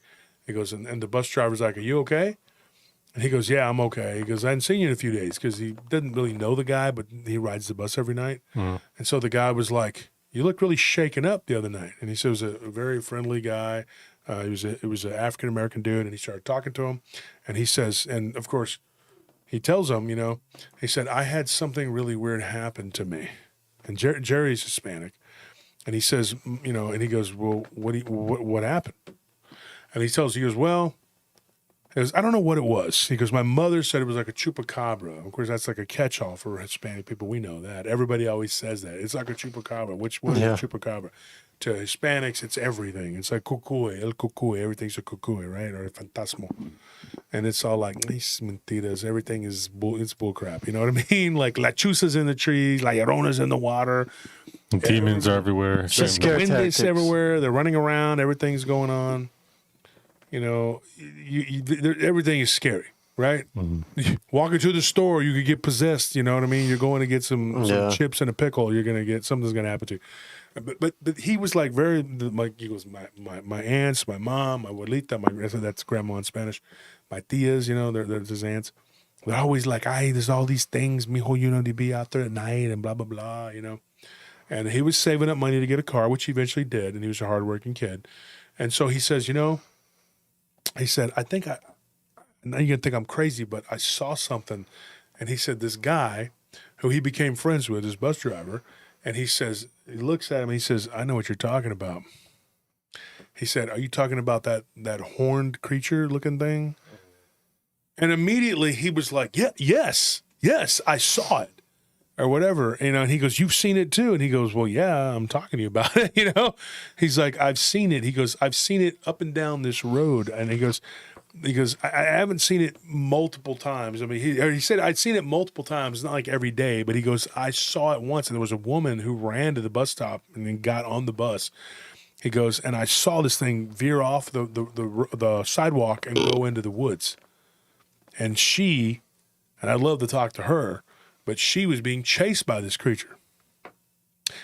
He goes, and the bus driver's like, are you okay? And he goes, yeah, I'm okay. He goes, I hadn't seen you in a few days, because he didn't really know the guy, but he rides the bus every night. Mm. And so the guy was like, you look really shaken up the other night. And he said it was a very friendly guy. It was an African-American dude, and he started talking to him. And he says, and of course, he tells him, he said, I had something really weird happen to me. And Jerry's Hispanic. And he says, and he goes, well, what happened? And he goes, well, I don't know what it was. He goes, my mother said it was like a chupacabra. Of course, that's like a catch-all for Hispanic people. We know that. Everybody always says that. It's like a chupacabra. Which one is a chupacabra? To Hispanics, it's everything. It's like cucuy, el cucuy. Everything's a cucuy, right? Or a fantasmo. And it's all like, these mentiras. Everything is it's bullcrap. You know what I mean? Like lechusas in the trees, la lloronas in the water. Demons are everywhere. Just scare tactics. Everywhere. They're running around. Everything's going on. Everything is scary, right? Mm-hmm. Walking to the store, you could get possessed. You know what I mean? You're going to get some chips and a pickle. You're going to get something's going to happen to you. But he was like very like he goes my aunts, my mom, my abuelita, that's grandma in Spanish, my tias, you know, they're his aunts. They're always like, "Ay, there's all these things, mijo, you know, to be out there at night and blah blah blah," you know. And he was saving up money to get a car, which he eventually did, and he was a hardworking kid. And so he says, you know, he said, I think now you're gonna think I'm crazy, but I saw something. And he said, this guy who he became friends with, his bus driver, and he says, he looks at him, and he says, I know what you're talking about. He said, are you talking about that horned creature looking thing? And immediately he was like, yes, I saw it. Or whatever, you know, and he goes, you've seen it too? And he goes, well, yeah, I'm talking to you about it, you know? He's like, I've seen it. He goes, I've seen it up and down this road. And he goes, I haven't seen it multiple times. I mean, he said, I'd seen it multiple times, not like every day, but he goes, I saw it once, and there was a woman who ran to the bus stop and then got on the bus. He goes, and I saw this thing veer off the sidewalk and go into the woods. And I'd love to talk to her, but she was being chased by this creature.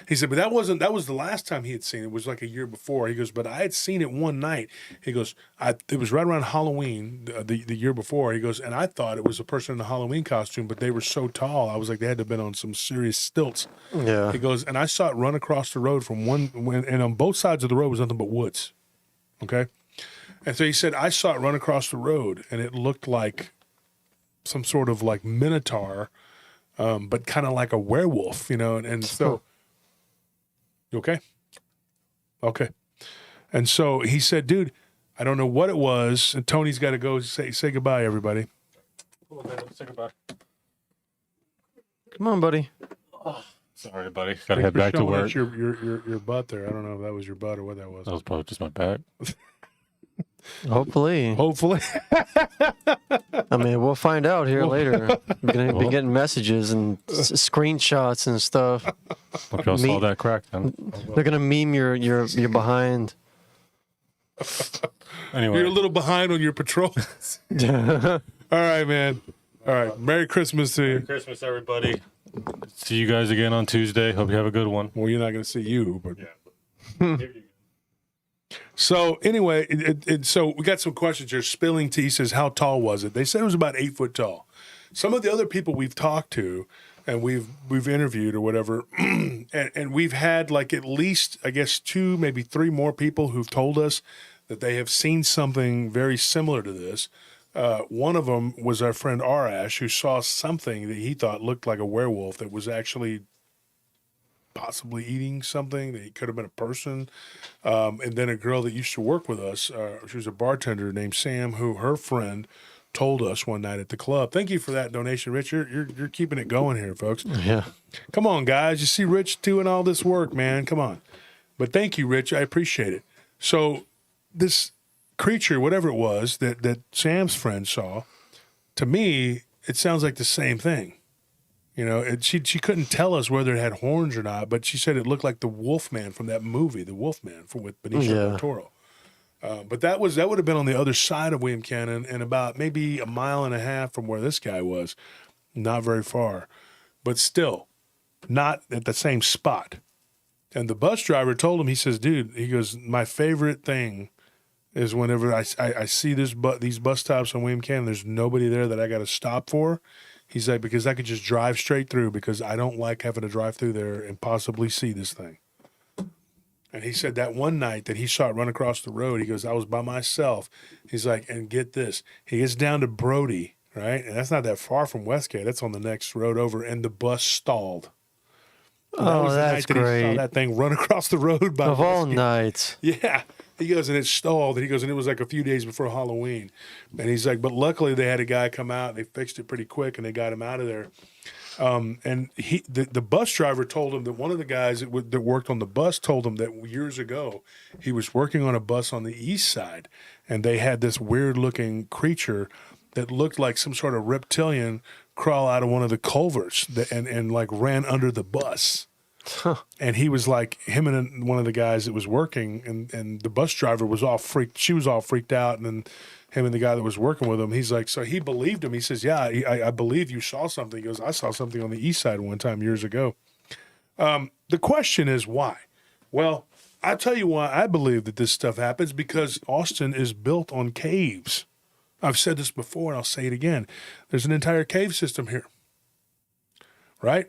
He said, but that was the last time he had seen it. It was like a year before. He goes, but I had seen it one night. He goes, it was right around Halloween, the year before. He goes, and I thought it was a person in a Halloween costume, but they were so tall. I was like, they had to have been on some serious stilts. Yeah. He goes, and I saw it run across the road and on both sides of the road was nothing but woods. Okay. And so he said, I saw it run across the road, and it looked like some sort of like minotaur, but kind of like a werewolf, you know, and so, you okay? Okay. And so he said, dude, I don't know what it was, and Tony's got to go say goodbye, everybody. Say goodbye. Come on, buddy. Sorry, buddy. Gotta head back to work. Your butt there. I don't know if that was your butt or what that was. That was probably just my back. Hopefully. I mean, we'll find out here later. We're going to be getting messages and screenshots and stuff. Hope y'all saw that crack then. They're going to meme your behind. Anyway. You're a little behind on your patrol. All right, man. All right. Merry Christmas to you. Merry Christmas, everybody. See you guys again on Tuesday. Hope you have a good one. Well, you're not going to see you, but Yeah. So anyway, so we got some questions here. Spilling Tea says, how tall was it? They said it was about 8 foot tall. Some of the other people we've talked to and we've interviewed or whatever, and we've had like at least, I guess, 2, maybe 3 more people who've told us that they have seen something very similar to this. One of them was our friend Arash, who saw something that he thought looked like a werewolf that was actually possibly eating something, that he could have been a person. And then a girl that used to work with us, she was a bartender named Sam, who her friend told us one night at the club. Thank you for that donation, Rich. You're keeping it going here, folks. Yeah. Come on, guys. You see Rich doing all this work, man. Come on. But thank you, Rich. I appreciate it. So this creature, whatever it was that Sam's friend saw, to me, it sounds like the same thing. You know, she couldn't tell us whether it had horns or not, but she said it looked like the Wolfman from that movie, The Wolfman, with Benicio del Toro. But that would have been on the other side of William Cannon and about maybe a mile and a half from where this guy was. Not very far, but still not at the same spot. And the bus driver told him, he says, dude, he goes, my favorite thing is whenever I see these bus stops on William Cannon, there's nobody there that I got to stop for. He's like, because I could just drive straight through because I don't like having to drive through there and possibly see this thing. And he said that one night that he saw it run across the road, he goes, I was by myself. He's like, and get this, he gets down to Brody, right? And that's not that far from Westgate. That's on the next road over, and the bus stalled. And oh, that's great. He saw that thing run across the road by of all Westgate. nights. Yeah. He goes, and it stalled. And he goes, and it was like a few days before Halloween. And he's like, but luckily they had a guy come out. They fixed it pretty quick, and they got him out of there. And the bus driver told him that one of the guys that worked on the bus told him that years ago he was working on a bus on the east side, and they had this weird-looking creature that looked like some sort of reptilian crawl out of one of the culverts and like ran under the bus. Huh. And he was like, him and one of the guys that was working, and the bus driver was all freaked. She was all freaked out, and then him and the guy that was working with him, he's like, so he believed him. He says, yeah, I believe you saw something. He goes, I saw something on the east side one time years ago. The question is why? Well, I'll tell you why I believe that this stuff happens, because Austin is built on caves. I've said this before and I'll say it again. There's an entire cave system here, right?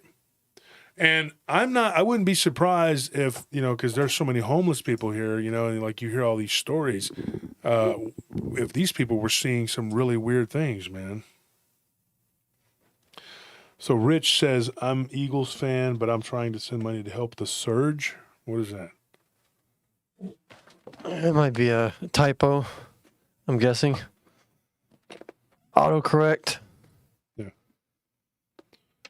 And I wouldn't be surprised if, because there's so many homeless people here, and like you hear all these stories, if these people were seeing some really weird things, man. So Rich says, I'm Eagles fan, but I'm trying to send money to help the Surge. What is that? It might be a typo, I'm guessing. Autocorrect. Yeah.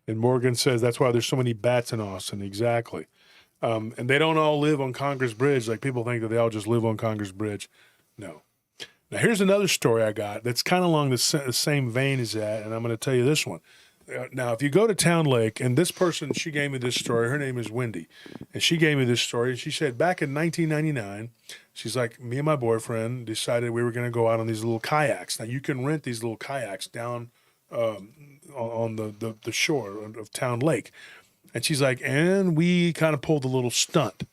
And Morgan says that's why there's so many bats in Austin. Exactly. And they don't all live on Congress Bridge. Like people think that they all just live on Congress Bridge. No. Now, here's another story I got that's kind of along the same vein as that, and I'm going to tell you this one. Now, if you go to Town Lake, and this person, she gave me this story. Her name is Wendy, and she gave me this story. And she said back in 1999, she's like, me and my boyfriend decided we were going to go out on these little kayaks. Now, you can rent these little kayaks down on the shore of Town Lake. And she's like, and we kind of pulled a little stunt.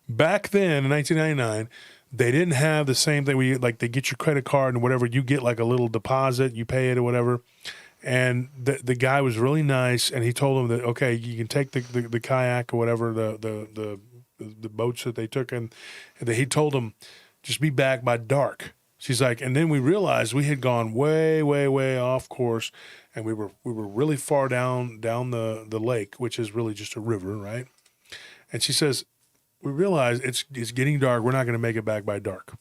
Back then in 1999, they didn't have the same thing. They get your credit card and whatever, you get like a little deposit, you pay it or whatever. And the guy was really nice, and he told him that, okay, you can take the kayak or whatever, the boats that they took, and he told him, just be back by dark. She's like, and then we realized we had gone way, way, way off course, and we were really far down the lake, which is really just a river, right? And she says, we realized it's getting dark. We're not going to make it back by dark.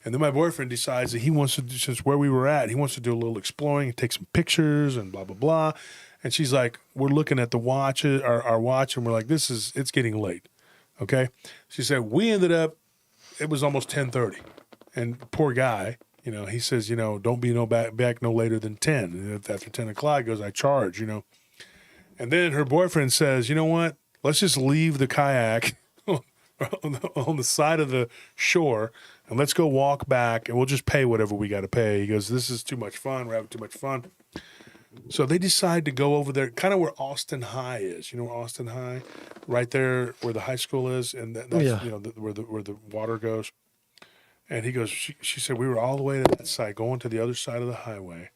And then my boyfriend decides that he wants to, since where we were at, he wants to do a little exploring and take some pictures and blah, blah, blah. And she's like, we're looking at the watch, our watch, and we're like, it's getting late. Okay. She said, we ended up, it was almost 10:30. And poor guy, he says, don't be back no later than 10. And after 10 o'clock, he goes, I charge, And then her boyfriend says, you know what? Let's just leave the kayak on the side of the shore, and let's go walk back, and we'll just pay whatever we got to pay. He goes, this is too much fun. We're having too much fun. So they decide to go over there, kind of where Austin High is. You know where Austin High? Right there where the high school is, and that's where the water goes. And he goes, she said, we were all the way to that side, going to the other side of the highway.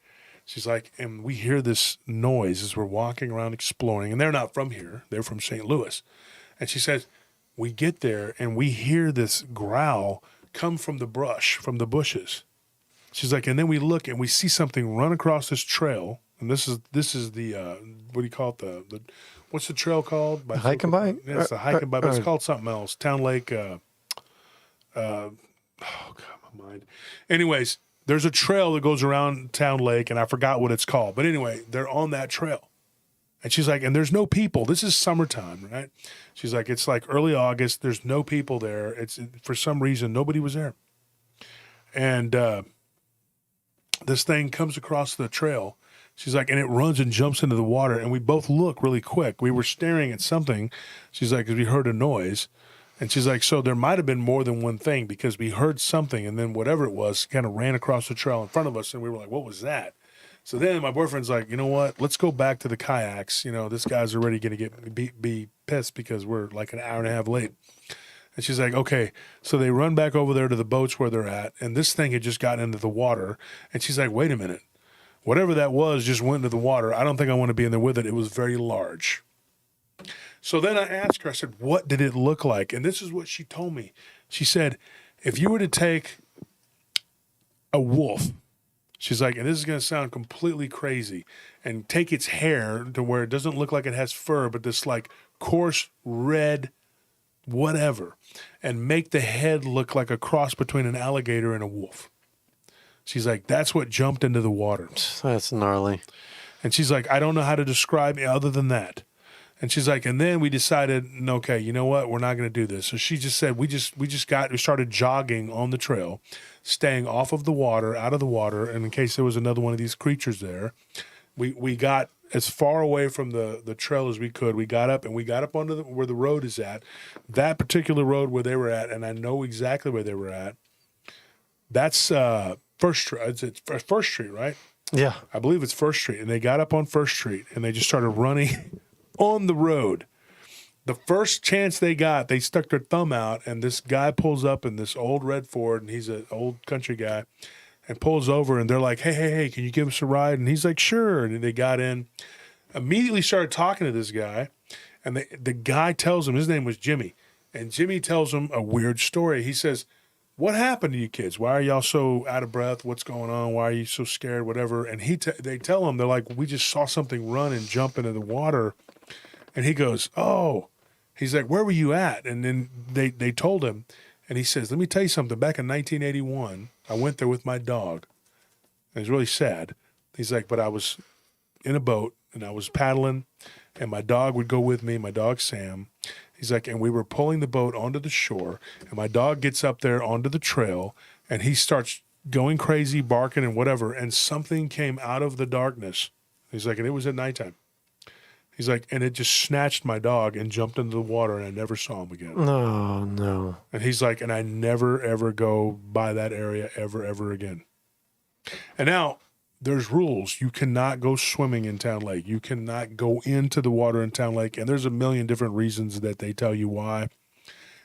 She's like, and we hear this noise as we're walking around exploring, and they're not from here. They're from St. Louis. And she says, we get there, and we hear this growl come from the brush, from the bushes. She's like, and then we look, and we see something run across this trail. And this is the, what do you call it? What's the trail called? Hike and bike? Yeah, it's a hike and bike, but it's called something else. Town Lake, oh, God, my mind. Anyways, there's a trail that goes around Town Lake, and I forgot what it's called. But anyway, they're on that trail. And she's like, and there's no people. This is summertime, right? She's like, it's like early August. There's no people there. It's for some reason, nobody was there. And this thing comes across the trail. She's like, and it runs and jumps into the water. And we both look really quick. We were staring at something. She's like, because we heard a noise. And she's like, so there might have been more than one thing, because we heard something. And then whatever it was kind of ran across the trail in front of us. And we were like, what was that? So then my boyfriend's like, you know what? Let's go back to the kayaks. This guy's already going to be pissed because we're like an hour and a half late. And she's like, okay. So they run back over there to the boats where they're at. And this thing had just gotten into the water. And she's like, wait a minute. Whatever that was just went into the water. I don't think I want to be in there with it. It was very large. So then I asked her, I said, what did it look like? And this is what she told me. She said, if you were to take a wolf, she's like, and this is going to sound completely crazy, and take its hair to where it doesn't look like it has fur, but this like coarse red whatever, and make the head look like a cross between an alligator and a wolf. She's like, that's what jumped into the water. That's gnarly. And she's like, I don't know how to describe it other than that. And she's like, and then we decided, okay, you know what? We're not going to do this. So she just said, we started jogging on the trail, staying off of the water, out of the water. And in case there was another one of these creatures there, we got as far away from the trail as we could. We got up onto where the road is at, that particular road where they were at. And I know exactly where they were at. That's First Street. It's First Street, right? Yeah. I believe it's First Street. And they got up on First Street and they just started running on the road. The first chance they got, they stuck their thumb out, and this guy pulls up in this old red Ford, and he's an old country guy, and pulls over, and they're like, hey, can you give us a ride? And he's like, sure. And they got in, immediately started talking to this guy, and the guy tells him, his name was Jimmy, and Jimmy tells him a weird story. He says, what happened to you kids? Why are y'all so out of breath? What's going on? Why are you so scared? Whatever. And they tell him, they're like, we just saw something run and jump into the water. And he goes, oh. He's like, where were you at? And then they told him, and he says, let me tell you something. Back in 1981, I went there with my dog. And it's really sad. He's like, but I was in a boat, and I was paddling, and my dog would go with me, my dog Sam. He's like, and we were pulling the boat onto the shore, and my dog gets up there onto the trail, and he starts going crazy, barking and whatever, and something came out of the darkness. He's like, and it was at nighttime. He's like, and it just snatched my dog and jumped into the water, and I never saw him again. No, no. And he's like, and I never, ever go by that area ever again. And now there's rules. You cannot go swimming in Town Lake. You cannot go into the water in Town Lake. And there's a million different reasons that they tell you why.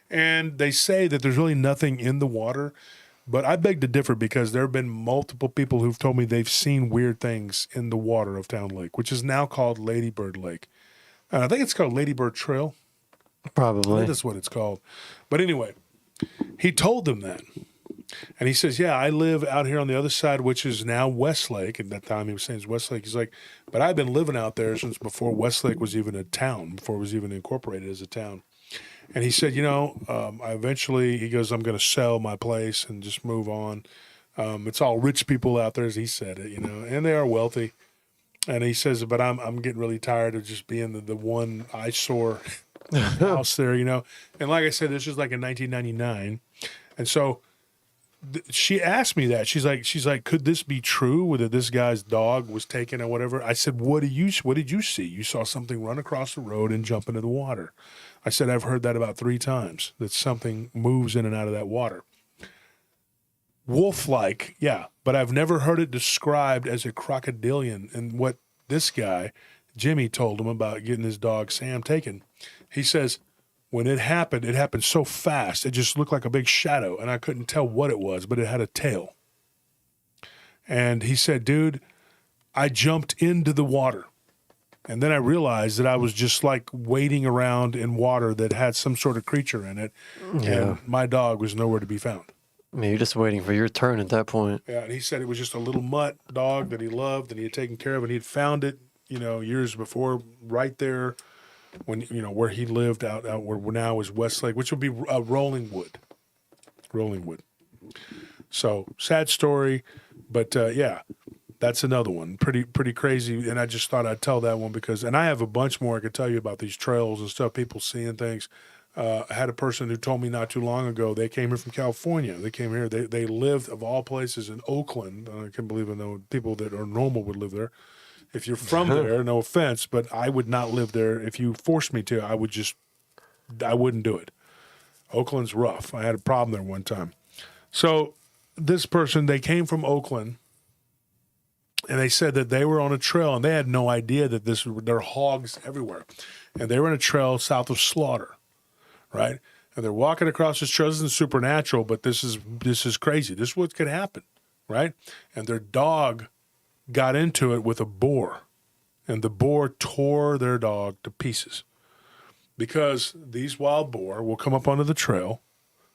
And they say that there's really nothing in the water. But I beg to differ because there have been multiple people who've told me they've seen weird things in the water of Town Lake, which is now called Ladybird Lake. I think it's called Ladybird Trail. Probably. That's what it's called. But anyway, he told them that. And he says, yeah, I live out here on the other side, which is now Westlake. At that time, he was saying it's Westlake. He's like, but I've been living out there since before Westlake was even a town, before it was even incorporated as a town. And he said, I eventually, he goes, I'm going to sell my place and just move on. It's all rich people out there, as he said it, and they are wealthy. And he says, but I'm getting really tired of just being the one eyesore house there, And like I said, this was like in 1999. And so she asked me that. She's like, could this be true? Whether this guy's dog was taken or whatever? I said, what did you see? You saw something run across the road and jump into the water. I said, I've heard that about 3 times, that something moves in and out of that water. Wolf-like, yeah, but I've never heard it described as a crocodilian. And what this guy, Jimmy, told him about getting his dog Sam taken, he says, when it happened so fast, it just looked like a big shadow, and I couldn't tell what it was, but it had a tail. And he said, dude, I jumped into the water. And then I realized that I was just like wading around in water that had some sort of creature in it. Yeah. And my dog was nowhere to be found. I mean, you're just waiting for your turn at that point. Yeah, and he said it was just a little mutt dog that he loved and he had taken care of, and he had found it, years before, right there when, where he lived out where now is Westlake, which would be Rolling Wood. So sad story, but yeah. That's another one, pretty crazy, and I just thought I'd tell that one because, and I have a bunch more I could tell you about these trails and stuff, people seeing things. I had a person who told me not too long ago, they came here from California. They came here, they lived, of all places, in Oakland. I can't believe people that are normal would live there. If you're from there, no offense, but I would not live there. If you forced me to, I wouldn't do it. Oakland's rough. I had a problem there one time. So this person, they came from Oakland, and they said that they were on a trail, and they had no idea that there are hogs everywhere. And they were on a trail south of Slaughter, right? And they're walking across this trail. This isn't supernatural, but this is crazy. This is what could happen, right? And their dog got into it with a boar, and the boar tore their dog to pieces because these wild boar will come up onto the trail,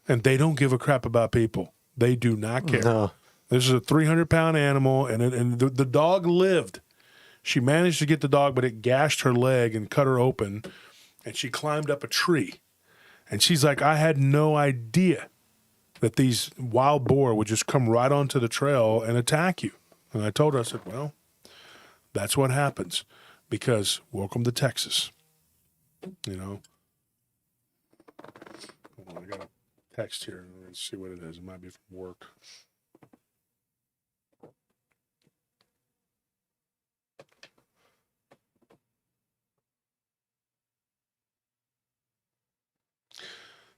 and they don't give a crap about people. They do not care. No. This is a 300-pound animal, and the dog lived. She managed to get the dog, but it gashed her leg and cut her open, and she climbed up a tree. And she's like, I had no idea that these wild boar would just come right onto the trail and attack you. And I told her, I said, well, that's what happens because welcome to Texas. Hold on, I got a text here. Let's see what it is. It might be from work.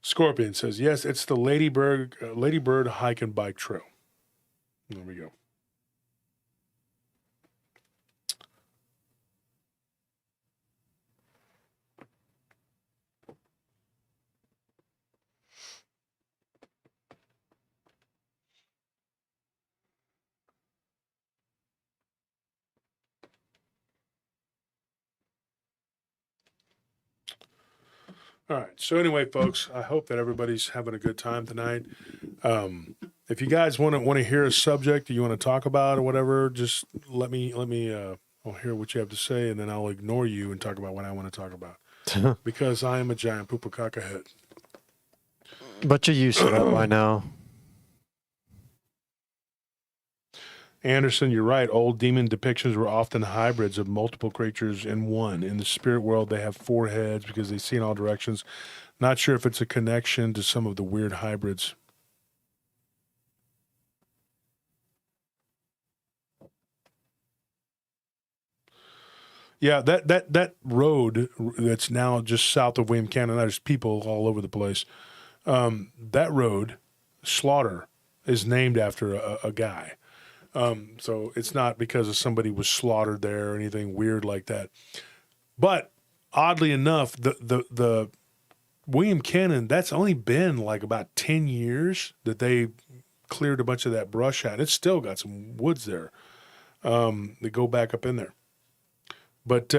Scorpion says, yes, it's the Ladybird hike and bike trail. There we go. All right. So anyway, folks, I hope that everybody's having a good time tonight. If you guys want to hear a subject that you want to talk about or whatever, just let me. I'll hear what you have to say, and then I'll ignore you and talk about what I want to talk about because I am a giant poopa head. But you're used to that by now. Anderson, you're right. Old demon depictions were often hybrids of multiple creatures in one. In the spirit world, they have 4 heads because they see in all directions. Not sure if it's a connection to some of the weird hybrids. Yeah, that road that's now just south of William Cannon, there's people all over the place. That road, Slaughter, is named after a guy. So it's not because of somebody was slaughtered there or anything weird like that. But oddly enough, the William Cannon, that's only been like about 10 years that they cleared a bunch of that brush out. It's still got some woods there. They go back up in there. But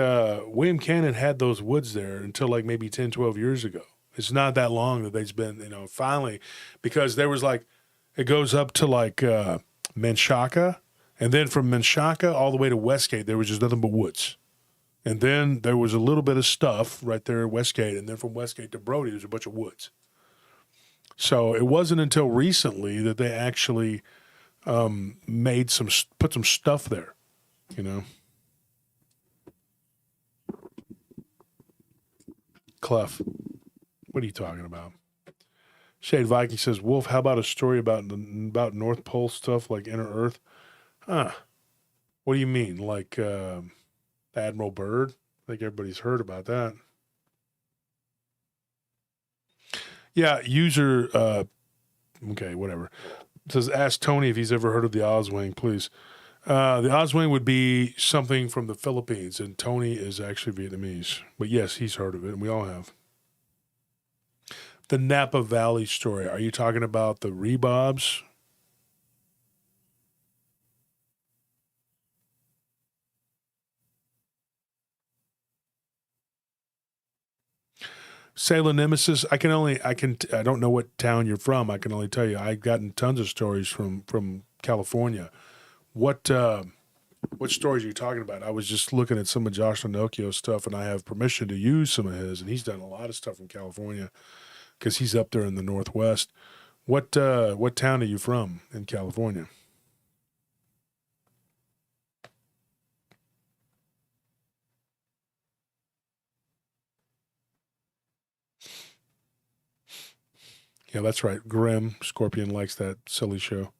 William Cannon had those woods there until like maybe 10, 12 years ago. It's not that long that they've been, finally, because there was like, it goes up to like Menchaca, and then from Menchaca all the way to Westgate, there was just nothing but woods. And then there was a little bit of stuff right there at Westgate, and then from Westgate to Brody, there's a bunch of woods. So it wasn't until recently that they actually put some stuff there, Clef, what are you talking about? Shade Viking says, Wolf, how about a story about North Pole stuff like Inner Earth? Huh. What do you mean? Like Admiral Byrd? I think everybody's heard about that. Yeah, user, okay, whatever. It says, ask Tony if he's ever heard of the Oswing, please. The Oswing would be something from the Philippines, and Tony is actually Vietnamese. But yes, he's heard of it, and we all have. The Napa Valley story. Are you talking about the Rebobs? Sailor Nemesis. I don't know what town you're from. I can only tell you I've gotten tons of stories from California. What stories are you talking about? I was just looking at some of Josh Lenocchio's stuff, and I have permission to use some of his, and he's done a lot of stuff from California because he's up there in the Northwest. What town are you from in California? Yeah, that's right. Grim Scorpion likes that silly show.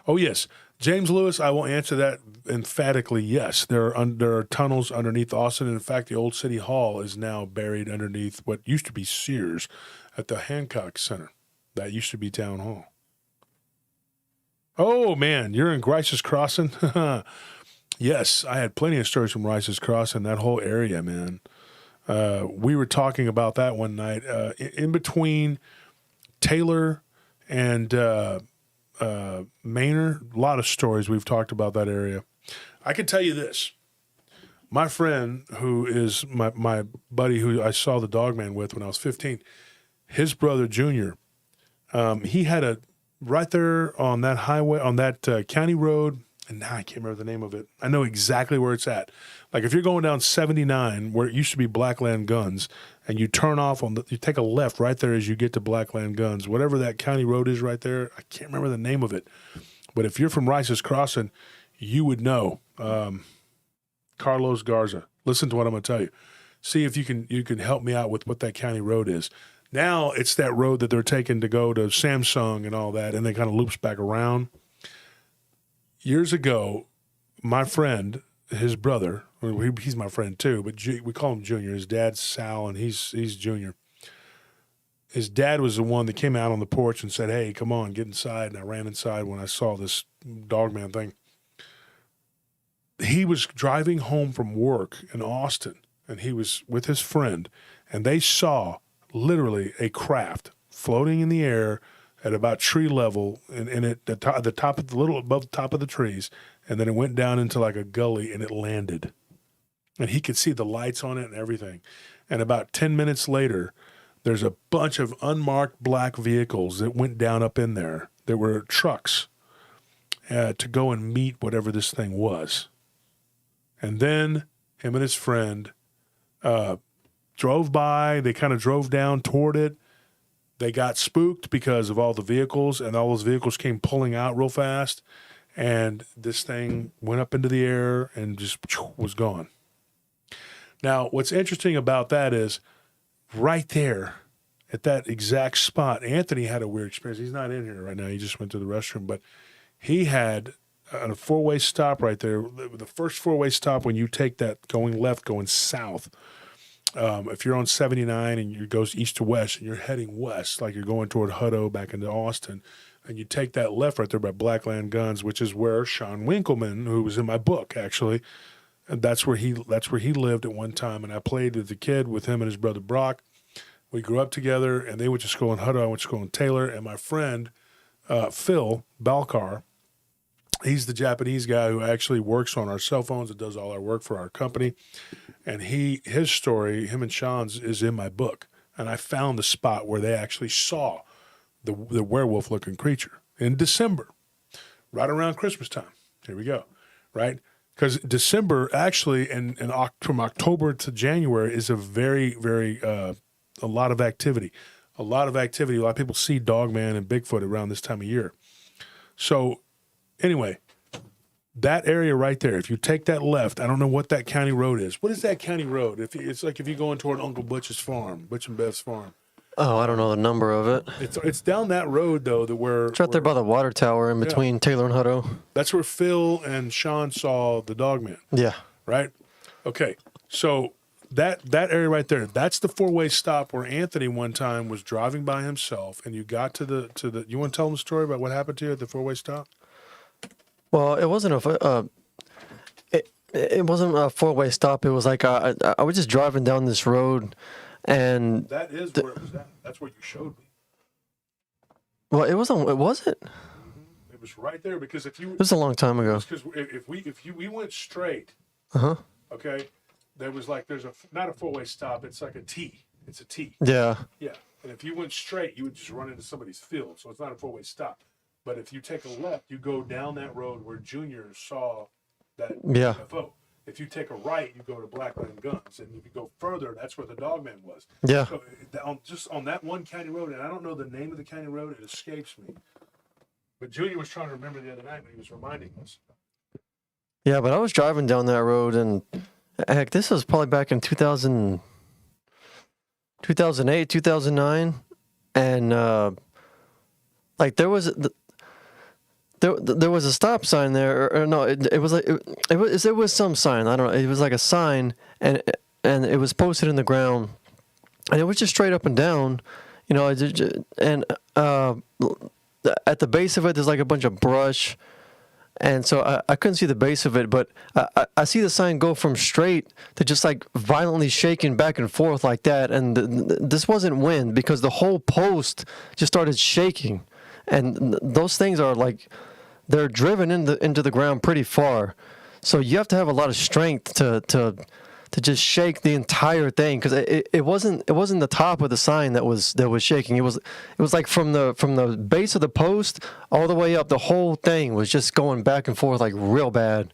Oh, yes. James Lewis, I will answer that emphatically, yes. There are tunnels underneath Austin. In fact, the old City Hall is now buried underneath what used to be Sears at the Hancock Center. That used to be Town Hall. Oh, man, you're in Grice's Crossing? Yes, I had plenty of stories from Grice's Crossing, that whole area, man. We were talking about that one night. In between Taylor and Manor, a lot of stories we've talked about that area. I can tell you this. My friend, who is my buddy who I saw the Dogman with when I was 15, his brother Junior, he had right there on that highway, on that county road, and now I can't remember the name of it. I know exactly where it's at. Like if you're going down 79, where it used to be Blackland Guns, and you turn off you take a left right there as you get to Blackland Guns, whatever that county road is right there. I can't remember the name of it, but if you're from Rice's Crossing, you would know. Carlos Garza. Listen to what I'm going to tell you. See if you can help me out with what that county road is. Now it's that road that they're taking to go to Samsung and all that, and they kind of loops back around. Years ago, my friend, his brother, he's my friend too, but we call him Junior. His dad's Sal, and he's Junior. His dad was the one that came out on the porch and said, "Hey, come on, get inside." And I ran inside when I saw this Dogman thing. He was driving home from work in Austin, and he was with his friend, and they saw literally a craft floating in the air at about tree level, and at the top of the little above the top of the trees, and then it went down into like a gully, and it landed. and he could see the lights on it and everything. And about 10 minutes later, there's a bunch of unmarked black vehicles that went down up in there. There were trucks to go and meet whatever this thing was. And then him and his friend drove by. They kind of drove down toward it. They got spooked because of all the vehicles, and all those vehicles came pulling out real fast. And this thing went up into the air and just was gone. Now, what's interesting about that is right there at that exact spot, Anthony had a weird experience. He's not in here right now. He just went to the restroom, but he had a four-way stop right there. The first four-way stop when you take that going left, going south. If you're on 79 and you goes east to west and you're heading west, like you're going toward Hutto back into Austin, and you take that left right there by Blackland Guns, which is where Sean Winkleman, who was in my book actually, and that's where he lived at one time. And I played as a kid with him and his brother Brock. We grew up together, and they went to school in Hutto. I went to school in Taylor, and my friend Phil Balcar, he's the Japanese guy who actually works on our cell phones and does all our work for our company. And his story, him and Sean's, is in my book. And I found the spot where they actually saw the werewolf-looking creature in December, right around Christmas time. Here we go, right? Because December actually, and from October to January is a very, very, a lot of activity. A lot of activity. A lot of people see Dogman and Bigfoot around this time of year. So anyway, that area right there, if you take that left, I don't know what that county road is. What is that county road? It's like if you're going toward Uncle Butch's farm, Butch and Bev's farm. Oh, I don't know the number of it. It's down that road, though, It's right there by the water tower in between Taylor and Hutto. That's where Phil and Sean saw the Dogman. Yeah. Right? Okay. So that area right there, that's the four-way stop where Anthony one time was driving by himself, and you got to the you want to tell them the story about what happened to you at the four-way stop? Well, it wasn't it wasn't a four-way stop. It was like I was just driving down this road, and that is where it was at. That's what you showed me. Well, it wasn't. Was it? Mm-hmm. It was right there because if you. It was a long time ago. Because if we went straight. Okay, there's not a four-way stop. It's like a T. It's a T. Yeah. Yeah, and if you went straight, you would just run into somebody's field. So it's not a four-way stop. But if you take a left, you go down that road where Junior saw that UFO. If you take a right, you go to Blackland Guns. And if you go further, that's where the Dogman was. Yeah. So just on that one county road, and I don't know the name of the county road, it escapes me. But Junior was trying to remember the other night when he was reminding us. Yeah, but I was driving down that road, and heck, this was probably back in 2008, 2009. And like there was a stop sign there, or no, it was some sign. I don't know. It was like a sign, and it was posted in the ground, and it was just straight up and down, you know. And at the base of it, there's like a bunch of brush, and so I couldn't see the base of it, but I see the sign go from straight to just like violently shaking back and forth like that, and this wasn't wind because the whole post just started shaking. And those things are like, they're driven into the ground pretty far, so you have to have a lot of strength to just shake the entire thing, because it wasn't the top of the sign that was shaking. It was like from the base of the post all the way up. The whole thing was just going back and forth like real bad.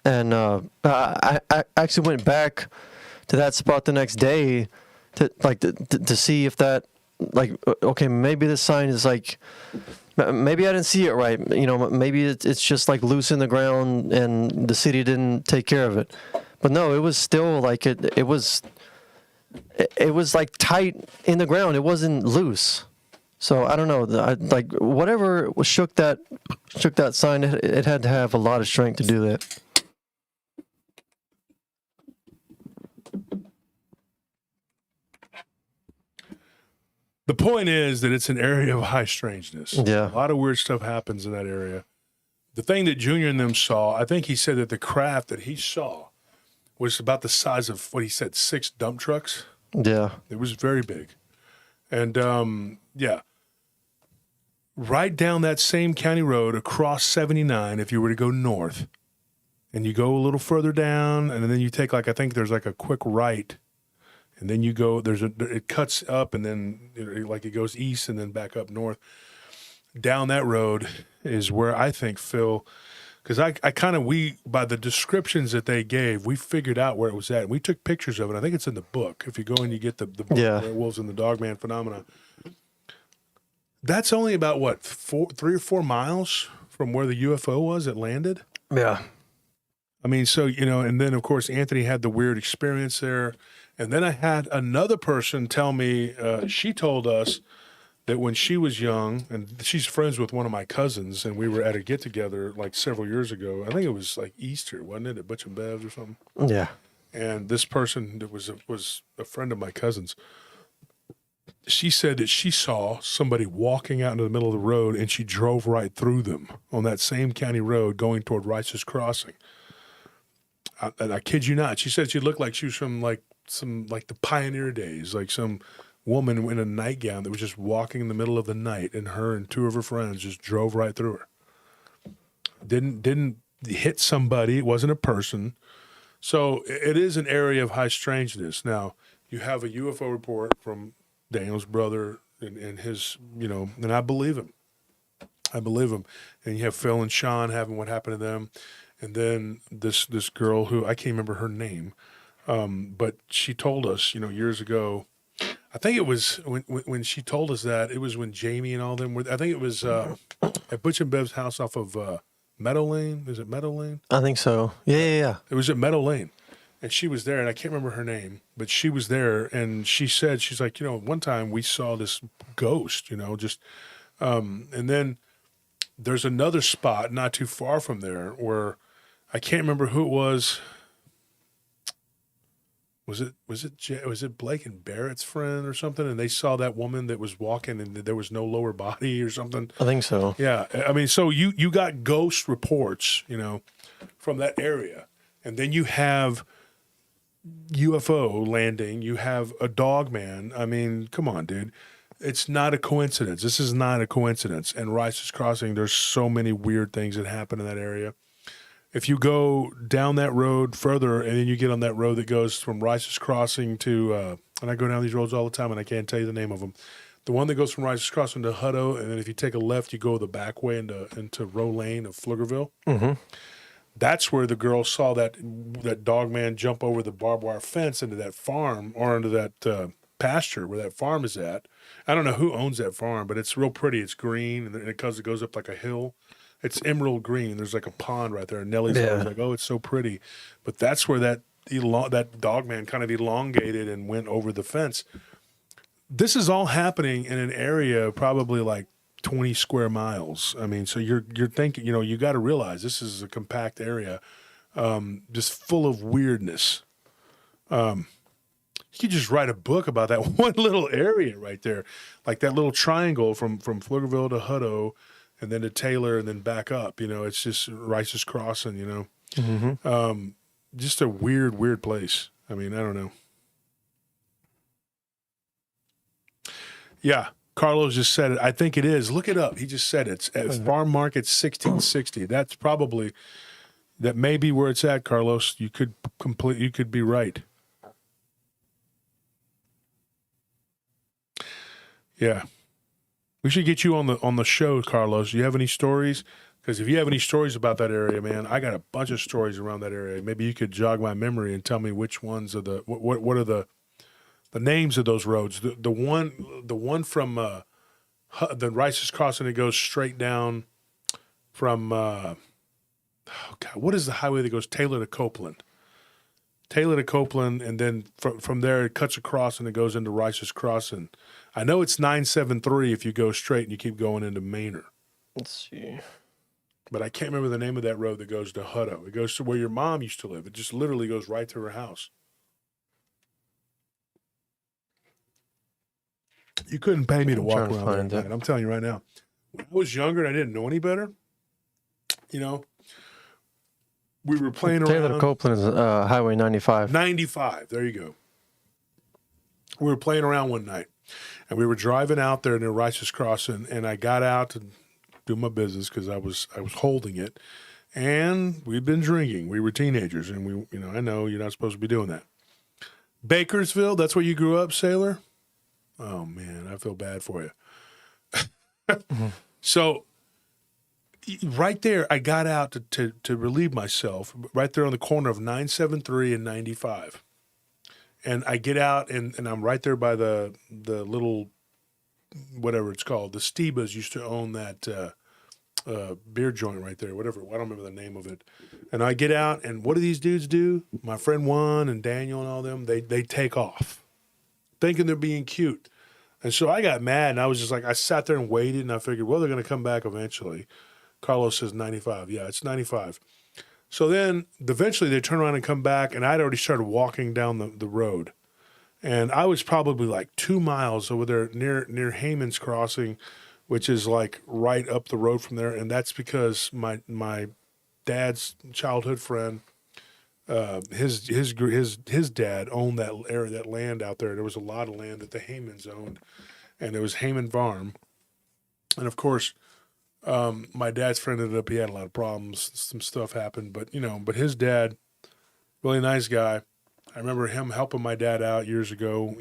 And I actually went back to that spot the next day to see if that. Like, okay, maybe the sign is like, maybe I didn't see it right. You know, maybe it's just like loose in the ground and the city didn't take care of it. But no, it was still like it was like tight in the ground. It wasn't loose. So I don't know. Like whatever shook that sign, it had to have a lot of strength to do that. The point is that it's an area of high strangeness. Yeah. A lot of weird stuff happens in that area. The thing that Junior and them saw, I think he said that the craft that he saw was about the size of, what he said, 6 dump trucks. Yeah. It was very big. And, yeah. Right down that same county road across 79, if you were to go north, and you go a little further down, and then you take I think there's a quick right, and then you go, it cuts up, and then it goes east and then back up north. Down that road is where I think Phil, because by the descriptions that they gave, we figured out where it was at. We took pictures of it. I think it's in the book. If you go and you get the book, Werewolves and the Dogman Phenomena. That's only about 3 or 4 miles from where the UFO was. It landed. Yeah. I mean, so, and then of course Anthony had the weird experience there. And then I had another person tell me, she told us that when she was young, and she's friends with one of my cousins, and we were at a get together several years ago. I think it was Easter, wasn't it, at Butch and Bev's or something? Yeah. And this person that was a friend of my cousin's, she said that she saw somebody walking out into the middle of the road, and she drove right through them on that same county road going toward Rice's Crossing. And I kid you not. She said she looked like she was from the pioneer days, some woman in a nightgown that was just walking in the middle of the night, and her and 2 of her friends just drove right through her. Didn't hit somebody. It wasn't a person. So it is an area of high strangeness. Now, you have a UFO report from Daniel's brother and his, and I believe him. And you have Phil and Sean having what happened to them. And then this girl who, I can't remember her name, but she told us, years ago, I think it was when she told us that, it was when Jamie and all them were, I think it was at Butch and Bev's house off of Meadow Lane. Is it Meadow Lane? I think so. Yeah. It was at Meadow Lane. And she was there, and I can't remember her name, but she was there, and she said, she's like, one time we saw this ghost, and then there's another spot not too far from there where I can't remember who it was. Was it Blake and Barrett's friend or something? And they saw that woman that was walking and there was no lower body or something. I think so. Yeah. I mean, so you got ghost reports, from that area. And then you have UFO landing. You have a dog man. I mean, come on, dude. It's not a coincidence. This is not a coincidence. And Rice's Crossing, there's so many weird things that happen in that area. If you go down that road further, and then you get on that road that goes from Rice's Crossing to, and I go down these roads all the time, and I can't tell you the name of them. The one that goes from Rice's Crossing to Hutto, and then if you take a left, you go the back way into Row Lane of Pflugerville. Mm-hmm. That's where the girl saw that dog man jump over the barbed wire fence into that farm, or into that pasture where that farm is at. I don't know who owns that farm, but it's real pretty. It's green, and it goes up like a hill. It's emerald green. There's a pond right there. And Nellie's always like, oh, it's so pretty. But that's where that dog man kind of elongated and went over the fence. This is all happening in an area probably 20 square miles. I mean, so you're thinking, you got to realize this is a compact area, just full of weirdness. You could just write a book about that one little area right there, like that little triangle from Pflugerville to Hutto, and then to Taylor, and then back up. It's just Rice's Crossing. Mm-hmm. Just a weird place. I mean, I don't know. Yeah, Carlos just said it. I think it is. Look it up. He just said it. It's at Farm Market 1660. That may be where it's at, Carlos. You could be right. Yeah. We should get you on the show, Carlos. Do you have any stories? Because if you have any stories about that area, man, I got a bunch of stories around that area. Maybe you could jog my memory and tell me which ones are what are the names of those roads. The one from the Rice's Crossing that goes straight down from what is the highway that goes Taylor to Copeland? Taylor to Copeland, and then from there it cuts across and it goes into Rice's Crossing. I know it's 973 if you go straight and you keep going into Manor. Let's see. But I can't remember the name of that road that goes to Hutto. It goes to where your mom used to live. It just literally goes right to her house. You couldn't pay me to walk around there. I'm telling you right now. When I was younger and I didn't know any better, we were playing around. Taylor to Copeland is Highway 95. 95. There you go. We were playing around one night, and we were driving out there near Rice's Crossing, and I got out to do my business because I was holding it, and we'd been drinking. We were teenagers, and I know you're not supposed to be doing that. Bakersfield, that's where you grew up, Sailor? Oh, man, I feel bad for you. So right there, I got out to relieve myself, right there on the corner of 973 and 95. And I get out, and I'm right there by the little, whatever it's called. The Stebas used to own that beer joint right there, whatever. I don't remember the name of it. And I get out, and what do these dudes do? My friend Juan and Daniel and all them, they take off, thinking they're being cute. And so I got mad, and I was just like, I sat there and waited, and I figured, well, they're going to come back eventually. Carlos says 95. Yeah, it's 95. So then eventually they turn around and come back, and I'd already started walking down the road. And I was probably like 2 miles over there near Heyman's Crossing, which is like right up the road from there. And that's because my dad's childhood friend, his dad owned that area, that land out there. There was a lot of land that the Heymans owned, and it was Heyman Farm. And of course, my dad's friend he had a lot of problems. Some stuff happened, but his dad, really nice guy. I remember him helping my dad out years ago,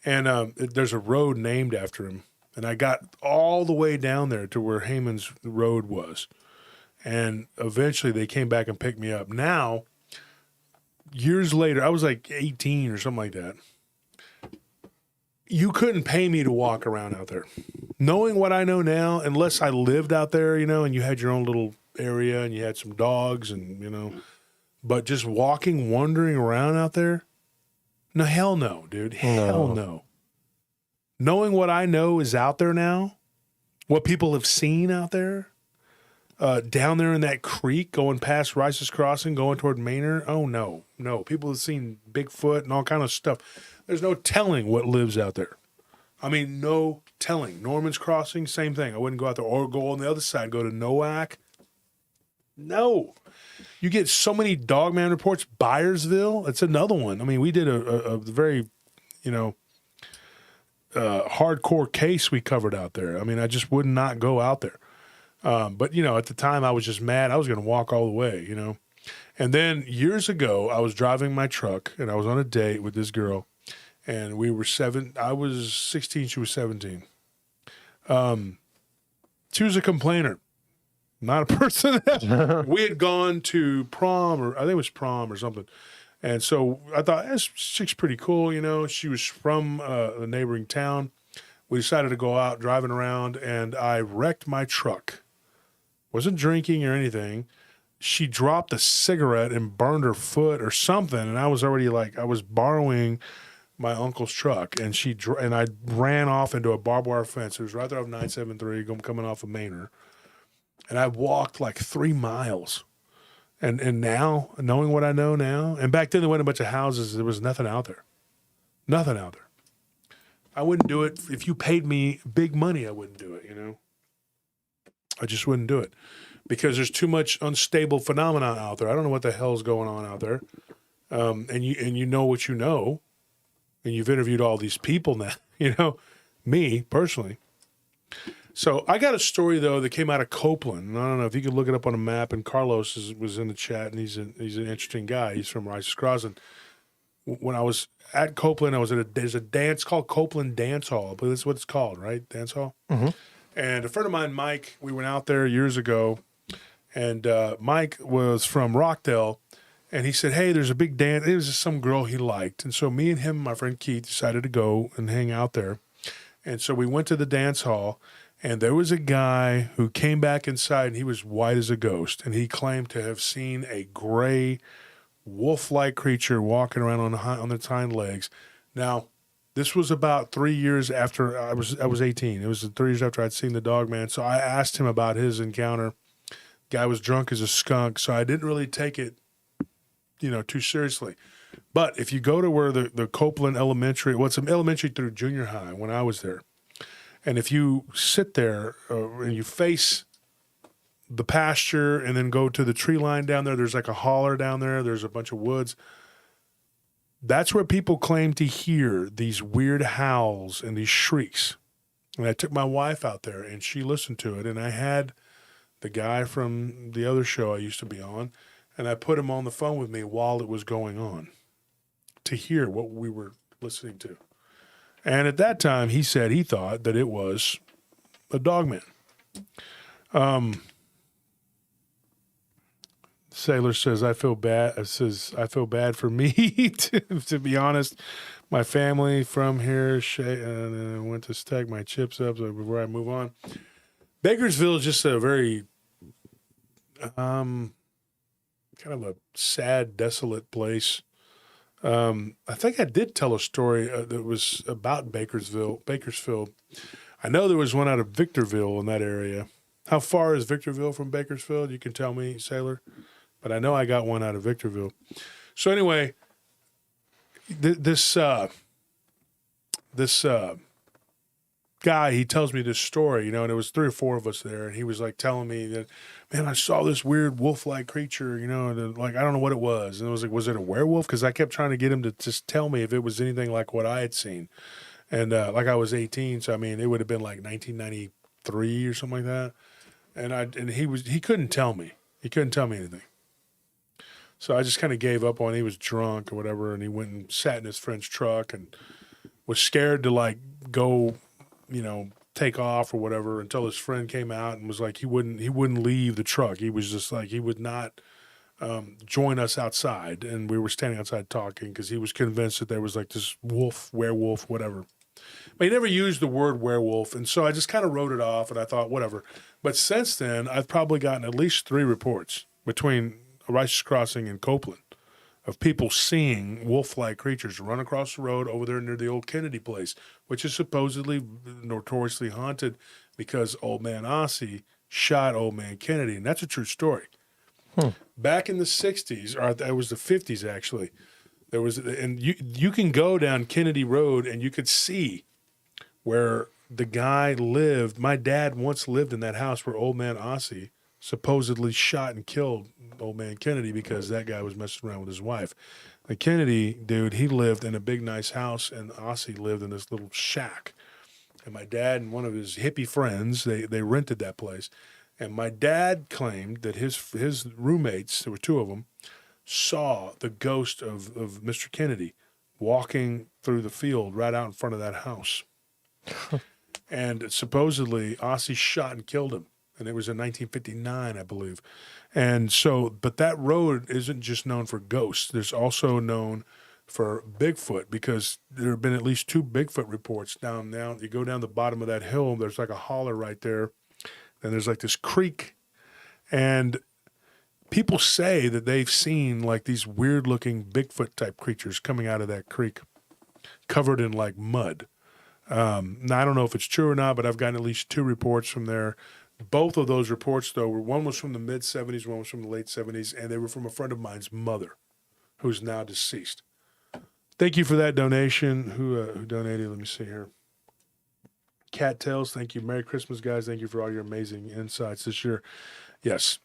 and there's a road named after him. And I got all the way down there to where Heyman's Road was. And eventually they came back and picked me up. Now, years later, I was like 18 or something like that. You couldn't pay me to walk around out there. Knowing what I know now, unless I lived out there, and you had your own little area and you had some dogs and, but just walking, wandering around out there, no, hell no, dude. Hell no. Knowing what I know is out there now, what people have seen out there, down there in that creek going past Rice's Crossing, going toward Manor, oh, no. People have seen Bigfoot and all kind of stuff. There's no telling what lives out there. I mean, no telling. Norman's Crossing, same thing. I wouldn't go out there or go on the other side, go to Nowak. No. You get so many Dogman reports. Byersville, it's another one. I mean, we did a very, hardcore case we covered out there. I mean, I just would not go out there. But, at the time I was just mad. I was going to walk all the way, And then years ago, I was driving my truck and I was on a date with this girl, and I was 16, she was 17. She was a complainer, not a person. We had gone to prom, or I think it was prom or something. And so I thought, this chick's pretty cool, She was from a neighboring town. We decided to go out driving around, and I wrecked my truck. Wasn't drinking or anything. She dropped a cigarette and burned her foot or something, and I was already I was borrowing my uncle's truck, and and I ran off into a barbed wire fence. It was right there off 973, coming off of Manor. And I walked like 3 miles. And now, knowing what I know now, and back then there wasn't a bunch of houses, there was nothing out there. Nothing out there. I wouldn't do it. If you paid me big money, I wouldn't do it, I just wouldn't do it. Because there's too much unstable phenomena out there. I don't know what the hell's going on out there. And you know what you know. And you've interviewed all these people now, me personally. So I got a story, though, that came out of Copeland. And I don't know if you could look it up on a map. And Carlos was in the chat, and he's an interesting guy. He's from Rice's Crossing. When I was at Copeland, there's a dance called Copeland Dance Hall. I believe that's what it's called, right? Dance Hall? Mm-hmm. And a friend of mine, Mike, we went out there years ago. And Mike was from Rockdale. And he said, hey, there's a big dance. It was just some girl he liked. And so me and him and my friend Keith decided to go and hang out there. And so we went to the dance hall. And there was a guy who came back inside, and he was white as a ghost. And he claimed to have seen a gray, wolf-like creature walking around on its hind legs. Now, this was about 3 years after I was 18. It was 3 years after I'd seen the dog man. So I asked him about his encounter. Guy was drunk as a skunk, so I didn't really take it, too seriously. But if you go to where the Copeland Elementary, it's an elementary through junior high when I was there. And if you sit there and you face the pasture and then go to the tree line down there, there's like a holler down there. There's a bunch of woods. That's where people claim to hear these weird howls and these shrieks. And I took my wife out there, and she listened to it. And I had the guy from the other show I used to be on, and I put him on the phone with me while it was going on to hear what we were listening to. And at that time, he said he thought that it was a dogman. Sailor says, I feel bad. Says, I feel bad for me, to be honest. My family from here went to stack my chips up before I move on. Bakersville is just a very kind of a sad, desolate place. I think I did tell a story that was about Bakersfield. I know there was one out of Victorville in that area. How far is Victorville from Bakersfield? You can tell me, Sailor. But I know I got one out of Victorville. So anyway, this guy, he tells me this story, you know, and it was 3 or 4 of us there, and he was like telling me that, man, I saw this weird wolf-like creature, you know, and like I don't know what it was, and I was like, was it a werewolf? Because I kept trying to get him to just tell me if it was anything like what I had seen, and like I was 18, so I mean, it would have been like 1993 or something like that, and he couldn't tell me, anything. So I just kind of gave up on it. He was drunk or whatever, and he went and sat in his friend's truck and was scared to like go, you know, take off or whatever until his friend came out and was like he wouldn't leave the truck. He was just like he would not join us outside, and we were standing outside talking because he was convinced that there was like this werewolf, whatever. But he never used the word werewolf, and so I just kind of wrote it off, and I thought whatever. But since then, I've probably gotten at least 3 reports between Rice Crossing and Copeland of people seeing wolf-like creatures run across the road over there near the old Kennedy place, which is supposedly notoriously haunted because old man Ossie shot old man Kennedy, and that's a true story. Back in the 60s, or it was the 50s actually, there was, and you can go down Kennedy Road and you could see where the guy lived. My dad once lived in that house where old man Ossie supposedly shot and killed old man Kennedy because that guy was messing around with his wife. The Kennedy dude, he lived in a big nice house, and Ossie lived in this little shack. And my dad and one of his hippie friends, they rented that place. And my dad claimed that his roommates, there were 2 of them, saw the ghost of Mr. Kennedy walking through the field right out in front of that house. And supposedly Ossie shot and killed him. And it was in 1959, I believe. And so, but that road isn't just known for ghosts. There's also known for Bigfoot, because there have been at least 2 Bigfoot reports down now. You go down the bottom of that hill, there's like a holler right there. And there's like this creek. And people say that they've seen like these weird looking Bigfoot type creatures coming out of that creek covered in like mud. Now, I don't know if it's true or not, but I've gotten at least 2 reports from there. Both of those reports, though, one was from the mid-'70s, one was from the late '70s, and they were from a friend of mine's mother, who's now deceased. Thank you for that donation. Who donated? Let me see here. Cattails, thank you. Merry Christmas, guys. Thank you for all your amazing insights this year. Yes.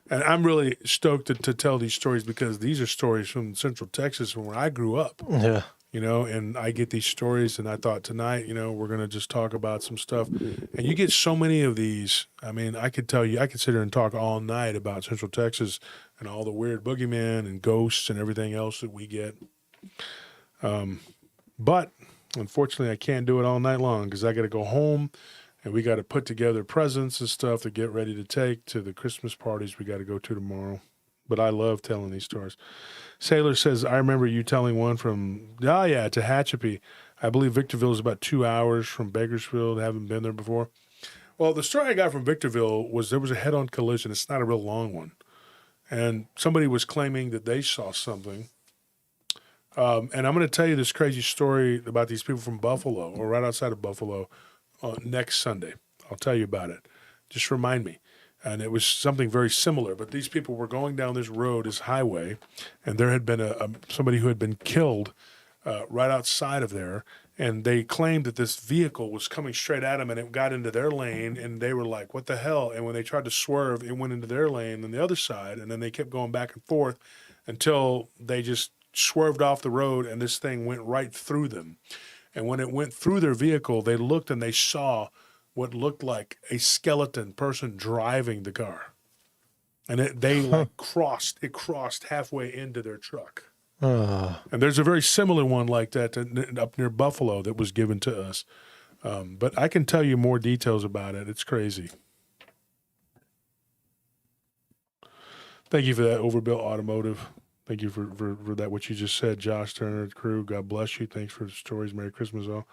And I'm really stoked to tell these stories because these are stories from Central Texas, from where I grew up. Yeah. You know, and I get these stories, and I thought tonight, you know, we're going to just talk about some stuff. And you get so many of these. I mean, I could tell you, I could sit here and talk all night about Central Texas and all the weird boogeymen and ghosts and everything else that we get. But unfortunately, I can't do it all night long because I got to go home, and we got to put together presents and stuff to get ready to take to the Christmas parties we got to go to tomorrow. But I love telling these stories. Sailor says, I remember you telling one from, Tehachapi. I believe Victorville is about 2 hours from Bakersfield. I haven't been there before. Well, the story I got from Victorville was there was a head-on collision. It's not a real long one. And somebody was claiming that they saw something. And I'm going to tell you this crazy story about these people from Buffalo, or right outside of Buffalo, next Sunday. I'll tell you about it. Just remind me. And it was something very similar. But these people were going down this road, this highway, and there had been somebody who had been killed right outside of there. And they claimed that this vehicle was coming straight at them, and it got into their lane, and they were like, what the hell? And when they tried to swerve, it went into their lane on the other side, and then they kept going back and forth until they just swerved off the road, and this thing went right through them. And when it went through their vehicle, they looked and they saw what looked like a skeleton person driving the car. And they like crossed halfway into their truck. And there's a very similar one like that up near Buffalo that was given to us. But I can tell you more details about it. It's crazy. Thank you for that, Overbuilt Automotive. Thank you for that, what you just said, Josh Turner, crew. God bless you. Thanks for the stories. Merry Christmas, all.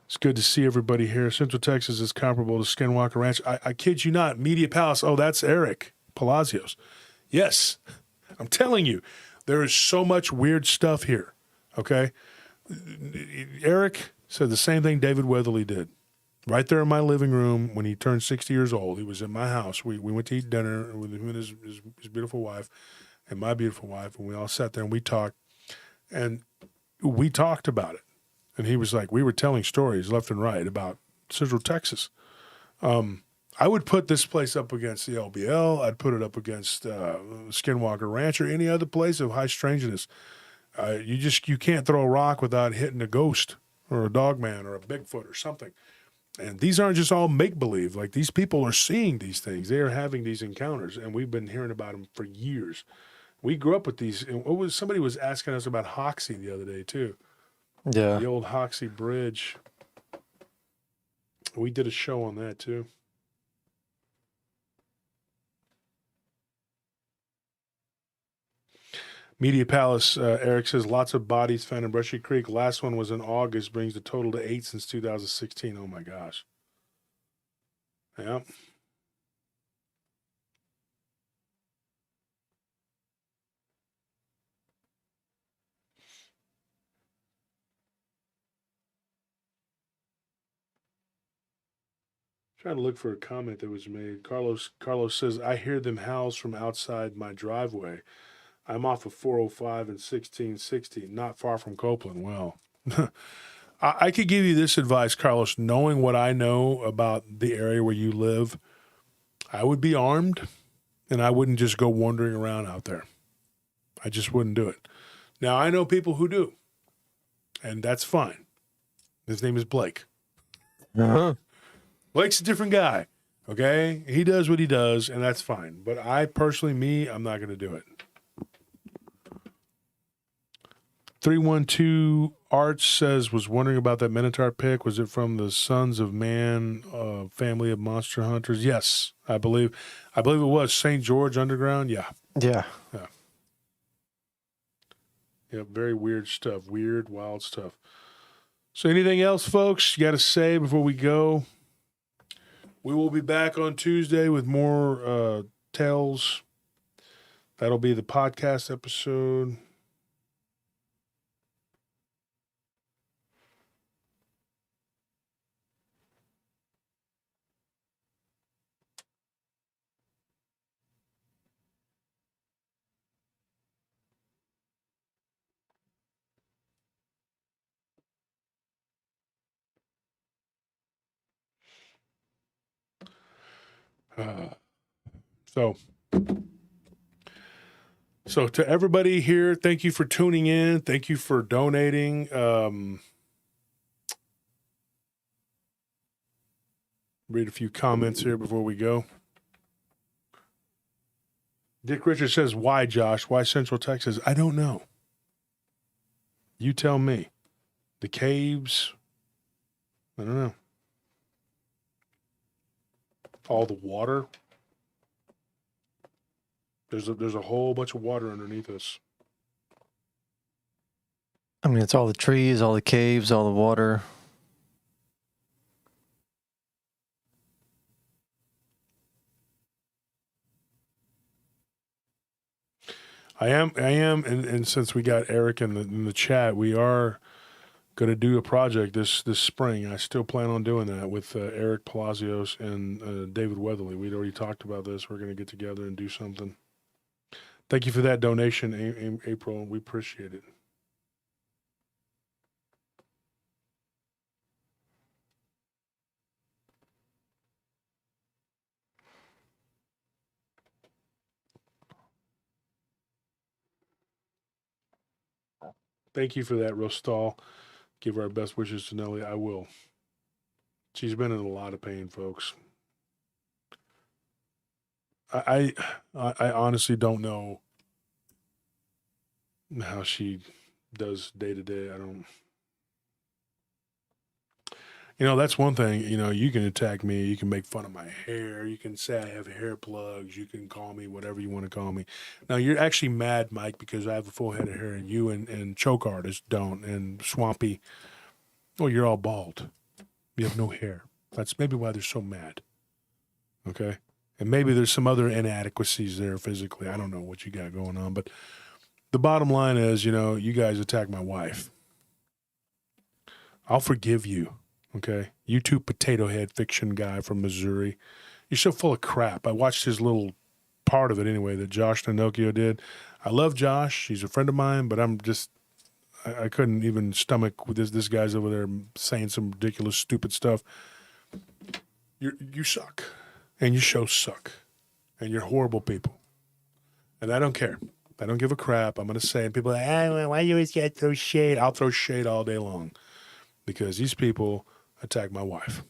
It's good to see everybody here. Central Texas is comparable to Skinwalker Ranch. I kid you not. Media Palace. Oh, that's Eric Palacios. Yes. I'm telling you, there is so much weird stuff here. Okay? Eric said the same thing David Weatherly did. Right there in my living room when he turned 60 years old. He was in my house. We went to eat dinner with him and his beautiful wife and my beautiful wife, and we all sat there and we talked. And we talked about it. And he was like, we were telling stories left and right about Central Texas. I would put this place up against the LBL. I'd put it up against Skinwalker Ranch or any other place of high strangeness. You can't throw a rock without hitting a ghost or a dogman or a Bigfoot or something. And these aren't just all make-believe. Like, these people are seeing these things. They are having these encounters, and we've been hearing about them for years. We grew up with these. And somebody was asking us about Hoxie the other day, too. Yeah. The old Hoxie Bridge. We did a show on that, too. Media Palace, Eric says, lots of bodies found in Brushy Creek. Last one was in August, brings the total to 8 since 2016. Oh, my gosh. Yeah. Trying to look for a comment that was made. Carlos says, I hear them howls from outside my driveway. I'm off of 405 and 1660, not far from Copeland. Well, I could give you this advice, Carlos. Knowing what I know about the area where you live, I would be armed, and I wouldn't just go wandering around out there. I just wouldn't do it. Now, I know people who do, and that's fine. His name is Blake. Uh-huh. Blake's a different guy, okay? He does what he does, and that's fine. But I personally, I'm not going to do it. 312 Arch says, was wondering about that Minotaur pick. Was it from the Sons of Man family of monster hunters? Yes, I believe it was St. George Underground. Yeah. Yeah. Yeah, very weird stuff. Weird, wild stuff. So anything else, folks, you got to say before we go? We will be back on Tuesday with more tales. That'll be the podcast episode. So to everybody here, thank you for tuning in. Thank you for donating. Read a few comments here before we go. Dick Richards says, why, Josh? Why Central Texas? I don't know. You tell me. The caves? I don't know. All the water? There's a whole bunch of water underneath us. I mean, it's all the trees, all the caves, all the water. I am, and since we got Eric in the chat, we are going to do a project this spring. I still plan on doing that with Eric Palacios and David Weatherly. We'd already talked about this. We're going to get together and do something. Thank you for that donation, April. We appreciate it. Thank you for that, Rostal. Give our best wishes to Nelly. I will. She's been in a lot of pain, folks. I honestly don't know how she does day to day. I don't. That's one thing. You can attack me. You can make fun of my hair. You can say I have hair plugs. You can call me whatever you want to call me. Now, you're actually mad, Mike, because I have a full head of hair and you and choke artists don't. And Swampy, you're all bald. You have no hair. That's maybe why they're so mad. Okay? And maybe there's some other inadequacies there physically. I don't know what you got going on. But the bottom line is, you guys attack my wife. I'll forgive you. Okay, you two potato head fiction guy from Missouri. You're so full of crap. I watched his little part of it anyway that Josh Nonocchio did. I love Josh. He's a friend of mine, but I couldn't even stomach with this guy's over there saying some ridiculous, stupid stuff. You suck, and your shows suck, and you're horrible people. And I don't care. I don't give a crap. I'm going to say, and people are like, why you always got to throw shade? I'll throw shade all day long because these people attack my wife.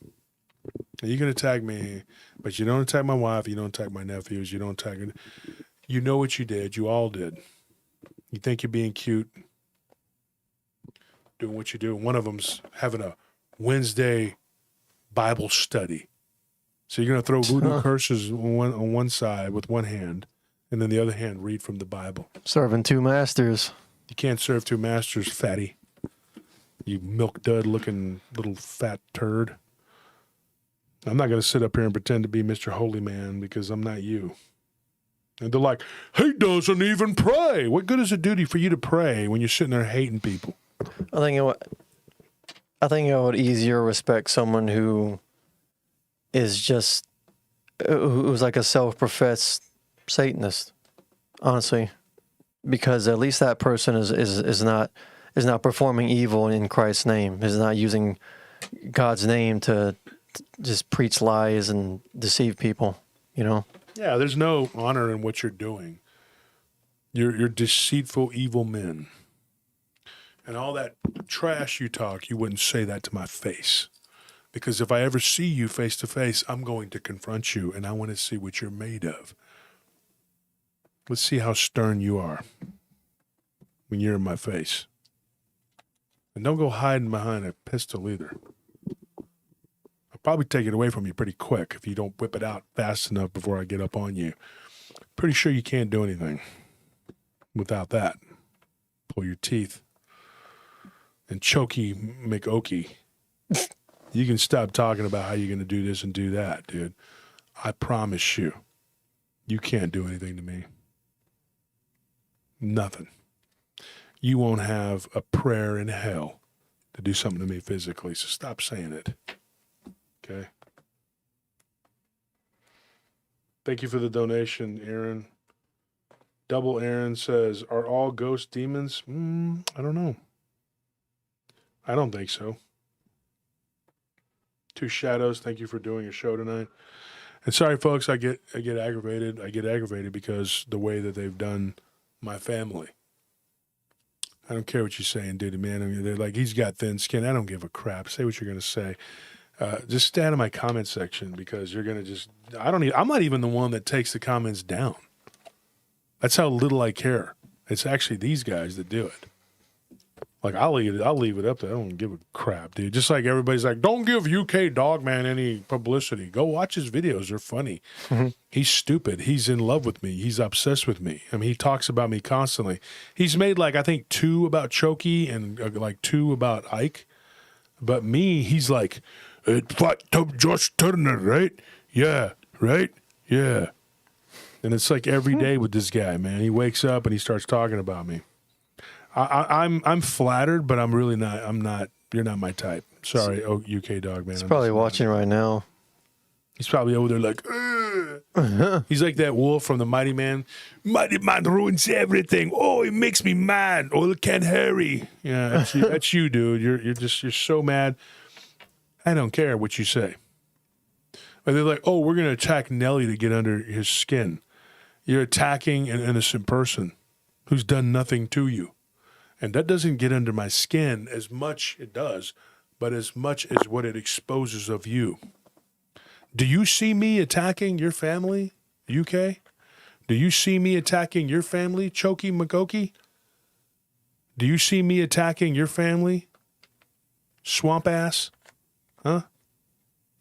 And you can attack me, but you don't attack my wife, you don't attack my nephews, you don't attack it. You know what you did. You all did. You think you're being cute, doing what you do. One of them's having a Wednesday Bible study. So you're going to throw voodoo curses on one side with one hand, and then the other hand read from the Bible. Serving two masters. You can't serve two masters, fatty. You milk dud looking little fat turd. I'm not going to sit up here and pretend to be Mr. Holy Man because I'm not you. And they're like, he doesn't even pray. What good is it do for you to pray when you're sitting there hating people? I think I would easier respect someone who is just, who's like a self-professed Satanist, honestly, because at least that person is not performing evil in Christ's name, is not using God's name to just preach lies and deceive people, Yeah, there's no honor in what you're doing. You're deceitful, evil men. And all that trash you talk, you wouldn't say that to my face. Because if I ever see you face to face, I'm going to confront you, and I want to see what you're made of. Let's see how stern you are when you're in my face. And don't go hiding behind a pistol either. I'll probably take it away from you pretty quick if you don't whip it out fast enough before I get up on you. Pretty sure you can't do anything without that. Pull your teeth. And chokey McOkey. You can stop talking about how you're going to do this and do that, dude. I promise you, you can't do anything to me. Nothing. You won't have a prayer in hell to do something to me physically, so stop saying it. Okay? Thank you for the donation, Aaron. Double Aaron says, are all ghosts demons? I don't know. I don't think so. Two Shadows, thank you for doing a show tonight. And sorry, folks, I get aggravated. I get aggravated because the way that they've done my family. I don't care what you're saying, dude, man. I mean, they're like, he's got thin skin. I don't give a crap. Say what you're going to say. Just stay out of my comment section because you're going to just, I'm not even the one that takes the comments down. That's how little I care. It's actually these guys that do it. Like, I'll leave it up there. I don't give a crap, dude. Just like everybody's like, don't give UK Dogman any publicity. Go watch his videos. They're funny. Mm-hmm. He's stupid. He's in love with me. He's obsessed with me. I mean, he talks about me constantly. He's made, like, I think 2 about Chokey and, like, 2 about Ike. But me, he's like, it's fucked up Josh Turner, right? Yeah, right? Yeah. And it's like every day with this guy, man. He wakes up and he starts talking about me. I'm flattered, but I'm really not. I'm not. You're not my type. Sorry, UK Dog Man. He's probably watching right now. He's probably over there like, He's like that wolf from the Mighty Man. Mighty Man ruins everything. Oh, it makes me mad. Oh, it can't hurry. Yeah, that's you, dude. You're so mad. I don't care what you say. But they're like, oh, we're gonna attack Nelly to get under his skin. You're attacking an innocent person who's done nothing to you. And that doesn't get under my skin as much it does but as much as what it exposes of you. Do you see me attacking your family, UK? Do you see me attacking your family, Choki Makoki? Do you see me attacking your family, swamp ass? Huh?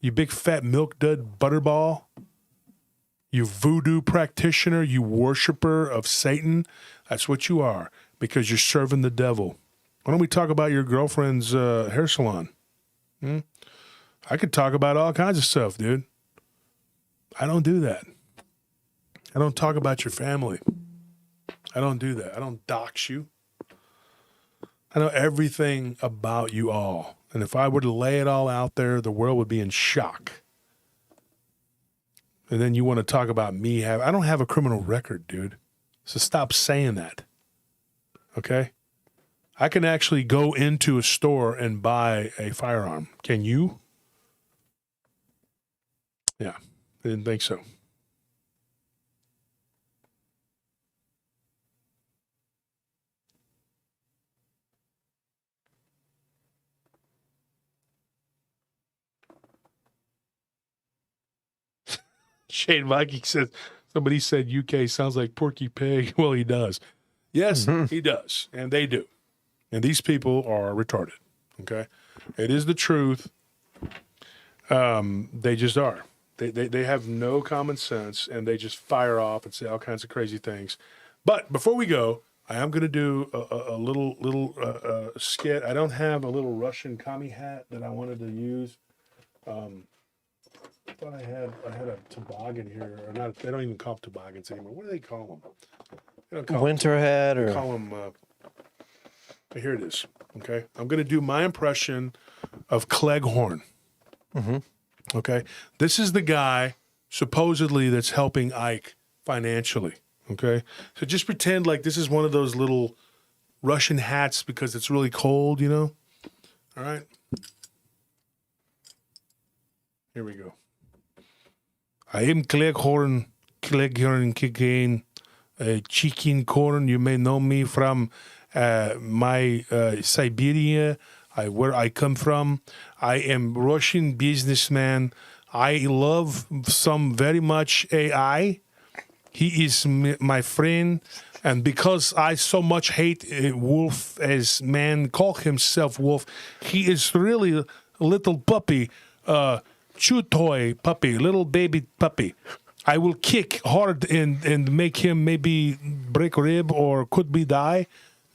You big fat milk dud butterball? You voodoo practitioner, you worshiper of Satan? That's what you are, because you're serving the devil. Why don't we talk about your girlfriend's hair salon? I could talk about all kinds of stuff, dude. I don't do that. I don't talk about your family. I don't do that. I don't dox you. I know everything about you all. And if I were to lay it all out there, the world would be in shock. And then you want to talk about me. I don't have a criminal record, dude. So stop saying that. Okay? I can actually go into a store and buy a firearm. Can you? Yeah, I didn't think so. Shane Viking says, somebody said UK sounds like Porky Pig. Well, he does. Yes, he does. And they do. And these people are retarded. Okay? It is the truth. They just are. They have no common sense, and they just fire off and say all kinds of crazy things. But before we go, I am going to do a little skit. I don't have a little Russian commie hat that I wanted to use. I thought I had a toboggan here, or not. They don't even call them toboggans anymore. What do they call them? They don't call Winter hat, or call them. Here it is. Okay, I'm going to do my impression of Cleghorn. Okay, this is the guy supposedly that's helping Ike financially. Okay, so just pretend like this is one of those little Russian hats because it's really cold, you know. All right, here we go. I am Cleghorn Kicking, Chicken Corn. You may know me from my Siberia, where I come from. I am Russian businessman. I love some very much AI. He is my friend. And because I so much hate Wolf as man call himself Wolf, he is really a little puppy, chew toy puppy, little baby puppy. I will kick hard and make him maybe break a rib or could be die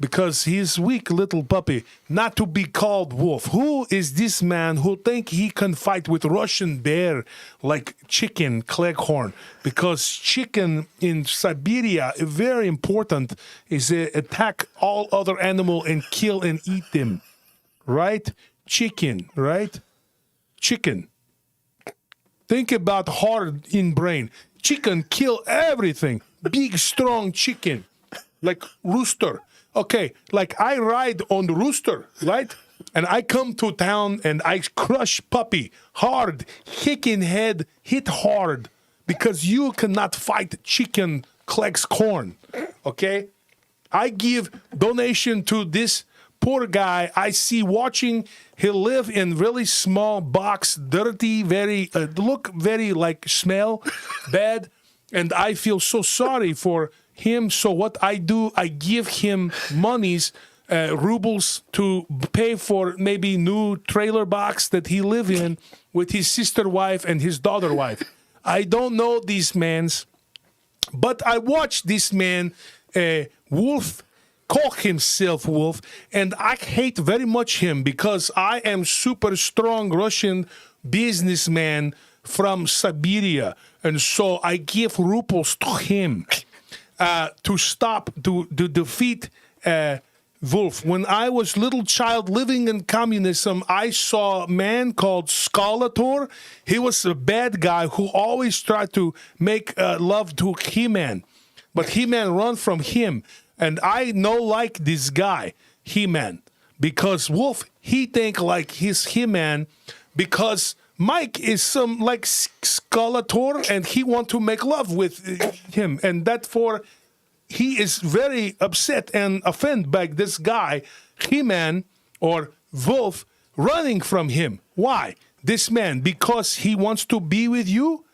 because he's weak little puppy, not to be called Wolf. Who is this man who think he can fight with Russian bear like chicken Cleghorn? Because chicken in Siberia, very important, is attack all other animal and kill and eat them. Right? Chicken, right? Chicken. Think about hard in brain. Chicken kill everything. Big, strong chicken. Like rooster. Okay, like I ride on the rooster, right? And I come to town and I crush puppy hard, kicking head, hit hard, because you cannot fight chicken Cleghorn, okay? I give donation to this poor guy I see watching. He live in really small box, dirty, very, look very like smell bad. And I feel so sorry for him. So what I do, I give him monies, rubles to pay for maybe new trailer box that he live in with his sister wife and his daughter wife. I don't know these mans, but I watch this man, Wolf, call himself Wolf, and I hate very much him because I am super strong Russian businessman from Siberia, and so I give rubles to him to stop, to defeat Wolf. When I was little child living in communism, I saw a man called Skalator. He was a bad guy who always tried to make love to He-Man, but He-Man run from him. And I no like this guy, He-Man, because Wolf, he think like he's He-Man, because Mike is some like Skalator, and he want to make love with him, and therefore he is very upset and offended by this guy, He-Man or Wolf, running from him. Why? This man, because he wants to be with you?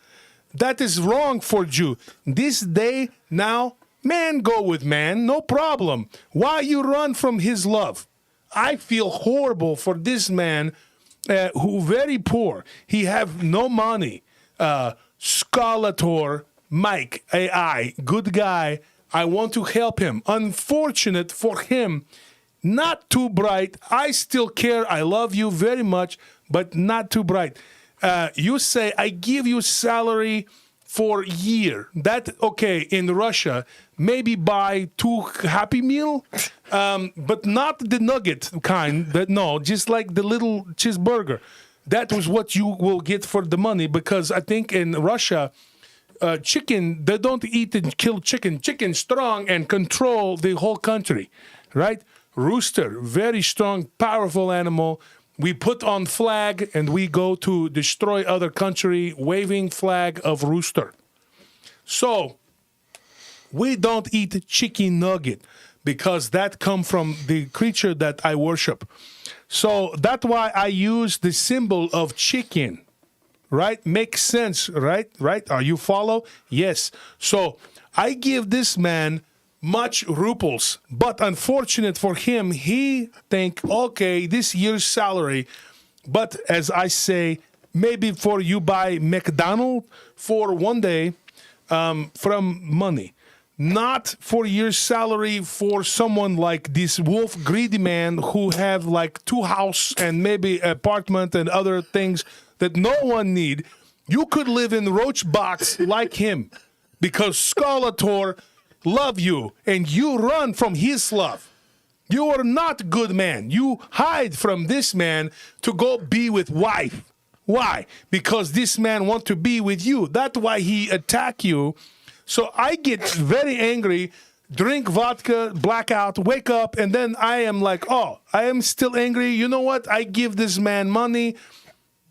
That is wrong for Jew. This day now, man go with man, no problem. Why you run from his love? I feel horrible for this man who very poor. He have no money. Scalator, Mike, AI, good guy. I want to help him. Unfortunate for him, not too bright. I still care. I love you very much, but not too bright. You say, I give you salary for a year. That, okay, in Russia, maybe buy 2 Happy Meal, but not the nugget kind. No, just like the little cheeseburger. That was what you will get for the money, because I think in Russia, chicken, they don't eat and kill chicken. Chicken strong and control the whole country, right? Rooster, very strong, powerful animal. We put on flag and we go to destroy other country, waving flag of rooster. So we don't eat chicken nugget because that come from the creature that I worship. So that's why I use the symbol of chicken, right? Makes sense, right? Right? Are you follow? Yes. So I give this man much rubles, but unfortunate for him, he think, okay, this year's salary, but as I say, maybe for you buy McDonald's for one day from money, not for year's salary for someone like this wolf greedy man who have like 2 house and maybe apartment and other things that no one need. You could live in roach box like him because Scalator love you and you run from his love. You are not good man. You hide from this man to go be with wife. Why? Because this man want to be with you. That's why he attack you. So I get very angry, drink vodka, blackout, wake up, and then I am like, oh, I am still angry. You know what? I give this man money.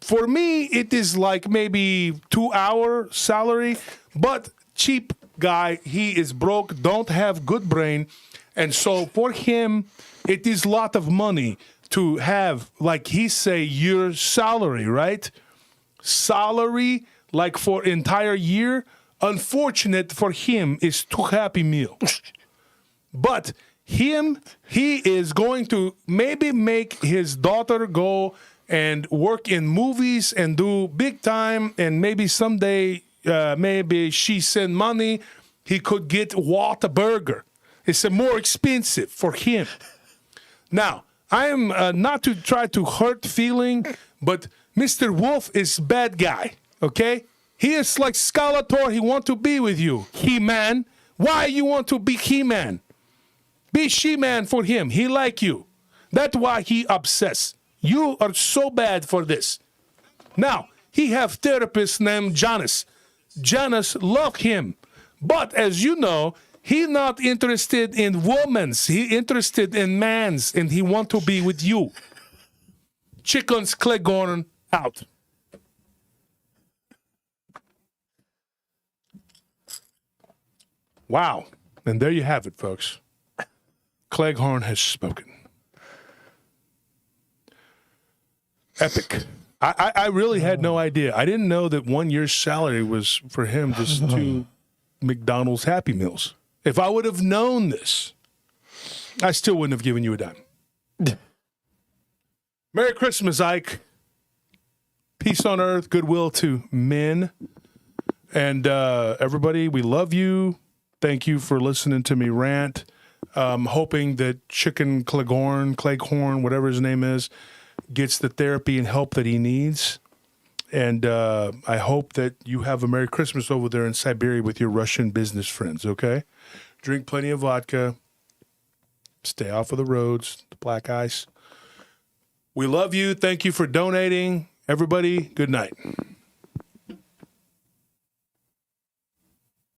For me, it is like maybe 2-hour salary, but cheap guy, he is broke, don't have good brain, and so for him it is a lot of money to have, like he say, your salary, right? Salary like for entire year. Unfortunate for him is 2 Happy Meal. But him, he is going to maybe make his daughter go and work in movies and do big time, and maybe someday maybe she send money, he could get Whataburger. It's more expensive for him. Now, I am not to try to hurt feeling, but Mr. Wolf is bad guy, okay? He is like Skeletor, he want to be with you. He-Man, why you want to be He-Man? Be She-Man for him, he like you. That's why he obsessed. You are so bad for this. Now, he have therapist named Jonas. Jonas love him. But as you know, he not interested in women's. He interested in man's, and he want to be with you. Chickens Cleghorn out. Wow. And there you have it, folks. Cleghorn has spoken. Epic. I really had no idea. I didn't know that 1 year's salary was for him just 2 McDonald's Happy Meals. If I would have known this, I still wouldn't have given you a dime. Merry Christmas, Ike. Peace on earth, goodwill to men. And everybody, we love you. Thank you for listening to me rant. Hoping that Chicken Cleghorn, whatever his name is, gets the therapy and help that he needs. And I hope that you have a Merry Christmas over there in Siberia with your Russian business friends, okay? Drink plenty of vodka. Stay off of the roads, the black ice. We love you. Thank you for donating. Everybody, good night.